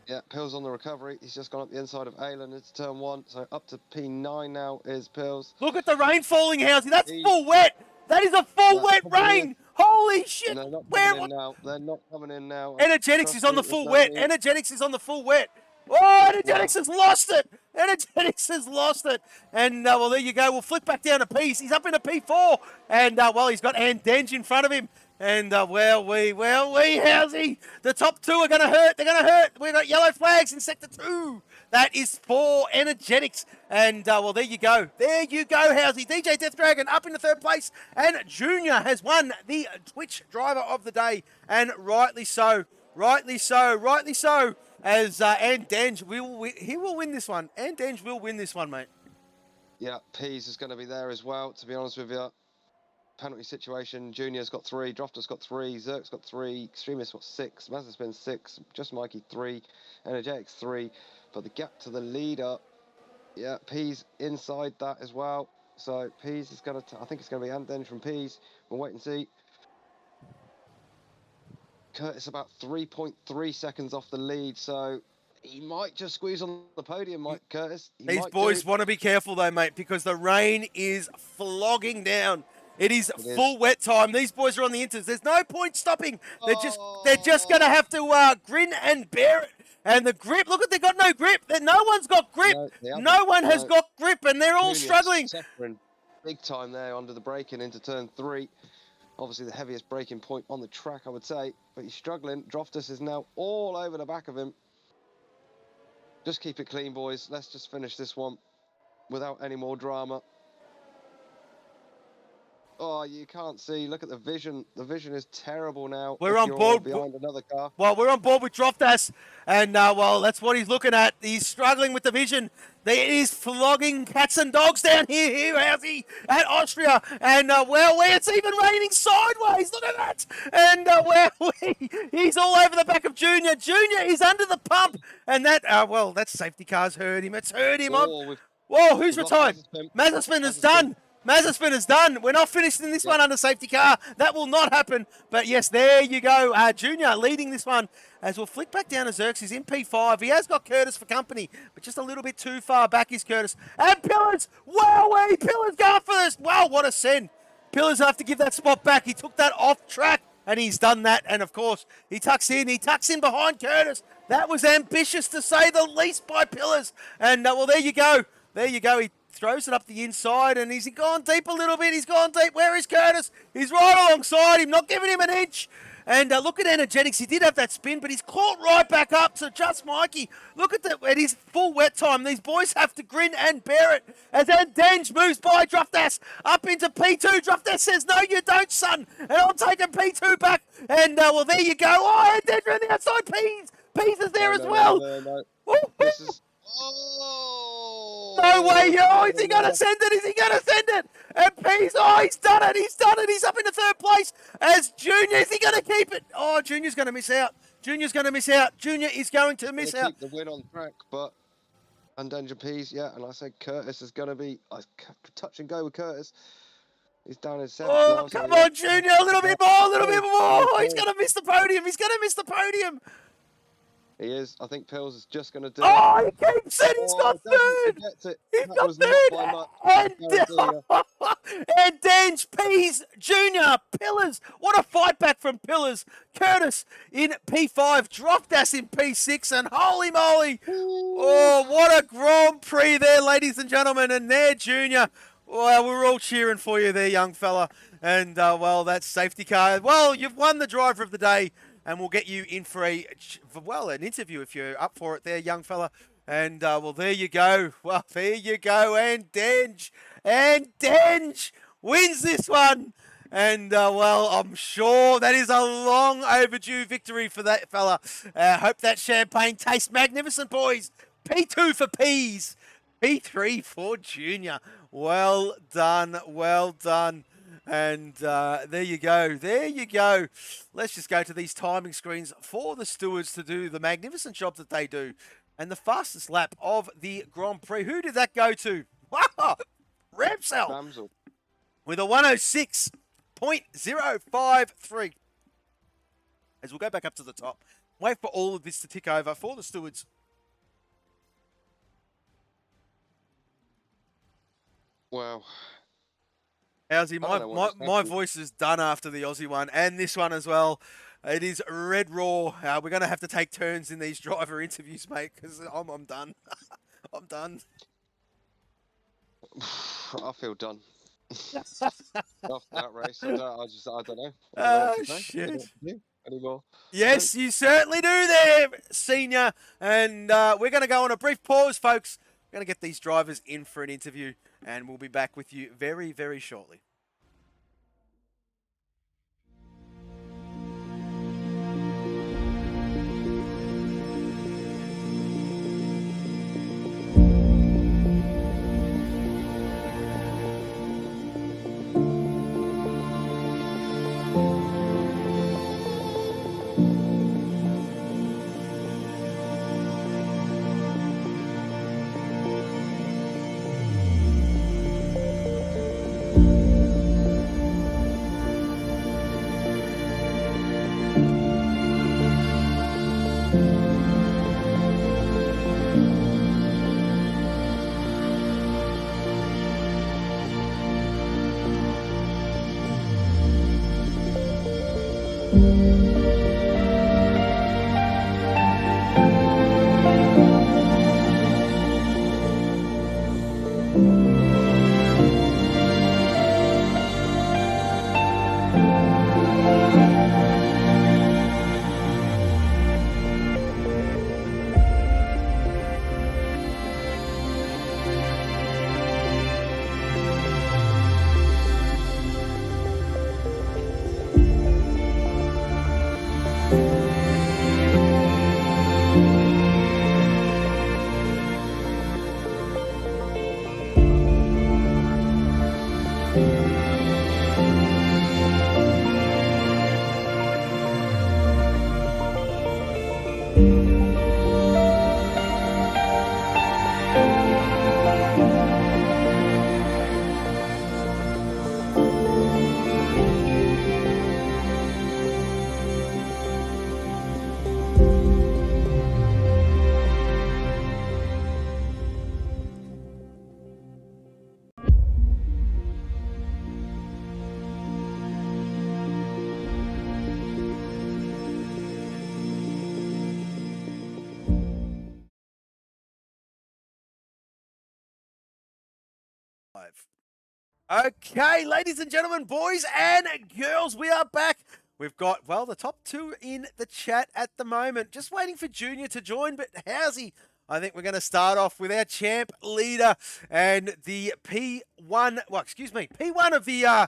[SPEAKER 3] Yeah, Pills on the recovery. He's just gone up the inside of Aylan into turn 1. So up to P9 now is Pills.
[SPEAKER 2] Look at the rain falling, Housey. That's full wet. That is a full wet rain. Holy shit.
[SPEAKER 3] They're not coming in now. They're not coming in now.
[SPEAKER 2] Energetics is on the full wet. Energetics is on the full wet. Oh, Energetics has lost it. Energetics has lost it. And, well, there you go. We'll flick back down to P. He's up into P4. And, well, he's got Andenge in front of him. And, Housey, the top 2 are going to hurt. They're going to hurt. We've got yellow flags in Sector 2. That is for Energetics. And, well, there you go. There you go, Housey. DJ Death Dragon up into 3rd place. And Junior has won the Twitch Driver of the Day. And rightly so. Rightly so. Rightly so. As Andenge, he will win this one. Andenge will win this one, mate.
[SPEAKER 3] Yeah, Pease is going to be there as well, to be honest with you. Penalty situation, Junior's got 3, Droftus got 3, Zerk's got 3, Extremist got 6, Mazzaspin 6, Just Mikey 3, Energetics 3. But the gap to the leader, yeah, Pease inside that as well. So Pease is going to, I think it's going to be Andenge from Pease. We'll wait and see. Curtis about 3.3 seconds off the lead, so he might just squeeze on the podium, Curtis.
[SPEAKER 2] These boys want to be careful though, mate, because the rain is flogging down. It is full wet time. These boys are on the inters. There's no point stopping. They're just going to have to grin and bear it. And the grip, look, they've got no grip. No one's got grip. No one has got grip, and they're all struggling.
[SPEAKER 3] Suffering big time there under the braking into turn 3. Obviously the heaviest braking point on the track, I would say, but he's struggling. Droftus is now all over the back of him. Just keep it clean, boys. Let's just finish this one without any more drama. Oh, you can't see. Look at the vision. The vision is terrible now.
[SPEAKER 2] We're on board
[SPEAKER 3] behind another car.
[SPEAKER 2] Well, we're on board with Droftus, and well, that's what he's looking at. He's struggling with the vision. There is flogging cats and dogs down here, Housey, at Austria, and where it's even raining sideways. Look at that, and he's all over the back of Junior. Junior is under the pump, and that that safety car's hurt him. It's hurt him. Whoa, who's retired? Mazzaspin is done. Mazzaspin is done. We're not finishing this one under safety car. That will not happen. But yes, there you go. Junior leading this one as we'll flick back down to Zerks. He's in P5. He has got Curtis for company, but just a little bit too far back is Curtis. And Pillars. Wowee. Pillars going for this. Wow, what a send. Pillars have to give that spot back. He took that off track and he's done that. And of course, he tucks in. He tucks in behind Curtis. That was ambitious to say the least by Pillars. And well, there you go. There you go. He throws it up the inside, and he's gone deep a little bit. He's gone deep. Where is Curtis? He's right alongside him, not giving him an inch. And look at Energetics. He did have that spin, but he's caught right back up. So just Mikey, look at that. It is full wet time. These boys have to grin and bear it. As Andenge moves by Droftus up into P2. Droftus says, no, you don't, son. And I'm taking P2 back. And, well, there you go. Oh, Andenge on the outside. Pease is there as well.
[SPEAKER 3] No. This is...
[SPEAKER 2] No way! Oh, is he going to send it? Is he going to send it? And Pease, he's done it! He's done it! He's up into 3rd place as Junior. Is he going to keep it? Oh, Junior's going to miss out. Junior's going to miss out. Junior is going to miss out.
[SPEAKER 3] Keep the win on track, but Andenge Pease, yeah, and I said Curtis is going to be touch and go with Curtis. He's down in 7th.
[SPEAKER 2] Oh, come on, Junior! A little bit more! A little bit more! He's going to miss the podium! He's going to miss the podium!
[SPEAKER 3] He is. I think Pills is just going to do it.
[SPEAKER 2] Oh, he keeps it. He's got
[SPEAKER 3] He doesn't. He
[SPEAKER 2] third.
[SPEAKER 3] gets it.
[SPEAKER 2] He's
[SPEAKER 3] That
[SPEAKER 2] got
[SPEAKER 3] was not by
[SPEAKER 2] third.
[SPEAKER 3] much. I guarantee you.
[SPEAKER 2] And Dange Pease Jr. Pillars. What a fight back from Pillars. Curtis in P5. Dropped us in P6. And holy moly. Oh, what a Grand Prix there, ladies and gentlemen. And there, Junior. Well, we're all cheering for you there, young fella. And, well, that's safety car. Well, you've won the driver of the day. And we'll get you in for an interview if you're up for it there, young fella. And, well, there you go. Well, there you go. And Denge wins this one. And, well, I'm sure that is a long overdue victory for that fella. Hope that champagne tastes magnificent, boys. P2 for Peas. P3 for Junior. Well done. Well done. And there you go. There you go. Let's just go to these timing screens for the stewards to do the magnificent job that they do. And the fastest lap of the Grand Prix. Who did that go to? Wow! Ramsell with a 106.053. As we'll go back up to the top. Wait for all of this to tick over for the stewards.
[SPEAKER 3] Wow.
[SPEAKER 2] How's he? My voice is done after the Aussie one and this one as well. It is red raw. We're going to have to take turns in these driver interviews, mate, because I'm done. I'm done.
[SPEAKER 3] I feel done. After that race, I don't know.
[SPEAKER 2] Oh, shit.
[SPEAKER 3] Anymore.
[SPEAKER 2] Yes, you certainly do there, senior. And we're going to go on a brief pause, folks. We're going to get these drivers in for an interview, and we'll be back with you very, very shortly. Okay, ladies and gentlemen, boys and girls, we are back. We've got, well, the top two in the chat at the moment. Just waiting for Junior to join, but how's he? I think we're going to start off with our champ leader and the P1 of the,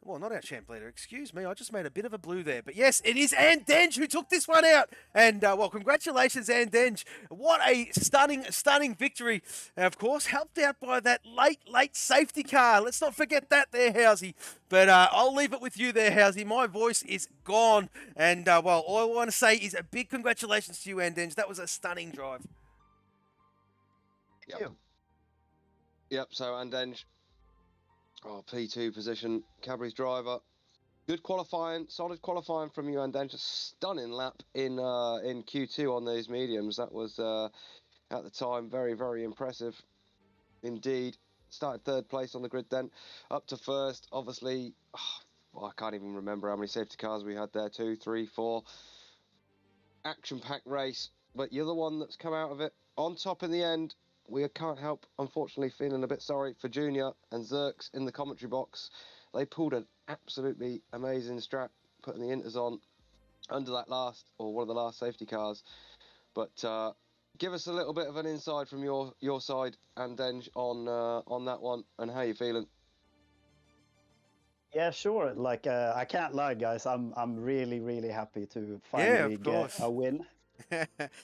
[SPEAKER 2] well, not our champ leader, excuse me. I just made a bit of a blue there. But yes, it is Denge who took this one out. And, well, congratulations, Denge. What a stunning victory. And, of course, helped out by that late safety car. Let's not forget that there, Housey. But I'll leave it with you there, Housey. My voice is gone. And, well, all I want to say is a big congratulations to you, Denge. That was a stunning drive.
[SPEAKER 3] Yep, so Denge. Oh, P2 position, Cadbury's driver. Good qualifying, solid qualifying from you, and then just stunning lap in Q2 on those mediums. That was at the time very, very impressive indeed. Started third place on the grid, then up to first. Obviously, well, I can't even remember how many safety cars we had there. 2, 3, 4. Action-packed race, but you're the one that's come out of it on top in the end. We can't help, unfortunately, feeling a bit sorry for Junior and Zerks in the commentary box. They pulled an absolutely amazing strat, putting the inters on under that last, or one of the last safety cars. But give us a little bit of an inside from your side, and then on that one, and how you feeling.
[SPEAKER 4] Yeah, sure. Like I can't lie, guys. I'm really happy to
[SPEAKER 2] Yeah,
[SPEAKER 4] finally
[SPEAKER 2] of
[SPEAKER 4] get
[SPEAKER 2] course.
[SPEAKER 4] a win.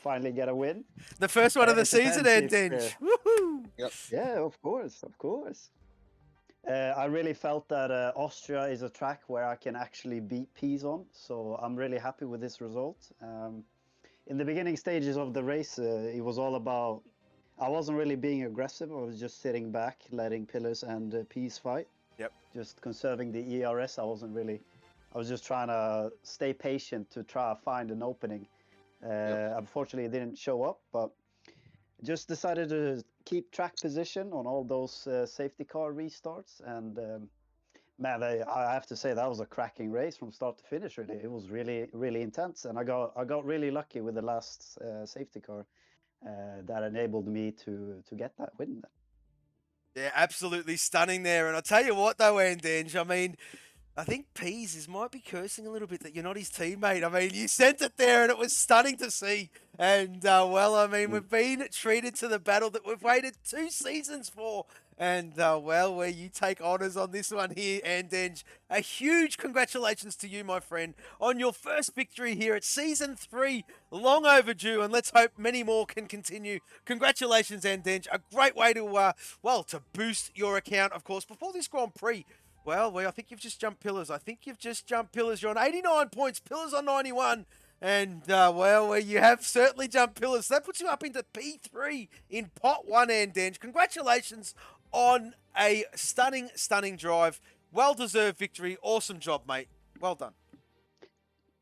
[SPEAKER 4] Finally get a win.
[SPEAKER 2] The first one of the
[SPEAKER 4] It
[SPEAKER 2] season,
[SPEAKER 4] depends if
[SPEAKER 2] Dench. Woohoo!
[SPEAKER 3] Yep.
[SPEAKER 4] yeah, of course, of course. I really felt that Austria is a track where I can actually beat Peas on, so I'm really happy with this result. In the beginning stages of the race, it was all about. I wasn't really being aggressive. I was just sitting back, letting Pillars and Peas fight.
[SPEAKER 2] Yep.
[SPEAKER 4] Just conserving the ERS. I was just trying to stay patient to try to find an opening. Unfortunately, it didn't show up, but just decided to keep track position on all those safety car restarts. And man, I have to say that was a cracking race from start to finish. Really, it was really intense, and I got really lucky with the last safety car that enabled me to get that win.
[SPEAKER 2] Yeah, absolutely stunning there. And I'll tell you what, though, Andange, I mean, I think Peas might be cursing a little bit that you're not his teammate. I mean, you sent it there and it was stunning to see. And, well, I mean, we've been treated to the battle that we've waited 2 seasons for. And, well, where you take honours on this one here, Andenge, a huge congratulations to you, my friend, on your first victory here at Season 3. Long overdue, and let's hope many more can continue. Congratulations, Andenge. A great way to, well, to boost your account, of course, before this Grand Prix. Well, I think you've just jumped Pillars. You're on 89 points. Pillars on 91. And, well, you have certainly jumped Pillars. So that puts you up into P3 in Pot 1, Andenge. Congratulations on a stunning drive. Well-deserved victory. Awesome job, mate. Well done.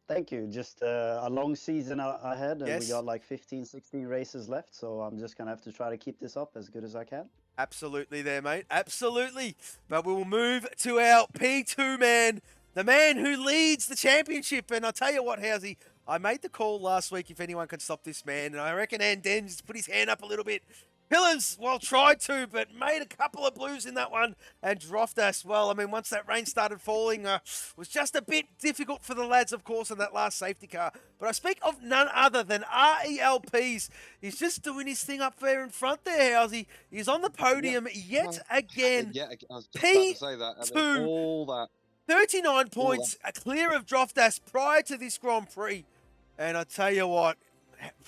[SPEAKER 4] Thank you. Just a long season ahead, and we
[SPEAKER 2] Yes.
[SPEAKER 4] got like 15, 16 races left. So I'm just going to have to try to keep this up as good as I can.
[SPEAKER 2] Absolutely there, mate. Absolutely. But we will move to our P2 man, the man who leads the championship. And I'll tell you what, Housey, I made the call last week if anyone could stop this man. And I reckon Andens put his hand up a little bit. Pillars, well, tried to, but made a couple of blues in that one. And Droftas, well, I mean, once that rain started falling, was just a bit difficult for the lads, of course, in that last safety car. But I speak of none other than RELPs. He's just doing his thing up there in front there, Housey. He's on the podium yet again.
[SPEAKER 3] Yeah, I was just about to say that. And then
[SPEAKER 2] P2.
[SPEAKER 3] all that.
[SPEAKER 2] 39 points, clear of Droftas prior to this Grand Prix. And I tell you what,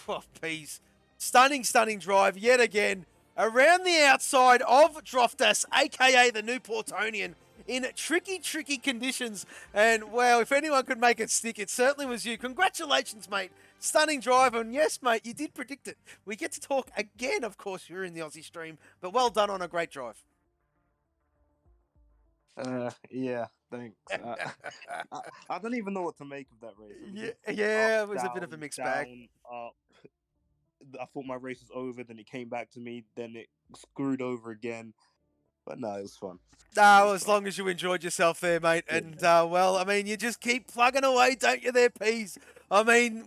[SPEAKER 2] oh, Peas. Stunning drive yet again. Around the outside of Droftas, a.k.a. the new Portonian, in tricky conditions. And, well, if anyone could make it stick, it certainly was you. Congratulations, mate. Stunning drive. And, yes, mate, you did predict it. We get to talk again, of course, you're in the Aussie stream. But well done on a great drive.
[SPEAKER 5] Yeah, thanks. I don't even know what to make of that race.
[SPEAKER 2] Yeah, it was a bit of a mixed bag.
[SPEAKER 5] Up. I thought my race was over, then it came back to me, then it screwed over again. But no, it was fun.
[SPEAKER 2] No, as long as you enjoyed yourself there, mate. And, well, I mean, you just keep plugging away, don't you there, Peas? I mean,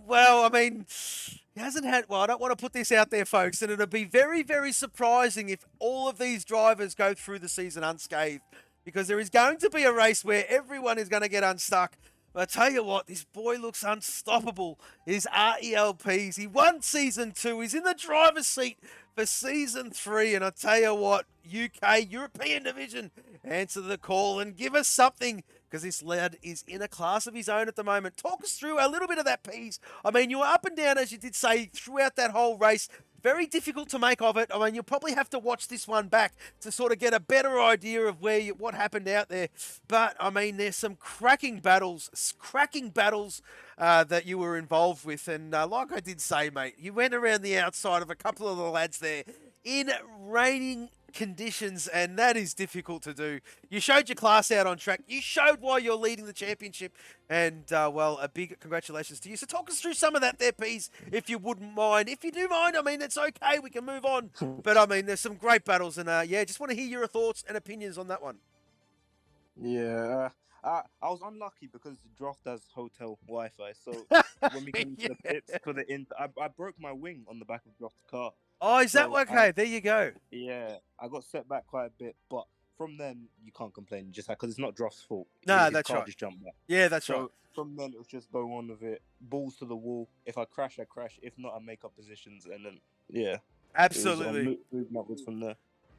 [SPEAKER 2] he hasn't had... Well, I don't want to put this out there, folks, and it'll be very surprising if all of these drivers go through the season unscathed, because there is going to be a race where everyone is going to get unstuck. But I tell you what, this boy looks unstoppable. His RELPs. He won Season 2. He's in the driver's seat for Season 3. And I tell you what, UK, European Division, answer the call and give us something, because this lad is in a class of his own at the moment. Talk us through a little bit of that, Peas. I mean, you were up and down, as you did say, throughout that whole race. Very difficult to make of it. I mean, you'll probably have to watch this one back to sort of get a better idea of what happened out there. But, I mean, there's some cracking battles that you were involved with. And like I did say, mate, you went around the outside of a couple of the lads there in raining conditions, and that is difficult to do. You showed your class out on track. You showed why you're leading the championship, and well, a big congratulations to you. So talk us through some of that there, Peas, if you wouldn't mind. If you do mind, I mean, it's okay. We can move on. But I mean, there's some great battles, and yeah, just want to hear your thoughts and opinions on that one.
[SPEAKER 5] Yeah, I was unlucky because the draft has hotel Wi-Fi. So when we came to the pits for the I broke my wing on the back of Draft's car.
[SPEAKER 2] Oh, is that
[SPEAKER 5] So
[SPEAKER 2] okay? There you go.
[SPEAKER 5] Yeah, I got set back quite a bit, but from then you can't complain. Just because it's not Draft's fault.
[SPEAKER 2] No,
[SPEAKER 5] His
[SPEAKER 2] that's
[SPEAKER 5] car
[SPEAKER 2] right.
[SPEAKER 5] Just jumped back.
[SPEAKER 2] Yeah, that's
[SPEAKER 5] So
[SPEAKER 2] right.
[SPEAKER 5] from then it was just go on with it, balls to the wall. If I crash, I crash. If not, I make up positions, and then yeah,
[SPEAKER 2] Absolutely.
[SPEAKER 5] moving upwards from there.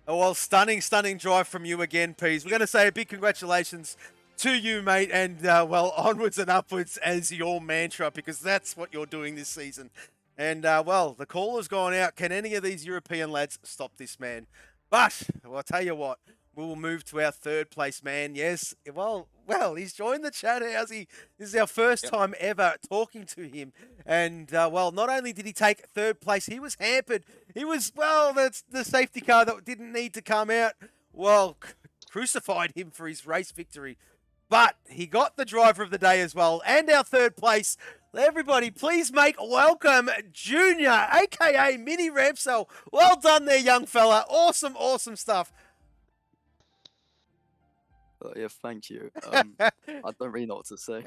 [SPEAKER 2] Oh, well, stunning drive from you again, Peas. We're going to say a big congratulations to you, mate, and well, onwards and upwards as your mantra, because that's what you're doing this season. And well, the call has gone out. Can any of these European lads stop this man? But well, I'll tell you what, we will move to our third place man. Yes, well, he's joined the chat. How's he? This is our first time ever talking to him. And well, not only did he take third place, he was hampered. He was, well, that's the safety car that didn't need to come out. Well, crucified him for his race victory. But he got the driver of the day as well, and our third place. Everybody, please make welcome Junior, aka Mini Ramsell. Well done there, young fella. Awesome stuff.
[SPEAKER 6] Yeah, thank you. I don't really know what to say.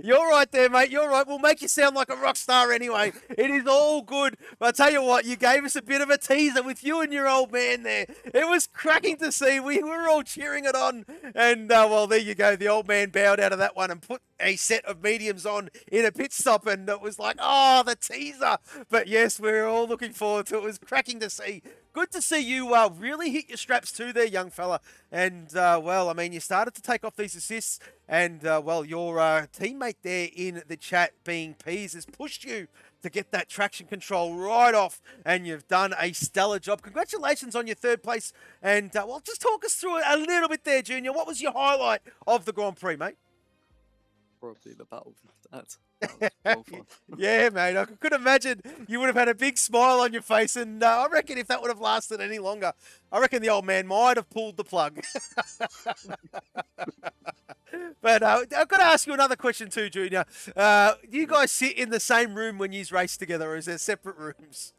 [SPEAKER 2] You're right there, mate. You're right. We'll make you sound like a rock star anyway. It is all good. But I tell you what, you gave us a bit of a teaser with you and your old man there. It was cracking to see. We were all cheering it on. And, well, there you go. The old man bowed out of that one and put a set of mediums on in a pit stop. And it was like, oh, the teaser. But, yes, we're all looking forward to it. It was cracking to see. Good to see you really hit your straps too there, young fella. And, well, I mean, you started to take off these assists. And, well, your teammate there in the chat, being Peas, has pushed you to get that traction control right off. And you've done a stellar job. Congratulations on your third place. And, well, just talk us through it a little bit there, Junior. What was your highlight of the Grand Prix, mate?
[SPEAKER 6] Probably the battle of that. That was well fun.
[SPEAKER 2] Yeah, mate. I could imagine you would have had a big smile on your face, and I reckon if that would have lasted any longer, I reckon the old man might have pulled the plug. But I've got to ask you another question too, Junior. Do you guys sit in the same room when you race together, or is there separate rooms?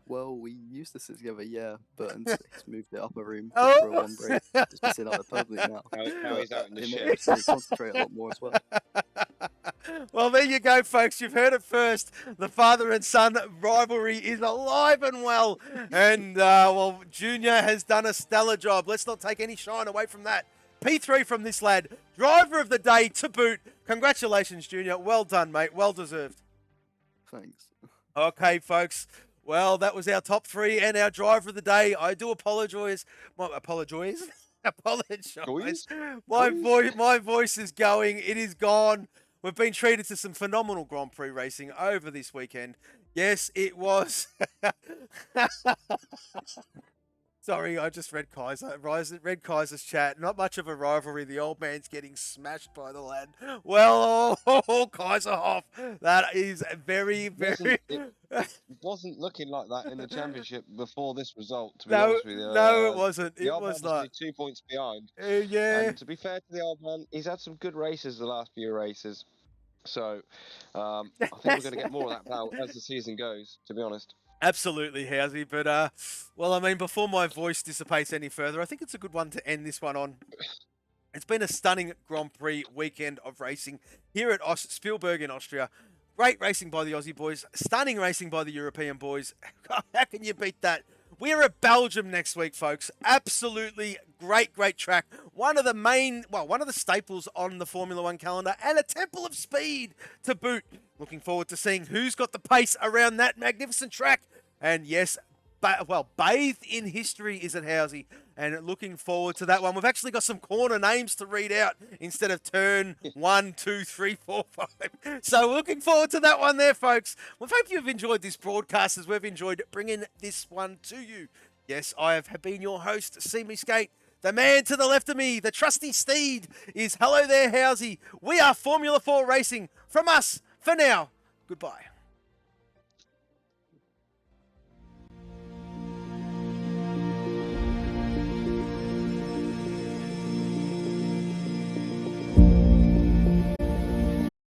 [SPEAKER 6] Well, we used to sit together, yeah, but he's moved it up a room
[SPEAKER 2] Oh.
[SPEAKER 6] for a one break. Just to sit out the public now.
[SPEAKER 3] Now he's out in the
[SPEAKER 6] It
[SPEAKER 3] shed.
[SPEAKER 6] makes me concentrate a lot more as well.
[SPEAKER 2] Well, there you go, folks. You've heard it first. The father and son rivalry is alive and well. And, well, Junior has done a stellar job. Let's not take any shine away from that. P3 from this lad. Driver of the day to boot. Congratulations, Junior. Well done, mate. Well deserved.
[SPEAKER 6] Thanks.
[SPEAKER 2] Okay, folks. Well, that was our top three and our driver of the day. I do apologise. Apologise. My voice is going. It is gone. We've been treated to some phenomenal Grand Prix racing over this weekend. Yes, it was. Sorry, I just read Kaiser's chat. Not much of a rivalry. The old man's getting smashed by the lad. Well, Kaiserhoff. That is very.
[SPEAKER 3] It wasn't looking like that in the championship before this result, to be
[SPEAKER 2] No,
[SPEAKER 3] honest with you.
[SPEAKER 2] no, it wasn't.
[SPEAKER 3] The
[SPEAKER 2] It
[SPEAKER 3] old
[SPEAKER 2] was
[SPEAKER 3] man was
[SPEAKER 2] not.
[SPEAKER 3] 2 points behind.
[SPEAKER 2] Yeah.
[SPEAKER 3] And to be fair to the old man, he's had some good races the last few races. So I think we're going to get more of that now as the season goes, to be honest.
[SPEAKER 2] Absolutely, Housey. But, well, I mean, before my voice dissipates any further, I think it's a good one to end this one on. It's been a stunning Grand Prix weekend of racing here at Spielberg in Austria. Great racing by the Aussie boys. Stunning racing by the European boys. How can you beat that? We're at Belgium next week, folks. Absolutely great track. One of the staples on the Formula One calendar, and a temple of speed to boot. Looking forward to seeing who's got the pace around that magnificent track. And yes, bathed in history is at Housey, and looking forward to that one. We've actually got some corner names to read out instead of turn 1, 2, 3, 4, 5. So looking forward to that one there, folks. We hope you've enjoyed this broadcast as we've enjoyed bringing this one to you. Yes, I have been your host, See Me Skate. The man to the left of me, the trusty steed, is hello there, Housey. We are Formula 4 Racing. From us, for now, goodbye.